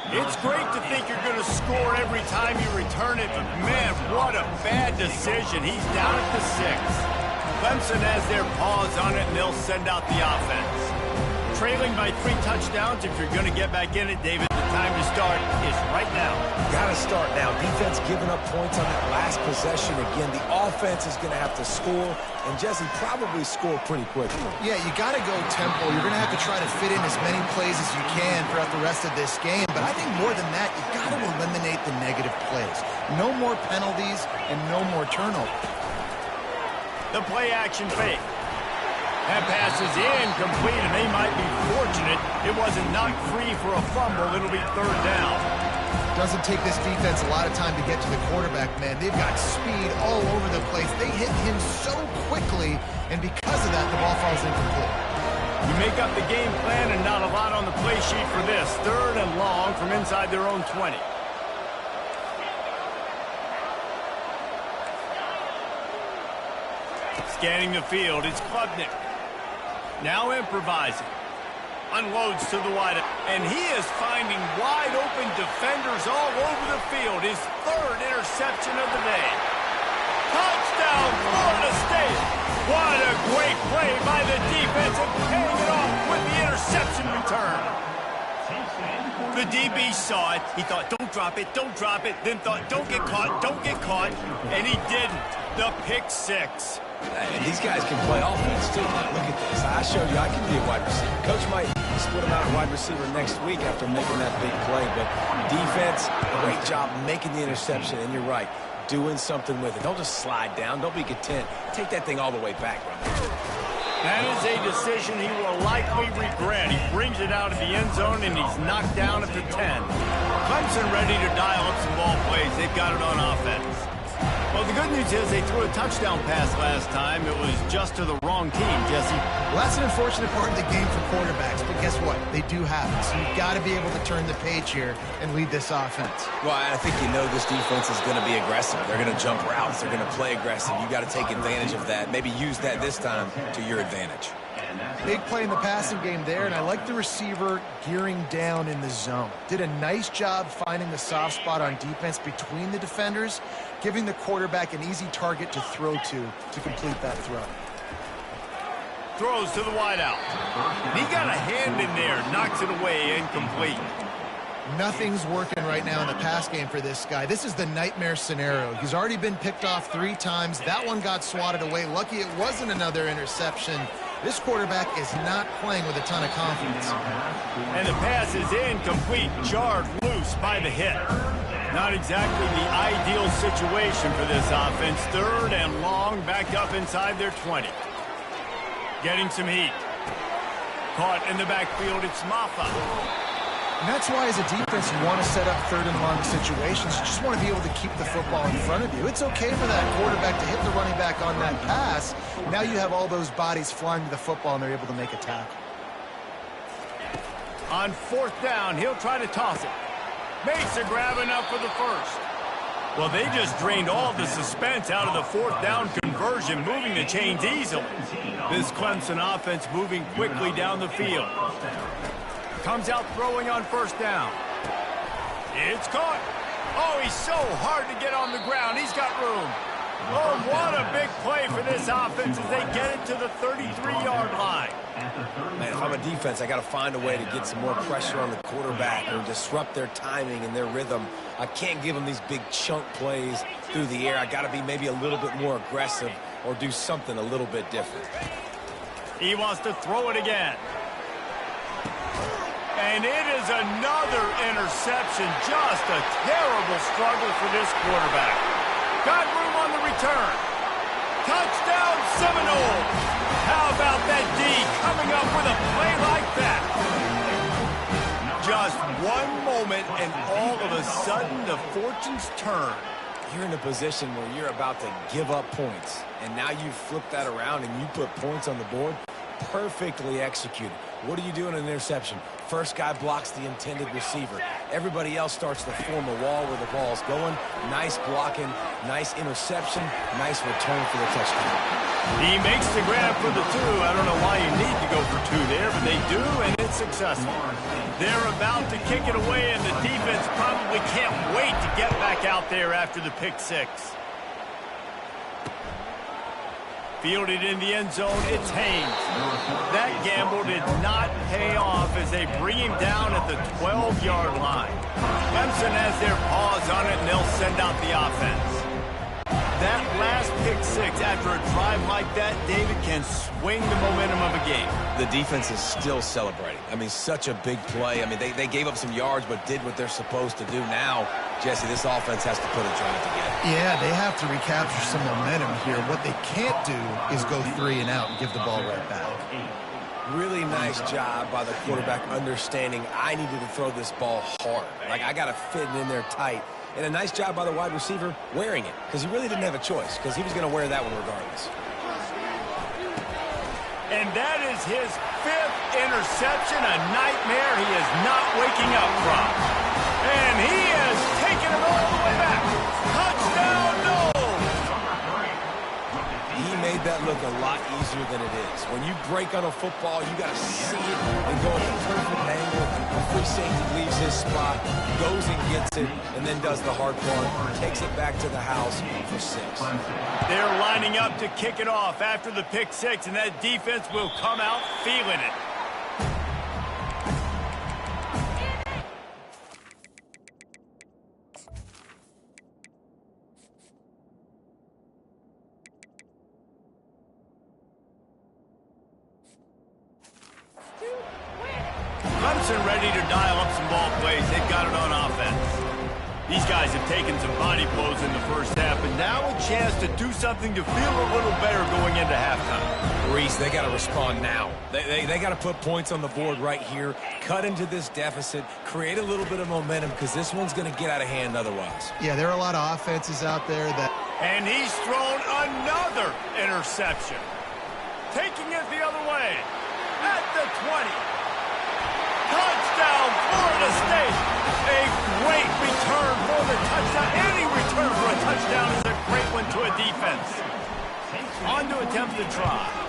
It's great to think you're going to score every time you return it, but man, what a bad decision. He's down at the 6. Clemson has their paws on it, and they'll send out the offense. Trailing by 3 touchdowns. If you're going to get back in it, David, the time to start is right now. Got to start now. Defense giving up points on that last possession. Again, the offense is going to have to score, and Jesse probably score pretty quickly. Yeah, you got to go tempo. You're going to have to try to fit in as many plays as you can throughout the rest of this game. But I think more than that, you got to eliminate the negative plays. No more penalties and no more turnovers. The play-action fake. That pass is incomplete, and they might be fortunate it wasn't knocked free for a fumble. It'll be 3rd down. Doesn't take this defense a lot of time to get to the quarterback, man. They've got speed all over the place. They hit him so quickly, and because of that, the ball falls incomplete. You make up the game plan and not a lot on the play sheet for this. 3rd and long from inside their own 20. Scanning the field, it's Klubnik. Now improvising. Unloads to the wide, and he is finding wide-open defenders all over the field. His 3rd interception of the day. Touchdown, Florida State! What a great play by the defense and paying it off with the interception return. The DB saw it. He thought, don't drop it, then thought, don't get caught, and he didn't. The pick 6. And these guys can play offense, too. Look at this. I showed you I can be a wide receiver. Coach might split him out at wide receiver next week after making that big play. But defense, great job making the interception. And you're right, doing something with it. Don't just slide down. Don't be content. Take that thing all the way back, brother. That is a decision he will likely regret. He brings it out of the end zone, and he's knocked down at the 10. Clemson ready to dial up some ball plays. They've got it on offense. Well, the good news is they threw a touchdown pass last time. It was just to the wrong team, Jesse. Well, that's an unfortunate part of the game for quarterbacks, but guess what? They do have it, so you've got to be able to turn the page here and lead this offense. Well, I think you know this defense is going to be aggressive. They're going to jump routes. They're going to play aggressive. You got to take advantage of that. Maybe use that this time to your advantage. Big play in the passing game there, and I like the receiver gearing down in the zone. Did a nice job finding the soft spot on defense between the defenders, giving the quarterback an easy target to throw to complete that throw. Throws to the wideout. He got a hand in there, knocks it away, incomplete. Nothing's working right now in the pass game for this guy. This is the nightmare scenario. He's already been picked off 3 times. That one got swatted away. Lucky it wasn't another interception. This quarterback is not playing with a ton of confidence. And the pass is incomplete, jarred loose by the hit. Not exactly the ideal situation for this offense. 3rd and long, back up inside their 20. Getting some heat. Caught in the backfield, it's Maffa. And that's why, as a defense, you want to set up 3rd and long situations. You just want to be able to keep the football in front of you. It's okay for that quarterback to hit the running back on that pass. Now you have all those bodies flying to the football, and they're able to make a tackle. On 4th down, he'll try to toss it. Makes a grab enough for the 1st. Well, they just drained all the suspense out of the 4th down conversion, moving the chains easily. This Clemson offense moving quickly down the field. Comes out throwing on 1st down. It's caught. Oh, he's so hard to get on the ground. He's got room. Oh, what a big play for this offense as they get it to the 33-yard line. Man, if I'm a defense, I got to find a way to get some more pressure on the quarterback or disrupt their timing and their rhythm. I can't give them these big chunk plays through the air. I got to be maybe a little bit more aggressive or do something a little bit different. He wants to throw it again. And it is another interception. Just a terrible struggle for this quarterback. Got room on the return. Touchdown Seminoles. How about that D coming up with a play like that? Just one moment and all of a sudden the fortunes turn. You're in a position where you're about to give up points, and now you flip that around and you put points on the board. Perfectly executed. What do you do in an interception? First guy blocks the intended receiver. Everybody else starts to form a wall where the ball's going. Nice blocking, nice interception, nice return for the touchdown. He makes the grab for the 2. I don't know why you need to go for 2 there, but they do, and it's successful. They're about to kick it away, and the defense probably can't wait to get back out there after the pick 6. Fielded in the end zone, it's Haynes. That gamble did not pay off as they bring him down at the 12-yard line. Clemson has their paws on it, and they'll send out the offense. That last pick 6 after a drive like that, David, can swing the momentum of a game. The defense is still celebrating. I mean, such a big play. I mean, they gave up some yards but did what they're supposed to do. Now, Jesse, this offense has to put a drive together. Yeah, they have to recapture some momentum here. What they can't do is go 3 and out and give the ball right back. Really nice job by the quarterback understanding I needed to throw this ball hard. Like, I got to fit it in there tight. And a nice job by the wide receiver wearing it, because he really didn't have a choice, because he was going to wear that one regardless. And that is his 5th interception, a nightmare he is not waking up from. And he has taken it all the way back. Touchdown, no! He made that look a lot easier than it is. When you break on a football, you got to see it and go at the perfect angle. The free safety leaves his spot, goes and gets it, and then does the hard part, takes it back to the house for 6. They're lining up to kick it off after the pick 6, and that defense will come out feeling it. Clemson ready to dial up some ball plays. They've got it on offense. These guys have taken some body blows in the first half, and now a chance to do something to feel a little better going into halftime. Reese, they got to respond now. They got to put points on the board right here, cut into this deficit, create a little bit of momentum, because this one's going to get out of hand otherwise. Yeah, there are a lot of offenses out there that... And he's thrown another interception. Taking it the other way at the 20. Touchdown, Florida State. A great return for the touchdown. Any return for a touchdown is a great one to a defense. On to attempt the try.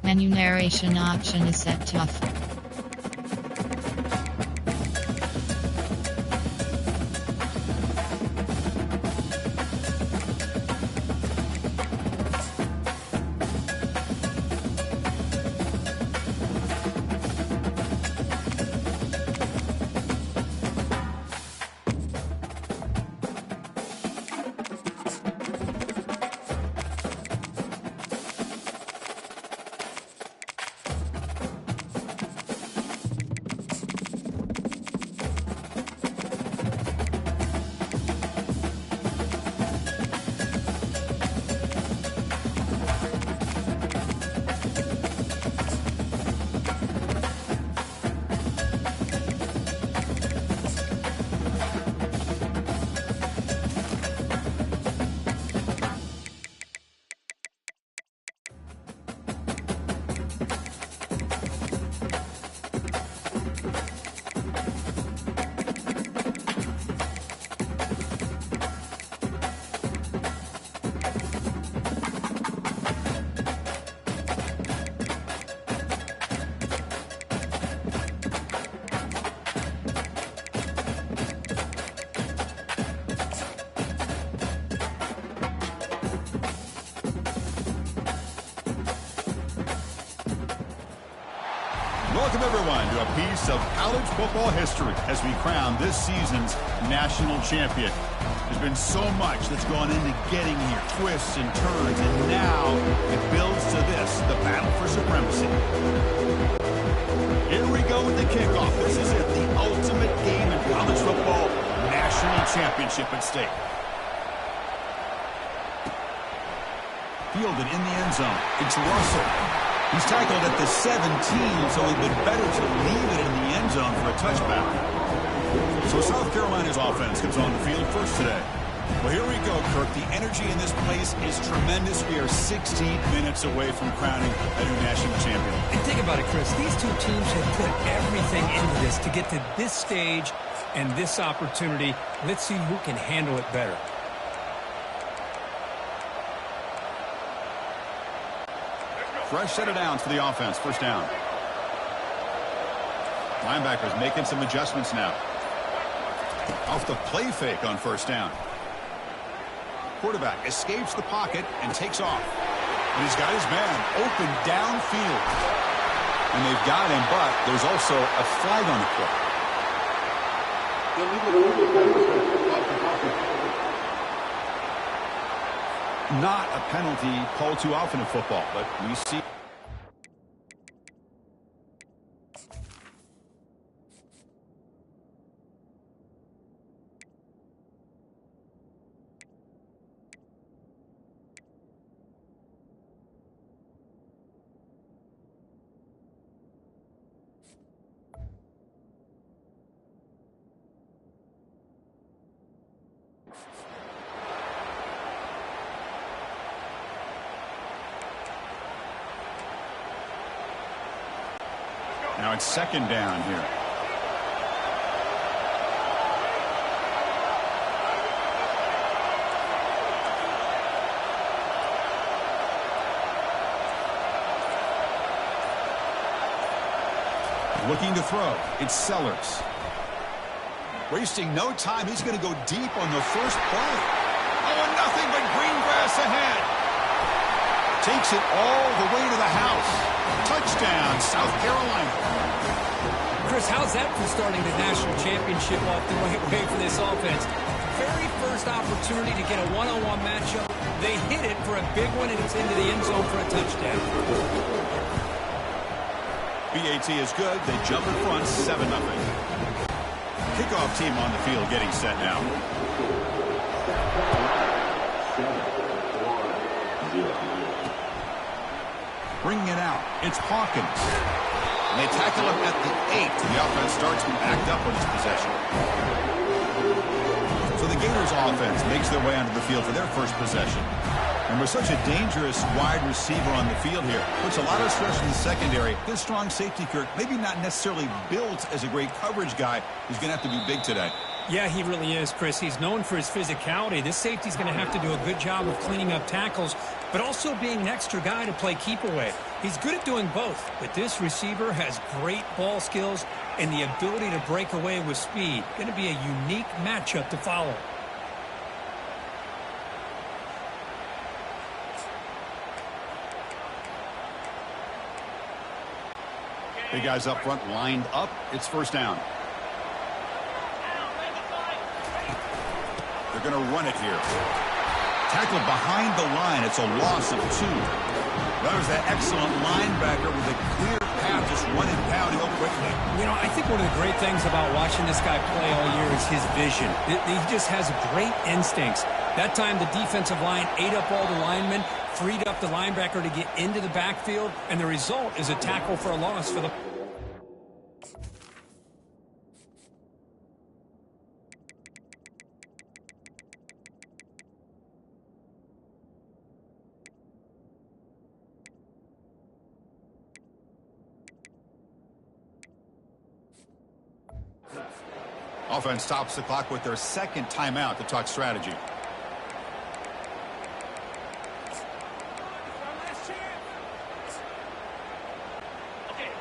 Menu narration option is set to off. Welcome, everyone, to a piece of college football history as we crown this season's national champion. There's been so much that's gone into getting here, twists and turns, and now it builds to this, the battle for supremacy. Here we go with the kickoff. This is it, the ultimate game in college football, national championship at stake. Fielded in the end zone. It's Russell. He's tackled at the 17, so it'd been better to leave it in the end zone for a touchdown. So South Carolina's offense comes on the field first today. Well, here we go, Kirk. The energy in this place is tremendous. We are 16 minutes away from crowning a new national champion. And think about it, Chris. These two teams have put everything into this to get to this stage and this opportunity. Let's see who can handle it better. Fresh set of downs for the offense. First down. Linebackers making some adjustments now. Off the play fake on first down. Quarterback escapes the pocket and takes off. And he's got his man open downfield. And they've got him, but there's also a flag on the play. Not a penalty called too often in football, but we see. Now it's second down here. Looking to throw. It's Sellers. Wasting no time. He's going to go deep on the first play. Oh, nothing but green grass ahead. Takes it all the way to the house. Touchdown, South Carolina. Chris, how's that for starting the national championship off the right way for this offense? Very first opportunity to get a one-on-one matchup. They hit it for a big one, and it's into the end zone for a touchdown. BAT is good. They jump in front, 7-0. Kickoff team on the field getting set now. Bringing it out. It's Hawkins. And they tackle him at the 8. The offense starts backed up on his possession. So the Gators offense makes their way onto the field for their first possession. And with such a dangerous wide receiver on the field here, puts a lot of stress in the secondary. This strong safety, Kirk, maybe not necessarily built as a great coverage guy. He's going to have to be big today. Yeah, he really is, Chris. He's known for his physicality. This safety's going to have to do a good job of cleaning up tackles. but also being an extra guy to play keep away. He's good at doing both, but this receiver has great ball skills and the ability to break away with speed. Going to be a unique matchup to follow. Big guys up front lined up. It's first down. They're going to run it here. Tackled behind the line. It's a loss of 2. That was that excellent linebacker with a clear path, just running pounding over quickly. You know, I think one of the great things about watching this guy play all year is his vision. He just has great instincts. That time the defensive line ate up all the linemen, freed up the linebacker to get into the backfield, and the result is a tackle for a loss for the... Offense stops the clock with their second timeout to talk strategy.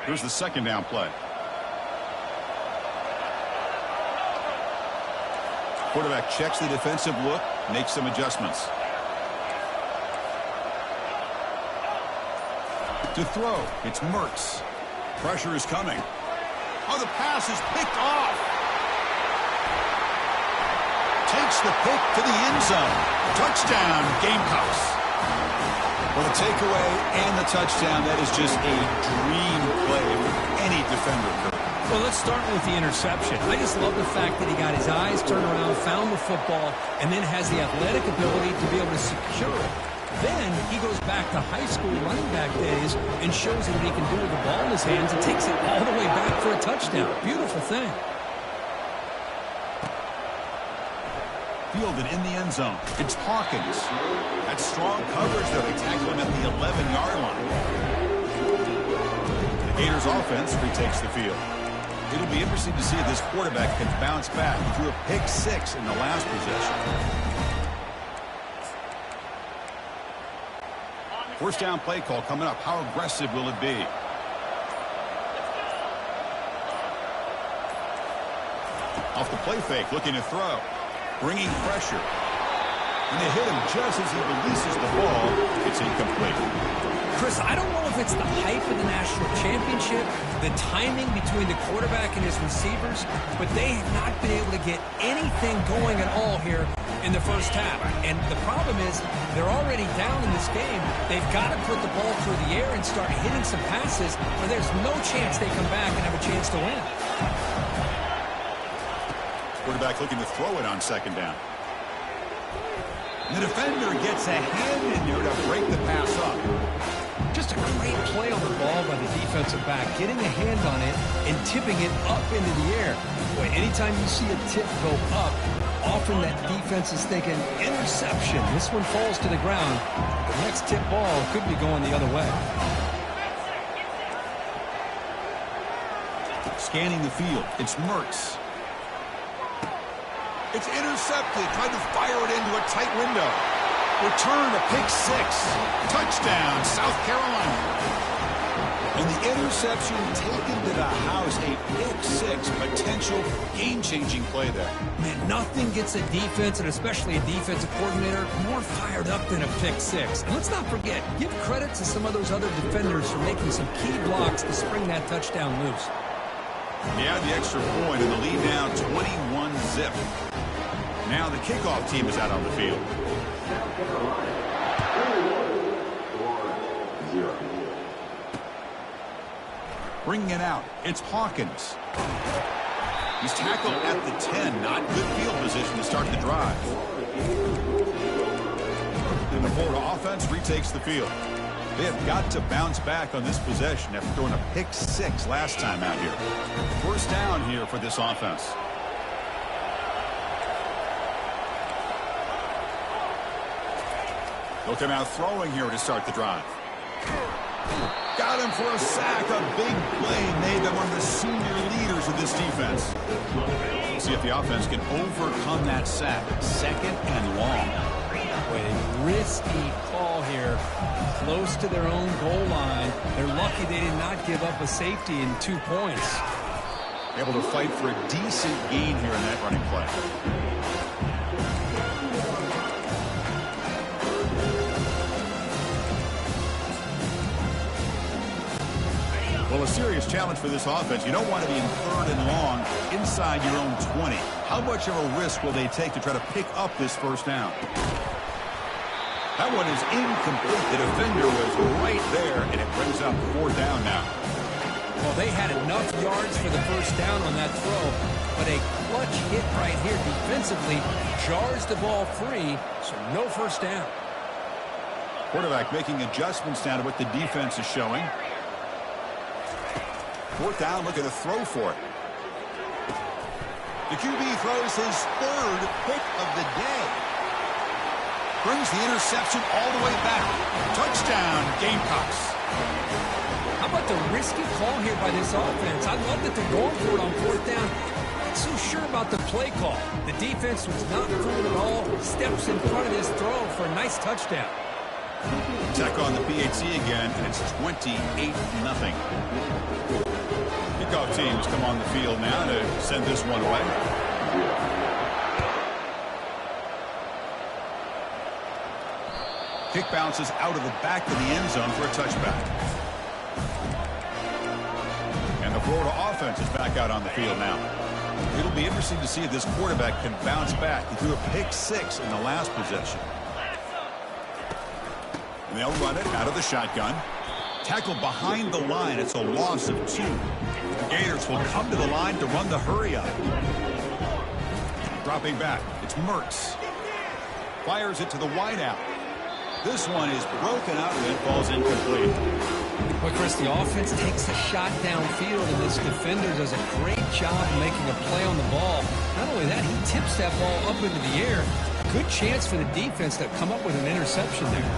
Here's the second down play. Quarterback checks the defensive look, makes some adjustments. To throw, it's Mertz. Pressure is coming. Oh, the pass is picked off. Takes the pick to the end zone. Touchdown, Gamecocks. Well, the takeaway and the touchdown, that is just a dream play for any defender. Well, let's start with the interception. I just love the fact that he got his eyes turned around, found the football, and then has the athletic ability to be able to secure it. Then he goes back to high school running back days and shows what he can do with the ball in his hands and takes it all the way back for a touchdown. Beautiful thing. Fielded in the end zone. It's Hawkins. That's strong coverage, though. They tackle him at the 11-yard line. The Gators offense retakes the field. It'll be interesting to see if this quarterback can bounce back. He threw a pick 6 in the last possession. First down play call coming up. How aggressive will it be? Off the play fake, looking to throw. Bringing pressure. And they hit him just as he releases the ball. It's incomplete. Chris, I don't know if it's the hype of the national championship, the timing between the quarterback and his receivers, but they have not been able to get anything going at all here in the first half. And the problem is they're already down in this game. They've got to put the ball through the air and start hitting some passes, or there's no chance they come back and have a chance to win. Quarterback looking to throw it on second down. The defender gets a hand in there to break the pass up. Just a great play on the ball by the defensive back, getting a hand on it and tipping it up into the air. Boy, anytime you see a tip go up, often that defense is thinking interception. This one falls to the ground. The next tip ball could be going the other way. Scanning the field, it's Mertz. It's intercepted. Tried to fire it into a tight window. Return to pick 6. Touchdown, South Carolina. And the interception taken to the house. A pick 6. Potential game-changing play there. Man, nothing gets a defense, and especially a defensive coordinator, more fired up than a pick 6. And let's not forget, give credit to some of those other defenders for making some key blocks to spring that touchdown loose. They add the extra point, and the lead now 21-zip. Now the kickoff team is out on the field. Bringing it out, it's Hawkins. He's tackled at the 10. Not good field position to start the drive. And the Florida offense retakes the field. They have got to bounce back on this possession after throwing a pick 6 last time out here. First down here for this offense. They'll come out throwing here to start the drive. Got him for a sack. A big play made by one of the senior leaders of this defense. We'll see if the offense can overcome that sack. Second and long. way. Risky call here, close to their own goal line. They're lucky they did not give up a safety in 2 points. Able to fight for a decent gain here in that running play. Well, a serious challenge for this offense. You don't want to be in 3rd and long inside your own 20. How much of a risk will they take to try to pick up this first down? That one is incomplete. The defender was right there, and it brings up 4th down now. Well, they had enough yards for the first down on that throw, but a clutch hit right here defensively jars the ball free, so no first down. Quarterback making adjustments now to what the defense is showing. 4th down, looking to throw for it. The QB throws his 3rd pick of the day. Brings the interception all the way back. Touchdown, Gamecocks. How about the risky call here by this offense? I love that they're going for it on 4th down. Not so sure about the play call. The defense was not fooled at all. Steps in front of this throw for a nice touchdown. Check on the PAT again, and it's 28-0. Kickoff teams come on the field now to send this one away. Kick bounces out of the back of the end zone for a touchback. And the Florida offense is back out on the field now. It'll be interesting to see if this quarterback can bounce back. He threw a pick 6 in the last possession. And they'll run it out of the shotgun. Tackle behind the line. It's a loss of 2. The Gators will come to the line to run the hurry up. Dropping back. It's Mertz. Fires it to the wideout. This one is broken out and falls incomplete. Well, Chris, the offense takes a shot downfield, and this defender does a great job of making a play on the ball. Not only that, he tips that ball up into the air. Good chance for the defense to come up with an interception there.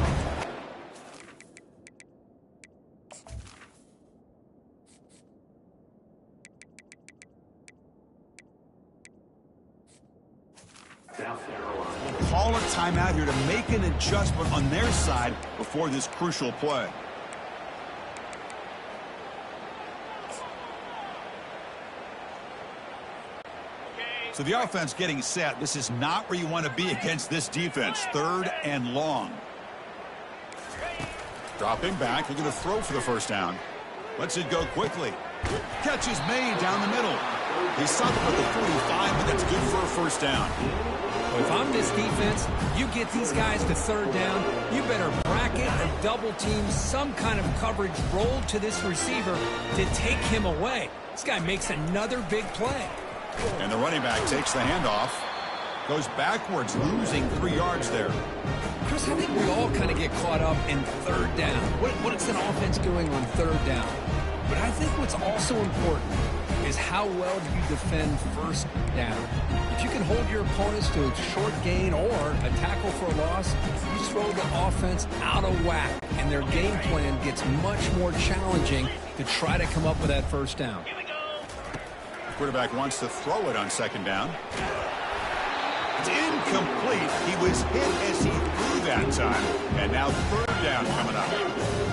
Call a timeout here to make an adjustment on their side before this crucial play. So the offense getting set. This is not where you want to be against this defense. 3rd and long. Dropping back. Looking to throw for the first down. Lets it go quickly. Catch is made down the middle. He's stopped at the 45, but that's good for a first down. If I'm this defense, you get these guys to 3rd down, you better bracket or double team some kind of coverage roll to this receiver to take him away. This guy makes another big play. And the running back takes the handoff. Goes backwards, losing 3 yards there. Chris, I think we all kind of get caught up in 3rd down. What is an offense doing on 3rd down? But I think what's also important is how well do you defend 1st down. If you can hold your opponents to a short gain or a tackle for a loss, you throw the offense out of whack, and their game plan gets much more challenging to try to come up with that 1st down. The quarterback wants to throw it on 2nd down. It's incomplete. He was hit as he threw that time. And now 3rd down coming up.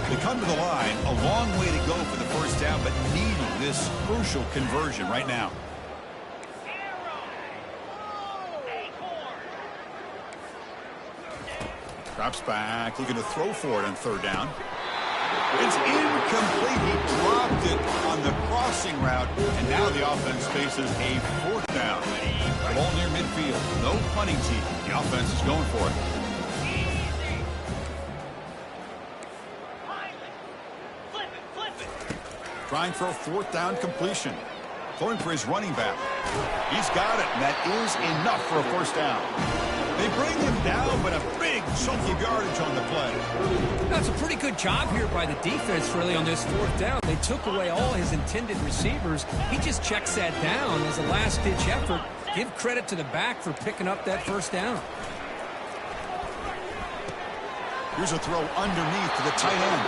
They come to the line, a long way to go for the 1st down, but needing this crucial conversion right now. Drops back, looking to throw for it on 3rd down. It's incomplete. He dropped it on the crossing route, and now the offense faces a 4th down. Ball near midfield. No punting team. The offense is going for it. Trying for a 4th down completion. Throwing for his running back. He's got it, and that is enough for a 1st down. They bring him down, but a big chunk of yardage on the play. That's a pretty good job here by the defense, really, on this 4th down. They took away all his intended receivers. He just checks that down as a last-ditch effort. Give credit to the back for picking up that 1st down. Here's a throw underneath to the tight end.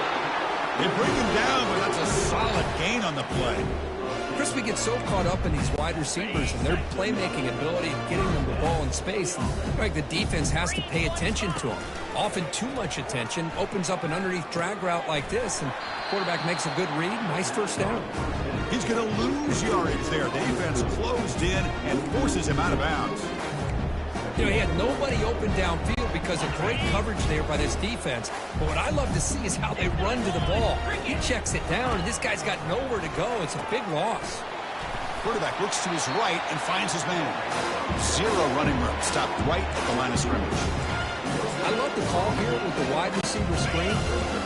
They bring him down, but that's a solid gain on the play. Chris, we get so caught up in these wide receivers and their playmaking ability, getting them the ball in space. And, like, the defense has to pay attention to them. Often too much attention opens up an underneath drag route like this, and quarterback makes a good read. Nice first down. He's going to lose yardage there. Defense closed in and forces him out of bounds. You know, he had nobody open downfield because of great coverage there by this defense. But what I love to see is how they run to the ball. He checks it down, and this guy's got nowhere to go. It's a big loss. Quarterback looks to his right and finds his man. Zero running room. Stopped right at the line of scrimmage. I love the call here with the wide receiver screen.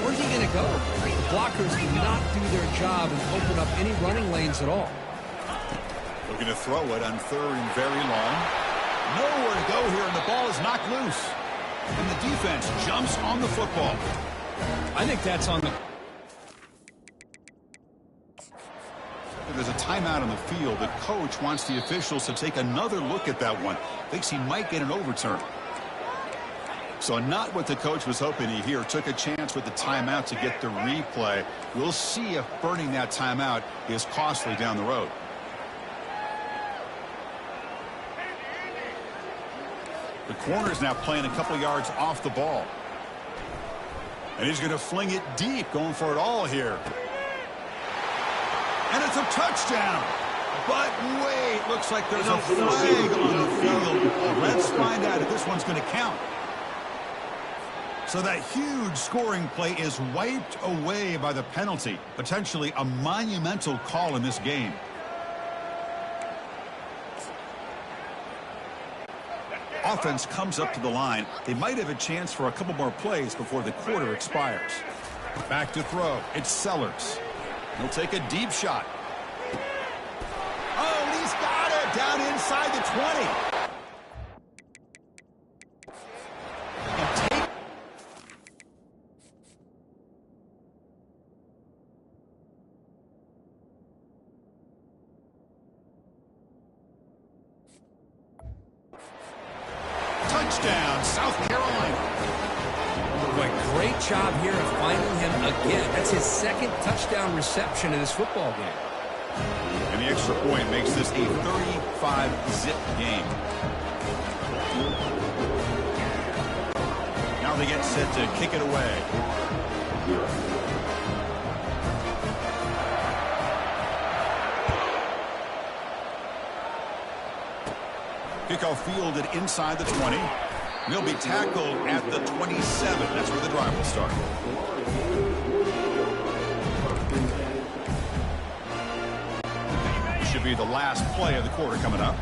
Where's he going to go? The blockers do not do their job and open up any running lanes at all. Looking to throw it on 3rd and very long. Nowhere to go here, and the ball is knocked loose. And the defense jumps on the football. I think that's on the... There's a timeout on the field. The coach wants the officials to take another look at that one. Thinks he might get an overturn. So not what the coach was hoping to hear. Took a chance with the timeout to get the replay. We'll see if burning that timeout is costly down the road. The corner's now playing a couple yards off the ball. And he's going to fling it deep, going for it all here. And it's a touchdown. But wait, looks like there's a flag on the field. Let's find out if this one's going to count. So that huge scoring play is wiped away by the penalty. Potentially a monumental call in this game. Offense comes up to the line. They might have a chance for a couple more plays before the quarter expires. Back to throw. It's Sellers. He'll take a deep shot. Oh, and he's got it down inside the 20. Touchdown, South Carolina. Boy, great job here of finding him again. That's his 2nd touchdown reception in this football game. And the extra point makes this a 35-zip game. Now they get set to kick it away. Kickoff fielded inside the 20. He'll be tackled at the 27. That's where the drive will start. Should be the last play of the quarter coming up.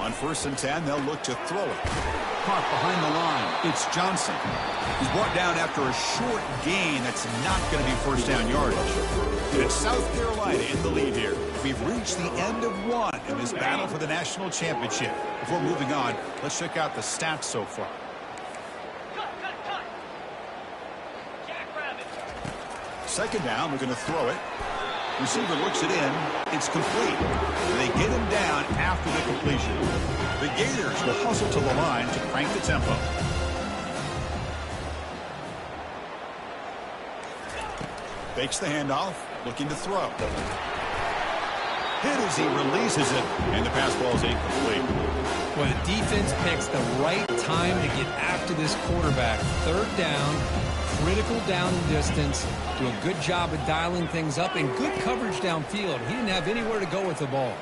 On 1st and 10, they'll look to throw it. Caught behind the line. It's Johnson. He's brought down after a short gain that's not going to be first down yardage. And it's South Carolina in the lead here. We've reached the end of one in this battle for the national championship. Before moving on, let's check out the stats so far. Second down, we're going to throw it. Receiver looks it in. It's complete. They get him down after the completion. The Gators will hustle to the line to crank the tempo. Fakes the handoff, looking to throw. Hit as he releases it, and the pass ball is incomplete. Well, the defense picks the right time to get after this quarterback. 3rd down, critical down and distance. Do a good job of dialing things up and good coverage downfield. He didn't have anywhere to go with the ball.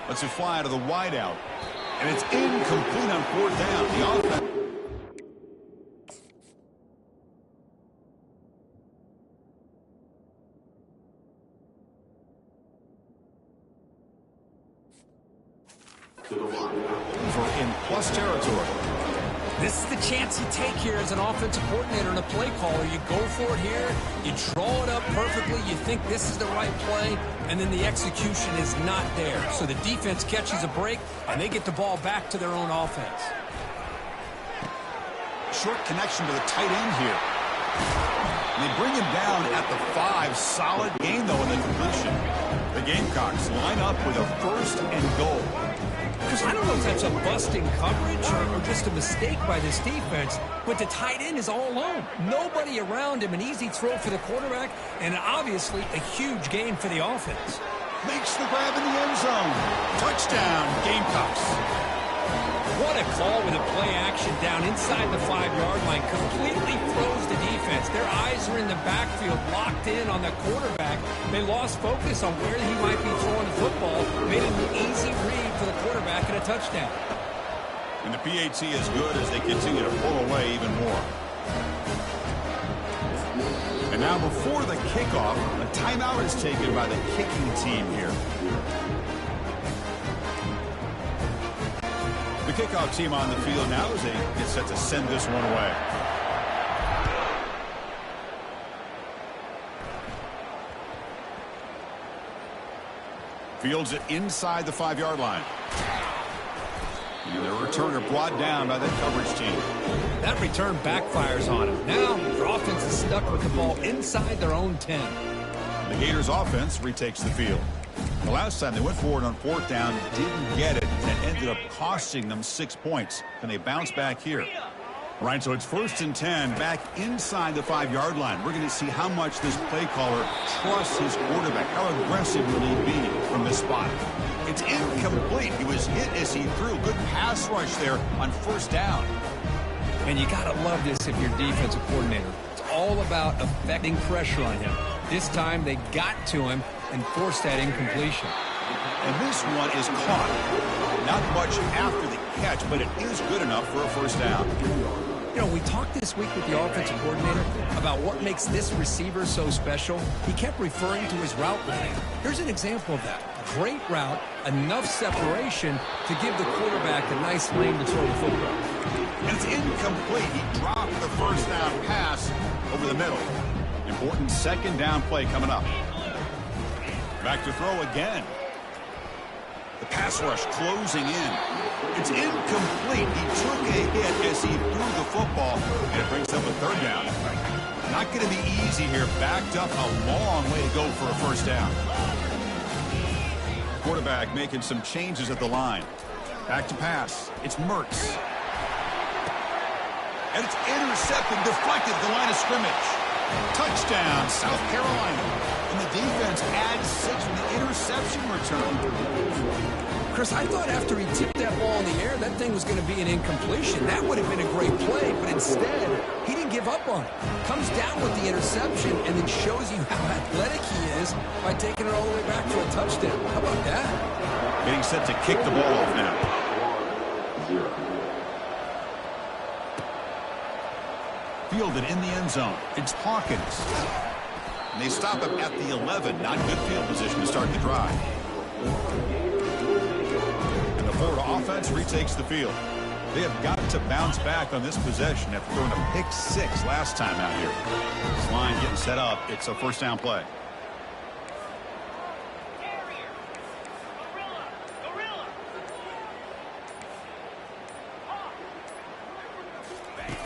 Let's it fly to the wideout. And it's incomplete on 4th down. The offense. In plus territory. This is the chance you take here as an offensive coordinator and a play caller. You go for it here, you draw it up perfectly, you think this is the right play, and then the execution is not there. So the defense catches a break, and they get the ball back to their own offense. Short connection to the tight end here. And they bring him down at the 5. Solid gain, though, in the completion. The Gamecocks line up with a 1st and goal. I don't know if that's a busting coverage or just a mistake by this defense, but the tight end is all alone. Nobody around him, an easy throw for the quarterback, and obviously a huge gain for the offense. Makes the grab in the end zone. Touchdown, Gamecocks. What a call with a play action down inside the 5-yard line. Completely throws the defense. Their eyes are in the backfield, locked in on the quarterback. They lost focus on where he might be throwing the football. Made it an easy read for the quarterback and a touchdown. And the PAT is good as they continue to pull away even more. And now before the kickoff, a timeout is taken by the kicking team here. The kickoff team on the field now as they get set to send this one away. Fields it inside the 5-yard line. And the returner brought down by the coverage team. That return backfires on him. Now their offense is stuck with the ball inside their own 10. The Gators offense retakes the field. The last time they went forward on 4th down, didn't get it, and ended up costing them 6 points. Can they bounce back here? All right, so it's 1st and 10, back inside the 5-yard line. We're going to see how much this play caller trusts his quarterback. How aggressive will he be from this spot? It's incomplete. He was hit as he threw. Good pass rush there on 1st down. And you got to love this if you're defensive coordinator. It's all about affecting pressure on him. This time they got to him and forced that incompletion. And this one is caught. Not much after the catch, but it is good enough for a 1st down. You know, we talked this week with the offensive coordinator about what makes this receiver so special. He kept referring to his route running. Here's an example of that. Great route, enough separation to give the quarterback a nice lane to throw the football. And it's incomplete. He dropped the 1st down pass over the middle. Important 2nd down play coming up. Back to throw again. The pass rush closing in. It's incomplete. He took a hit as he threw the football, and it brings up a 3rd down. Not going to be easy here. Backed up a long way to go for a 1st down. Quarterback making some changes at the line. Back to pass. It's Mertz. And it's intercepted, deflected at the line of scrimmage. Touchdown, South Carolina. And the defense adds 6 from the interception return. Chris, I thought after he tipped that ball in the air, that thing was going to be an incompletion. That would have been a great play, but instead, he didn't give up on it. Comes down with the interception and then shows you how athletic he is by taking it all the way back for a touchdown. How about that? Getting set to kick the ball off now. Fielded in the end zone. It's Hawkins. And they stop him at the 11. Not good field position to start the drive. And the Florida offense retakes the field. They have got to bounce back on this possession after throwing a pick 6 last time out here. This line getting set up. It's a 1st down play.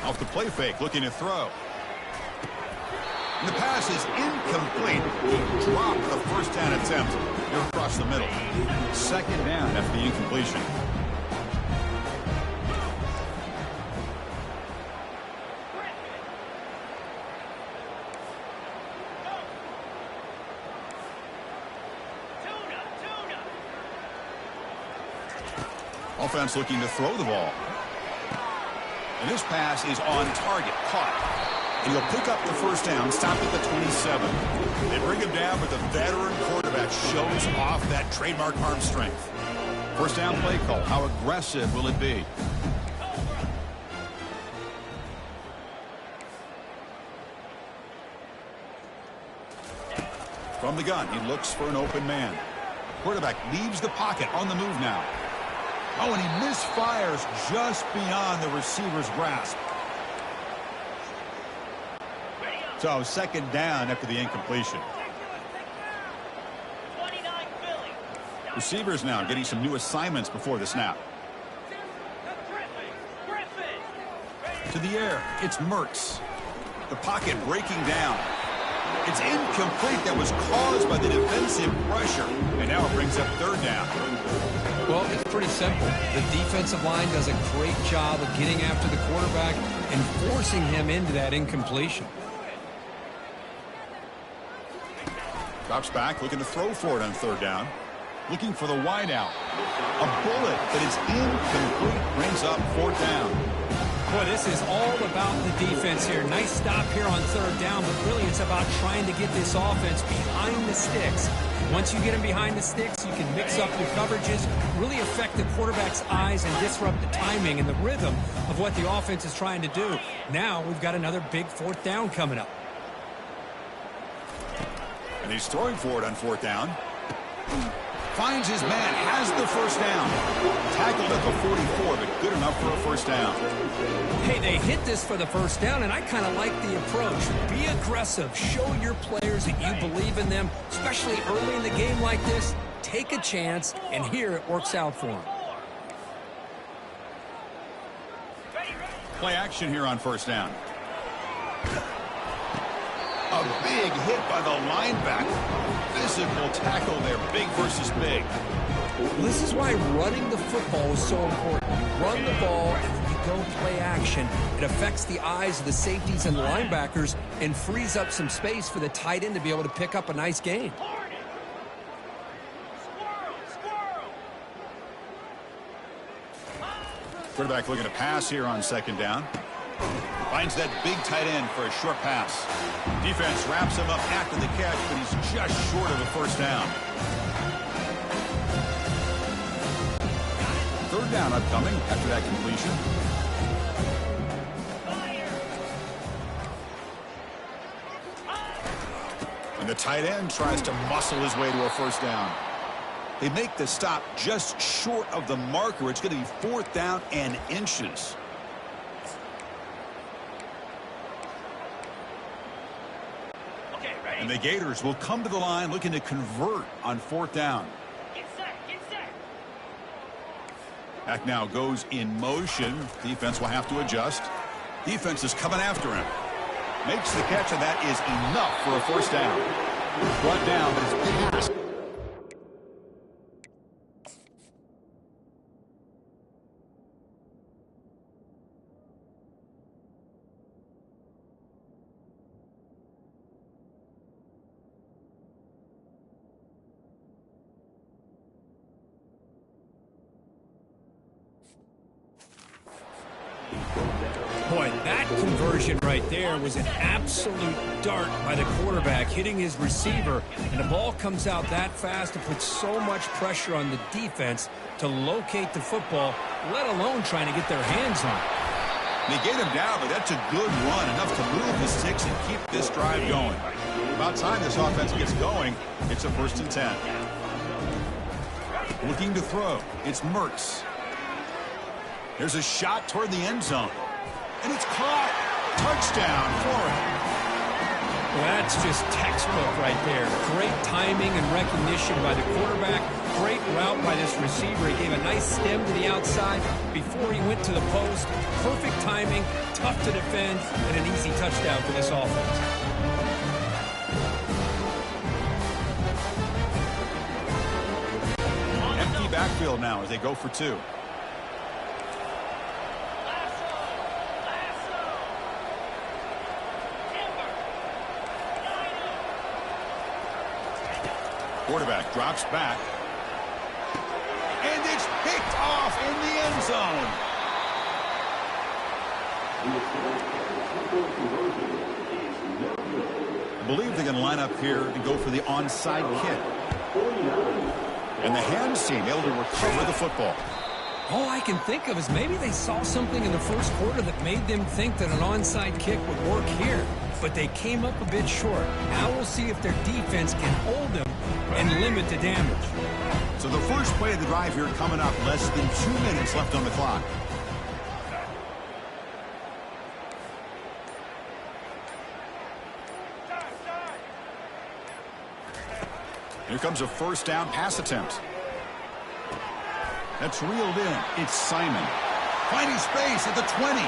Off the play fake, looking to throw. And the pass is incomplete. He dropped the 1st down attempt here across the middle. 2nd down after the incompletion. Offense looking to throw the ball. And this pass is on target, caught. And he'll pick up the 1st down, stop at the 27. They bring him down, but the veteran quarterback shows off that trademark arm strength. 1st down play call. How aggressive will it be? From the gun, he looks for an open man. Quarterback leaves the pocket, on the move now. Oh, and he misfires just beyond the receiver's grasp. So 2nd down after the incompletion. Receivers now getting some new assignments before the snap. To the air, it's Mertz. The pocket breaking down. It's incomplete. That was caused by the defensive pressure. And now it brings up third down. Well, it's pretty simple. The defensive line does a great job of getting after the quarterback and forcing him into that incompletion. Drops back, looking to throw for it on third down. Looking for the wide out. A bullet, but it's incomplete. Brings up fourth down. Boy, this is all about the defense here. Nice stop here on third down, but really it's about trying to get this offense behind the sticks. Once you get them behind the sticks, you can mix up your coverages, really affect the quarterback's eyes and disrupt the timing and the rhythm of what the offense is trying to do. Now we've got another big fourth down coming up. And he's throwing for it on fourth down. Finds his man, has the first down. Tackled at the 44, but good enough for a first down. Hey, they hit this for the first down, and I kind of like the approach. Be aggressive. Show your players that you believe in them, especially early in the game like this. Take a chance, and here it works out for them. Play action here on first down. A big hit by the linebacker. Physical tackle there, big versus big. This is why running the football is so important. You run the ball, and when you go play action, it affects the eyes of the safeties and the linebackers and frees up some space for the tight end to be able to pick up a nice gain. Quarterback looking to pass here on second down. Finds that big tight end for a short pass. Defense wraps him up after the catch, but he's just short of the first down. Third down upcoming after that completion. And the tight end tries to muscle his way to a first down. They make the stop just short of the marker. It's going to be fourth down and inches. And the Gators will come to the line looking to convert on fourth down. Get set, get set. Back now goes in motion. Defense will have to adjust. Defense is coming after him. Makes the catch, and that is enough for a first down. Brought down, but it's pass. Boy, that conversion right there was an absolute dart by the quarterback, hitting his receiver, and the ball comes out that fast to put so much pressure on the defense to locate the football, let alone trying to get their hands on it. They get him down, but that's a good run, enough to move the sticks and keep this drive going. About time this offense gets going, it's a 1st and 10. Looking to throw, it's Mertz. There's a shot toward the end zone. And it's caught. Touchdown, Florida. Well, that's just textbook right there. Great timing and recognition by the quarterback. Great route by this receiver. He gave a nice stem to the outside before he went to the post. Perfect timing, tough to defend, and an easy touchdown for this offense. Empty backfield now as they go for two. Quarterback drops back. And it's picked off in the end zone. I believe they're going to line up here and go for the onside kick. And the hands team able to recover the football. All I can think of is maybe they saw something in the first quarter that made them think that an onside kick would work here. But they came up a bit short. Now we'll see if their defense can hold them and limit the damage. So the first play of the drive here coming up, less than 2 minutes left on the clock. Here comes a first down pass attempt. That's reeled in. It's Simon. Finding space at the 20.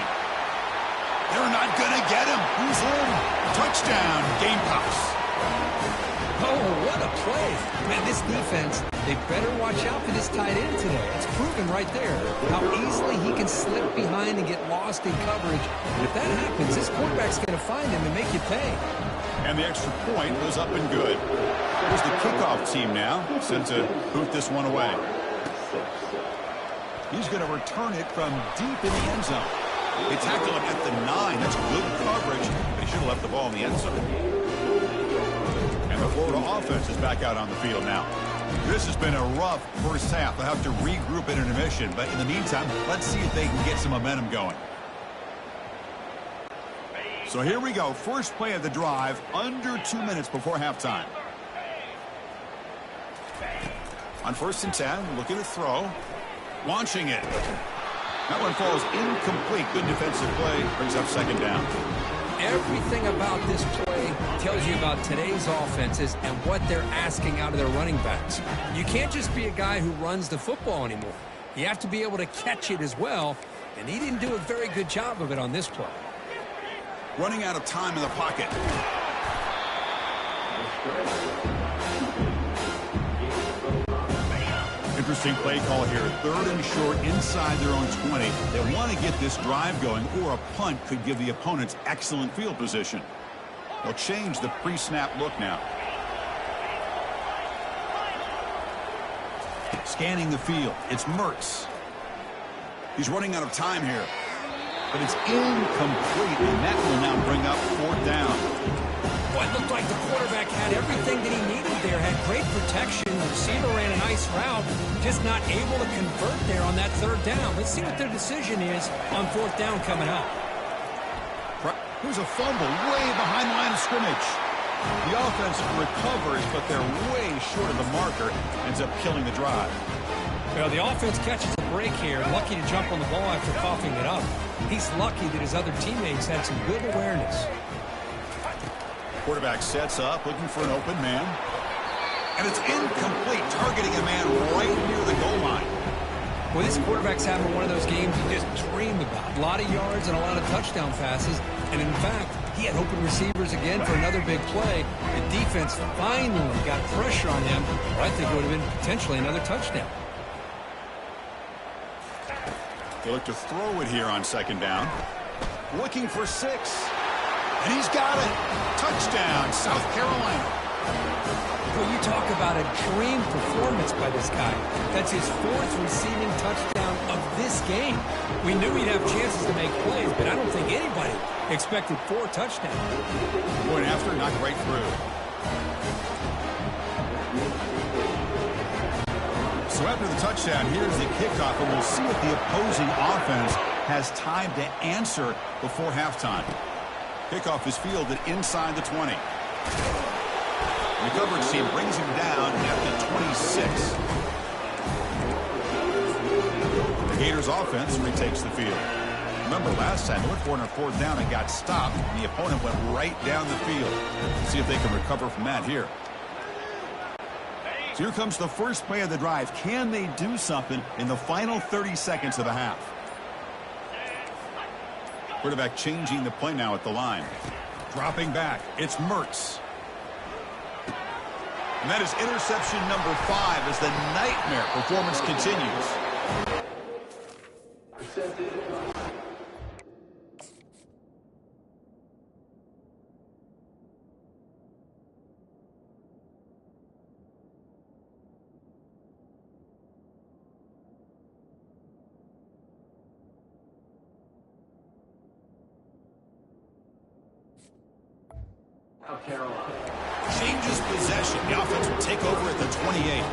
They're not going to get him. Who's in? Touchdown, Gamecocks. Oh, what a play. Man, this defense, they better watch out for this tight end today. It's proven right there how easily he can slip behind and get lost in coverage. And if that happens, this quarterback's going to find him and make you pay. And the extra point was up and good. Here's the kickoff team now, set to boot this one away. He's going to return it from deep in the end zone. They tackle him at the 9. That's good coverage, but he should have left the ball in the end zone. And the Florida offense is back out on the field now. This has been a rough first half. They'll have to regroup in intermission, but in the meantime, let's see if they can get some momentum going. So here we go. First play of the drive, under 2 minutes before halftime. On 1st and 10, looking to throw. Launching it. That one falls incomplete. Good defensive play. Brings up 2nd down. Everything about this play tells you about today's offenses and what they're asking out of their running backs. You can't just be a guy who runs the football anymore. You have to be able to catch it as well, and he didn't do a very good job of it on this play. Running out of time in the pocket. Interesting play call here. 3rd and short inside their own 20. They want to get this drive going, or a punt could give the opponents excellent field position. They'll change the pre-snap look now. Scanning the field. It's Mertz. He's running out of time here. But it's incomplete, and that will now bring up 4th down. Well, it looked like the quarterback had everything that he needed there. Had great protection. The receiver ran a nice route. Just not able to convert there on that 3rd down. Let's see what their decision is on 4th down coming up. Here's a fumble way behind the line of scrimmage. The offense recovers, but they're way short of the marker. Ends up killing the drive. Well, the offense catches a break here. Lucky to jump on the ball after coughing it up. He's lucky that his other teammates had some good awareness. Quarterback sets up, looking for an open man. And it's incomplete, targeting a man right near the goal line. Well, this quarterback's having one of those games you just dream about. A lot of yards and a lot of touchdown passes. And in fact, he had open receivers again for another big play. The defense finally got pressure on him. Or I think it would have been potentially another touchdown. They look to throw it here on 2nd down. Looking for 6. And he's got it. Touchdown, South Carolina. Well, you talk about a dream performance by this guy. That's his 4th receiving touchdown of this game. We knew he'd have chances to make plays, but I don't think anybody expected 4 touchdowns. Going after, not right through. So after the touchdown, here's the kickoff, and we'll see if the opposing offense has time to answer before halftime. Kickoff is fielded inside the 20. The coverage team brings him down at the 26. The Gators offense retakes the field. Remember last time they went for it on 4th down and got stopped, and the opponent went right down the field. Let's see if they can recover from that here. So here comes the first play of the drive. Can they do something in the final 30 seconds of the half? Quarterback changing the play now at the line. Dropping back. It's Mertz. And that is interception number 5 as the nightmare performance continues. Changes possession. The offense will take over at the 28.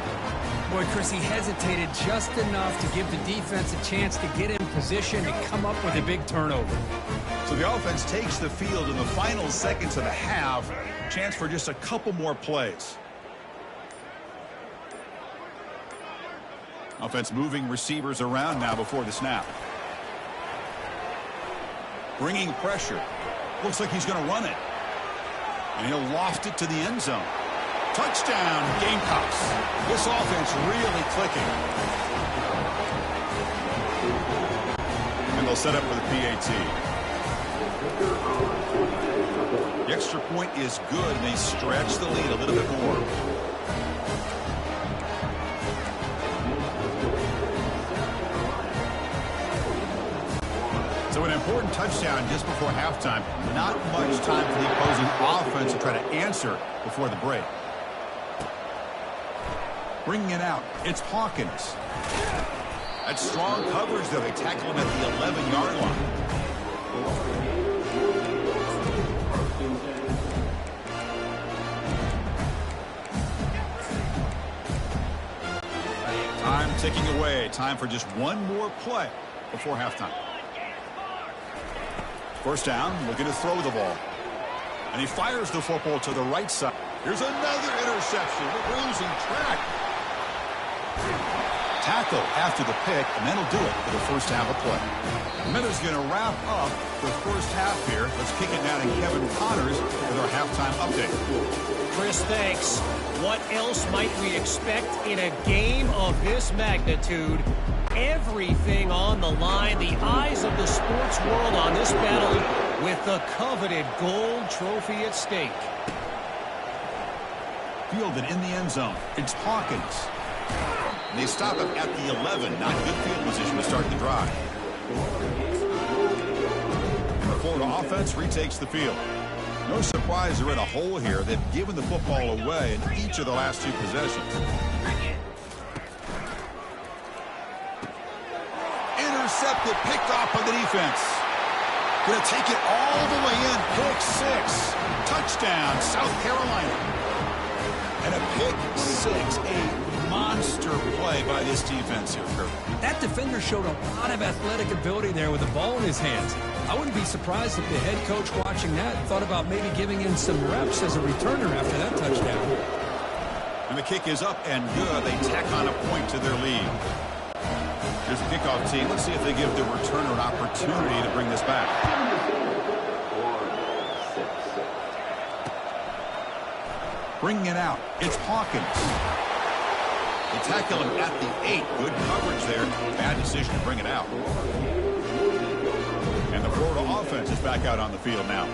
Boy, Chris, he hesitated just enough to give the defense a chance to get in position and come up with a big turnover. So the offense takes the field in the final seconds of the half. Chance for just a couple more plays. Offense moving receivers around now before the snap. Bringing pressure. Looks like he's going to run it. And he'll loft it to the end zone. Touchdown, Gamecocks. This offense really clicking. And they'll set up for the PAT. The extra point is good, and they stretch the lead a little bit more. So an important touchdown just before halftime. Not much time for the opposing offense to try to answer before the break. Bringing it out, it's Hawkins. That's strong coverage, though. They tackle him at the 11-yard line. Time ticking away. Time for just one more play before halftime. First down, looking to throw the ball. And he fires the football to the right side. Here's another interception. We're losing track. Tackle after the pick, and that'll do it for the first half of play. Miller's going to wrap up the first half here. Let's kick it down to Kevin Connors with our halftime update. Chris, thanks. What else might we expect in a game of this magnitude? Everything on the line, the eyes of the sports world on this battle with the coveted gold trophy at stake. Fielded in the end zone. It's Hawkins. And they stop him at the 11. Not good field position to start the drive. And the Florida offense retakes the field. No surprise they're in a hole here. They've given the football away in each of the last two possessions. Intercepted, picked off by the defense. Going to take it all the way in. Pick six. Touchdown, South Carolina. And a pick six, a monster play by this defense here, Kurt. That defender showed a lot of athletic ability there with the ball in his hands. I wouldn't be surprised if the head coach watching that thought about maybe giving him some reps as a returner after that touchdown. And the kick is up and good. They tack on a point to their lead. Here's the kickoff team. Let's see if they give the returner an opportunity to bring this back. Bringing it out, it's Hawkins. They tackle him at the 8. Good coverage there. Bad decision to bring it out. And the Florida offense is back out on the field now.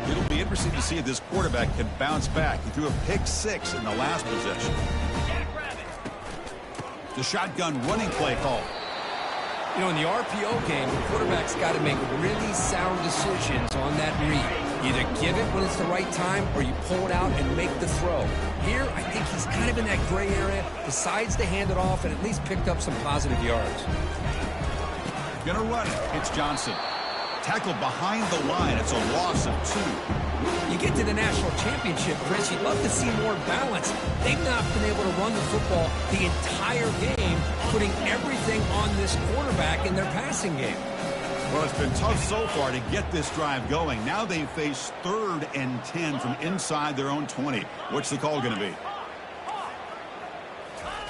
It'll be interesting to see if this quarterback can bounce back. He threw a pick six in the last possession. The shotgun running play call. You know, in the RPO game, the quarterback's got to make really sound decisions on that read. Either give it when it's the right time or you pull it out and make the throw. Here, I think he's kind of in that gray area, decides to hand it off and at least picked up some positive yards. Gonna run it. It's Johnson. Tackled behind the line. It's a loss of 2. You get to the national championship, Chris, you'd love to see more balance. They've not been able to run the football the entire game, putting everything on this quarterback in their passing game. Well, it's been tough so far to get this drive going. Now they face 3rd and 10 from inside their own 20. What's the call going to be?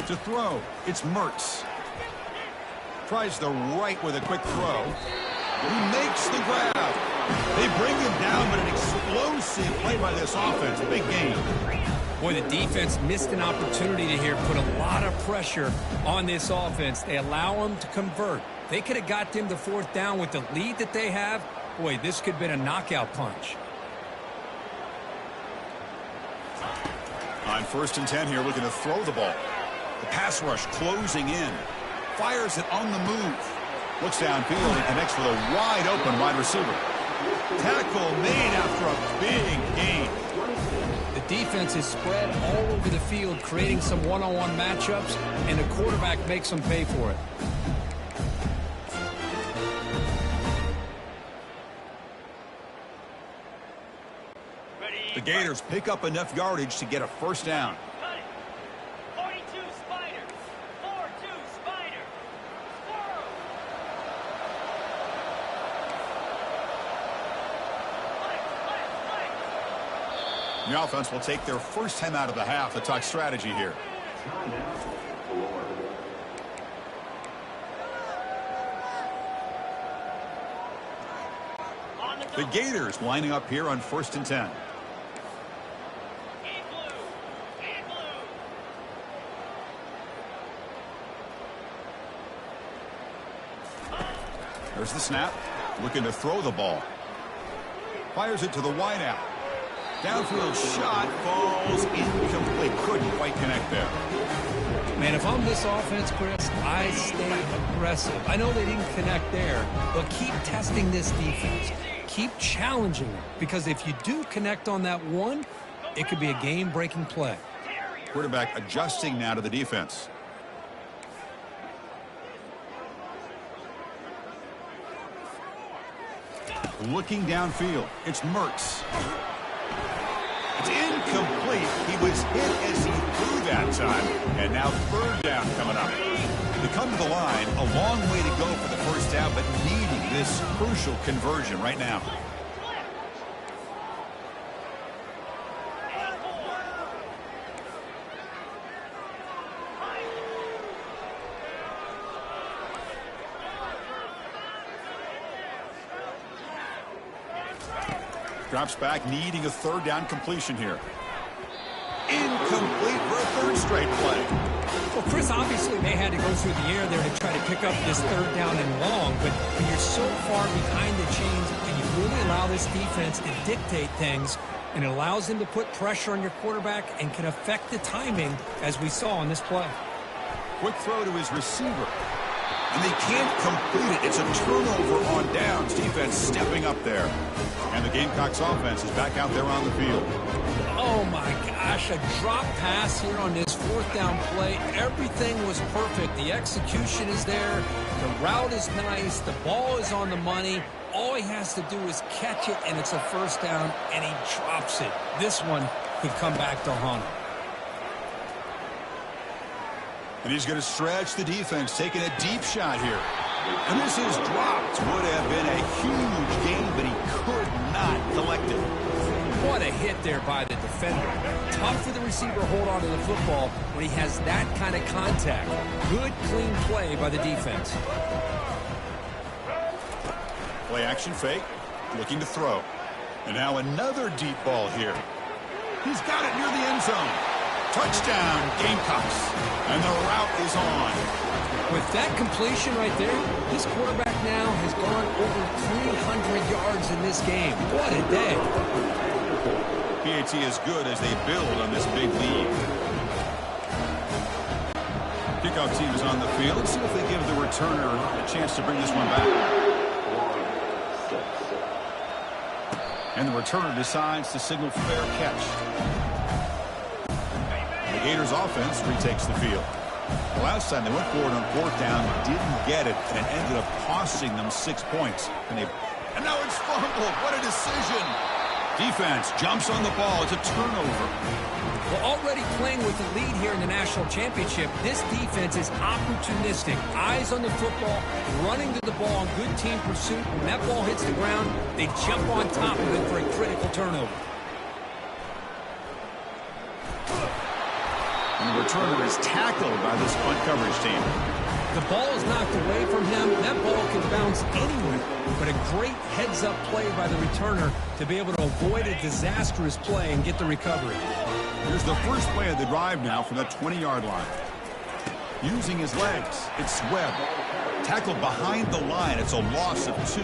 To throw, it's Mertz. Tries the right with a quick throw. He makes the grab. They bring him down, but an explosive play by this offense. Big game. Boy, the defense missed an opportunity to here, put a lot of pressure on this offense. They allow them to convert. They could have got them to 4th down with the lead that they have. Boy, this could have been a knockout punch. On 1st and 10 here, looking to throw the ball. The pass rush closing in. Fires it on the move. Looks downfield and connects with a wide open wide receiver. Tackle made after a big gain. The defense is spread all over the field, creating some one-on-one matchups, and the quarterback makes them pay for it. The Gators pick up enough yardage to get a first down. The offense will take their first time out of the half to talk strategy here. The Gators lining up here on 1st and 10. There's the snap. Looking to throw the ball. Fires it to the wide out. Downfield shot falls incomplete. Couldn't quite connect there. Man, if I'm this offense, Chris, I stay aggressive. I know they didn't connect there, but keep testing this defense. Keep challenging them, because if you do connect on that one, it could be a game-breaking play. Quarterback adjusting now to the defense. Looking downfield. It's Mertz. It's incomplete. He was hit as he threw that time. And now third down coming up. They come to the line. A long way to go for the first down, but needing this crucial conversion right now. Drops back, needing a third down completion here. Incomplete for a third straight play. Well, Chris, obviously they had to go through the air there to try to pick up this third down and long, but when you're so far behind the chains and you really allow this defense to dictate things, and it allows them to put pressure on your quarterback and can affect the timing, as we saw on this play. Quick throw to his receiver. And they can't complete it. It's a turnover on downs. Defense stepping up there. And the Gamecocks offense is back out there on the field. Oh, my gosh. A drop pass here on this fourth down play. Everything was perfect. The execution is there. The route is nice. The ball is on the money. All he has to do is catch it, and it's a first down, and he drops it. This one could come back to haunt him. And he's going to stretch the defense, taking a deep shot here. And this is dropped. Would have been a huge gain, but he could not collect it. What a hit there by the defender. Tough for the receiver to hold on to the football when he has that kind of contact. Good, clean play by the defense. Play action fake, looking to throw. And now another deep ball here. He's got it near the end zone. Touchdown, Gamecocks. And the route is on. With that completion right there, this quarterback now has gone over 300 yards in this game. What a day. PAT is good as they build on this big lead. Kickoff team is on the field. Let's see if they give the returner a chance to bring this one back. And the returner decides to signal fair catch. The Gators offense retakes the field. The last time they went forward on fourth down, didn't get it, and it ended up costing them 6 points. And now it's fumbled. What a decision. Defense jumps on the ball. It's a turnover. Well, already playing with the lead here in the national championship, this defense is opportunistic. Eyes on the football, running to the ball in good team pursuit. When that ball hits the ground, they jump on top of it for a critical turnover. And the returner is tackled by this punt coverage team. The ball is knocked away from him. That ball can bounce anywhere. But a great heads-up play by the returner to be able to avoid a disastrous play and get the recovery. Here's the first play of the drive now from the 20-yard line. Using his legs, it's Webb. Tackled behind the line. It's a loss of 2.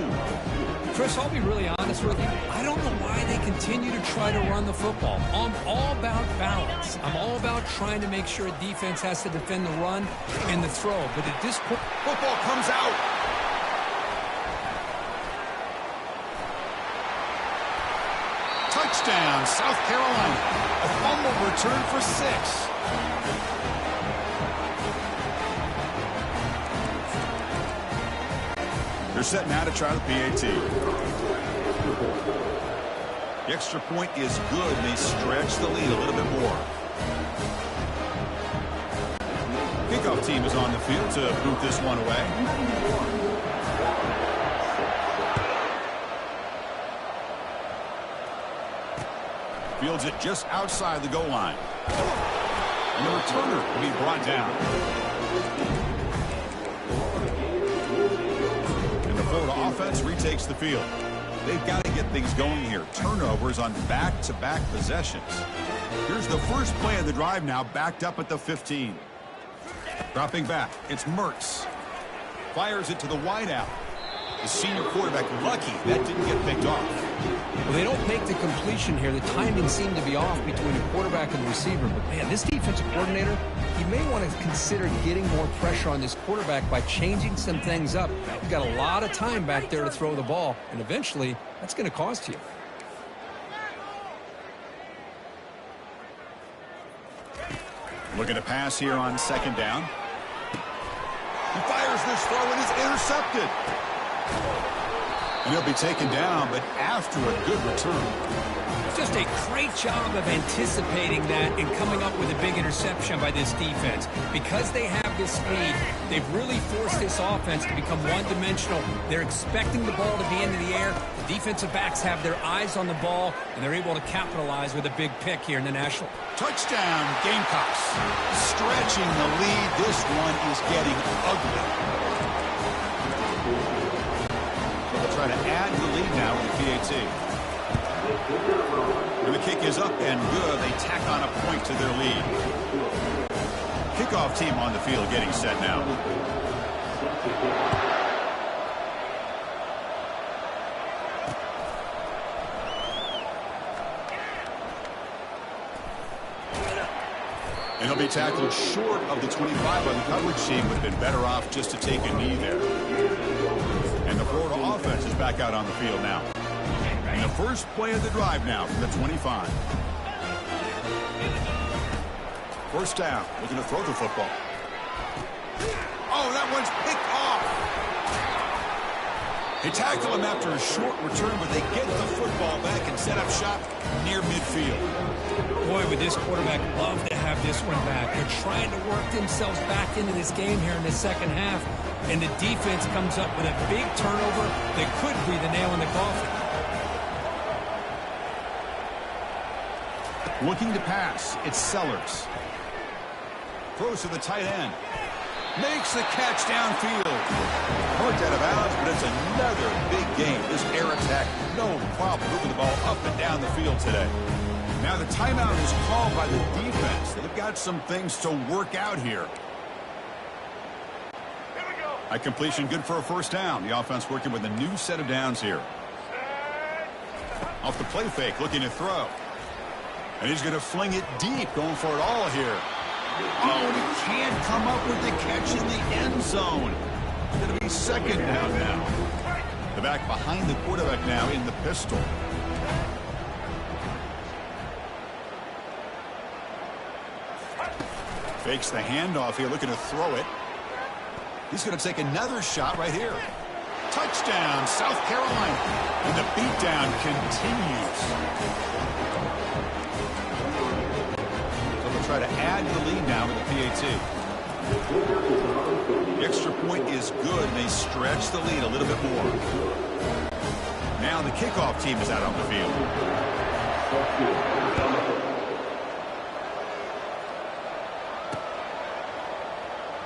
Chris, I'll be really honest with you. I don't know why they continue to try to run the football. I'm all about balance. I'm all about trying to make sure a defense has to defend the run and the throw. But at this point, football comes out. Touchdown, South Carolina. A fumble return for 6. They're set now to try the PAT. The extra point is good, and they stretch the lead a little bit more. Kickoff team is on the field to boot this one away. Fields it just outside the goal line. And the returner will be brought down. And the Florida offense retakes the field. They've got to get things going here. Turnovers on back-to-back possessions. Here's the first play of the drive now, backed up at the 15. Dropping back, it's Mertz. Fires it to the wideout. The senior quarterback lucky that didn't get picked off. Well, they don't make the completion here. The timing seemed to be off between the quarterback and the receiver. But, man, this defensive coordinator, he may want to consider getting more pressure on this quarterback by changing some things up. You've got a lot of time back there to throw the ball, and eventually that's going to cost you. Looking to pass here on second down. He fires this throw and is intercepted. And he'll be taken down, but after a good return. Just a great job of anticipating that and coming up with a big interception by this defense. Because they have this speed, they've really forced this offense to become one-dimensional. They're expecting the ball to be into the air. The defensive backs have their eyes on the ball, and they're able to capitalize with a big pick here in the National. Touchdown, Gamecocks. Stretching the lead. This one is getting ugly. They'll try to add the lead now with the PAT. And the kick is up and good. They tack on a point to their lead. Kickoff team on the field getting set now. And he'll be tackled short of the 25 by the coverage team. Would have been better off just to take a knee there. And the Florida offense is back out on the field now. And the first play of the drive now from the 25. First down, looking to throw the football. Oh, that one's picked off. They tackle him after a short return, but they get the football back and set up shop near midfield. Boy, would this quarterback love to have this one back. They're trying to work themselves back into this game here in the second half, and the defense comes up with a big turnover that could be the nail in the coffin. Looking to pass, it's Sellers. Throws to the tight end. Makes the catch downfield. Marked out of bounds, but it's another big game. This air attack, no problem moving the ball up and down the field today. Now the timeout is called by the defense. They've got some things to work out here. High completion, good for a first down. The offense working with a new set of downs here. Off the play fake, looking to throw. And he's going to fling it deep, going for it all here. Oh, and he can't come up with the catch in the end zone. It's going to be second down now. The back behind the quarterback now in the pistol. Fakes the handoff here, looking to throw it. He's going to take another shot right here. Touchdown, South Carolina. And the beatdown continues. Try to add the lead now with the PAT. The extra point is good, and they stretch the lead a little bit more. Now the kickoff team is out on the field.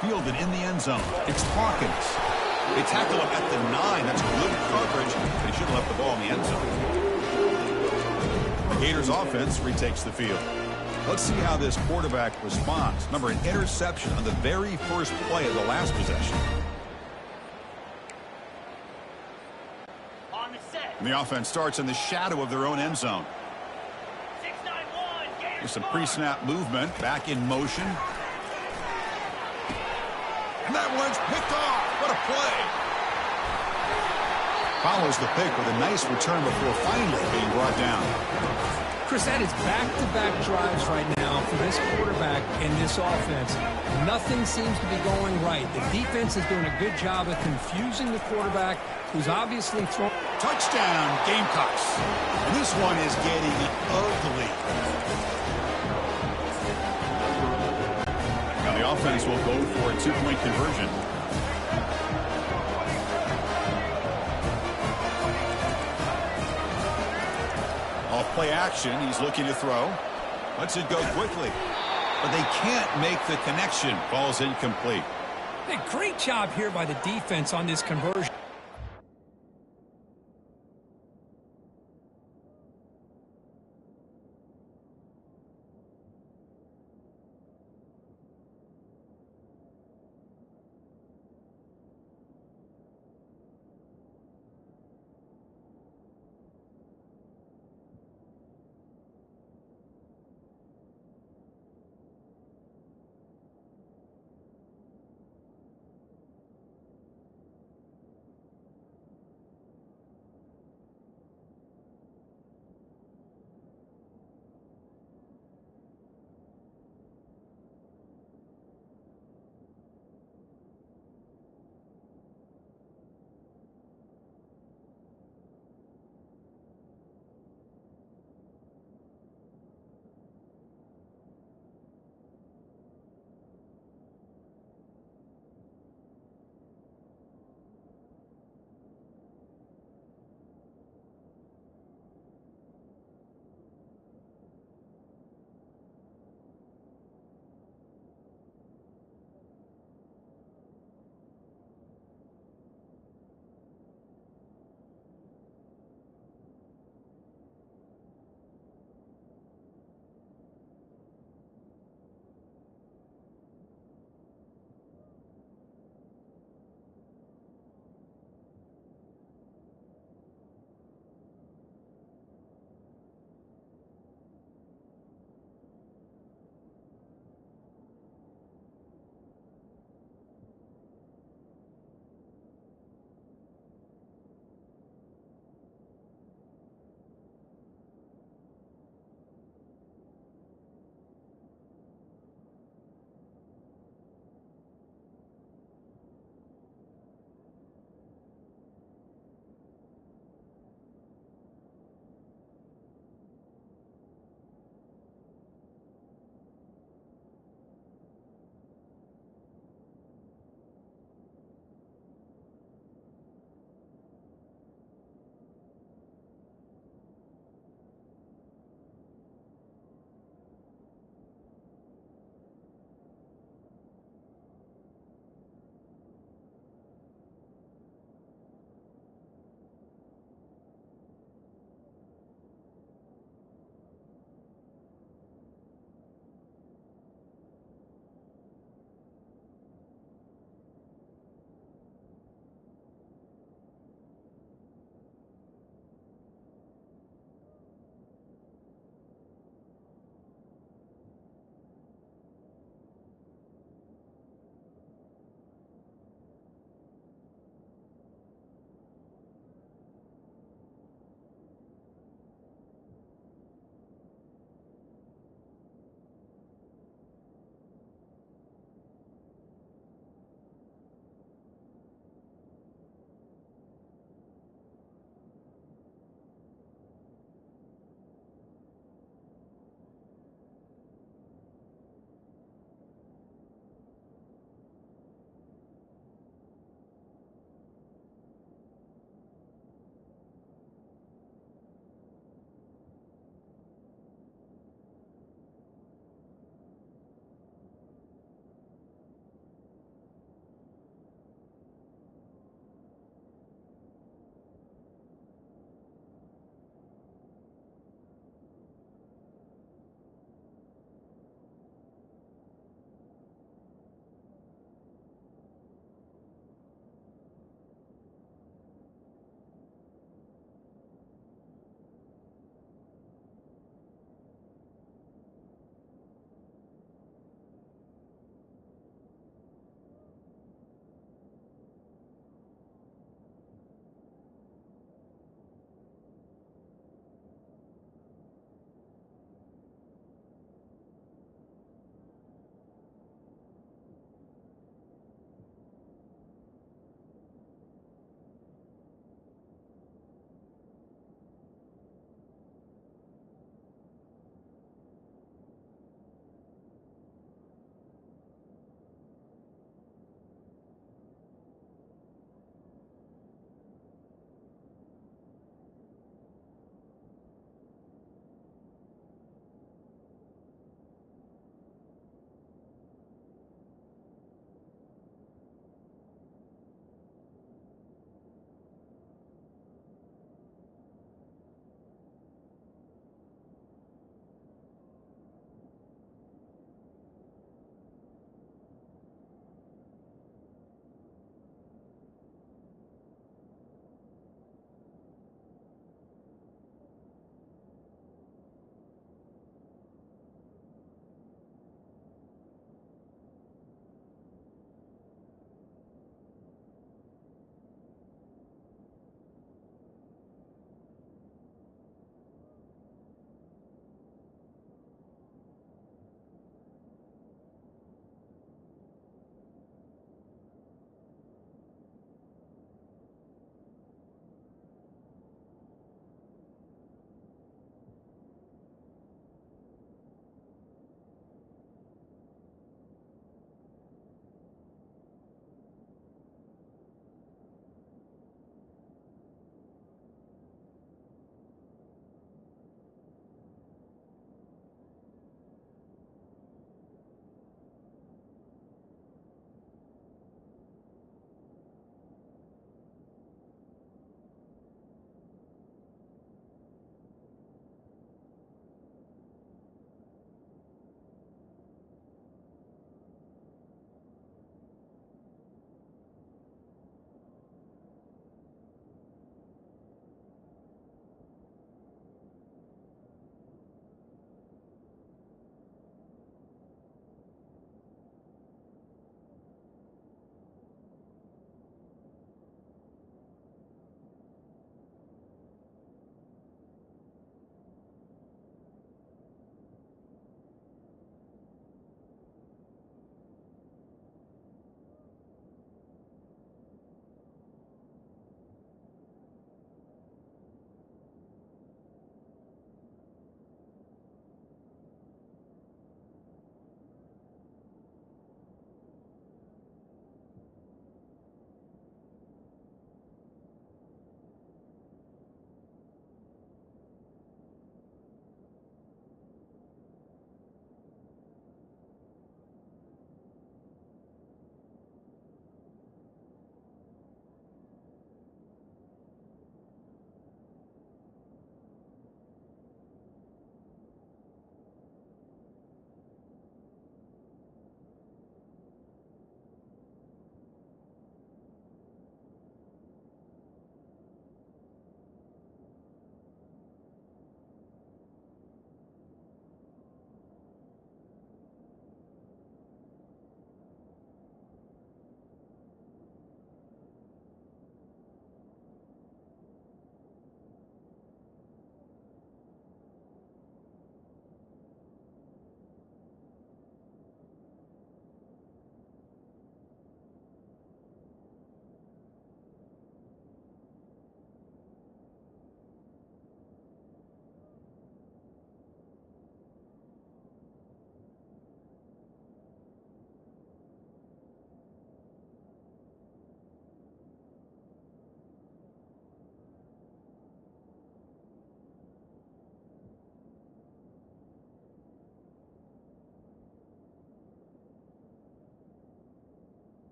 Fielded in the end zone. It's Hawkins. They tackle him at the 9. That's good coverage. They should have left the ball in the end zone. The Gators offense retakes the field. Let's see how this quarterback responds. Remember, an interception on the very first play of the last possession. On the set. And the offense starts in the shadow of their own end zone. 6-9-1. There's some pre-snap movement. Back in motion. And that one's picked off. What a play. Follows the pick with a nice return before finally being brought down. Chris, that is back-to-back drives right now for this quarterback and this offense. Nothing seems to be going right. The defense is doing a good job of confusing the quarterback, who's obviously thrown. Touchdown, Gamecocks. And this one is getting ugly. Now the offense will go for a two-point conversion. Play action. He's looking to throw. Lets it go quickly. But they can't make the connection. Ball's incomplete. A great job here by the defense on this conversion.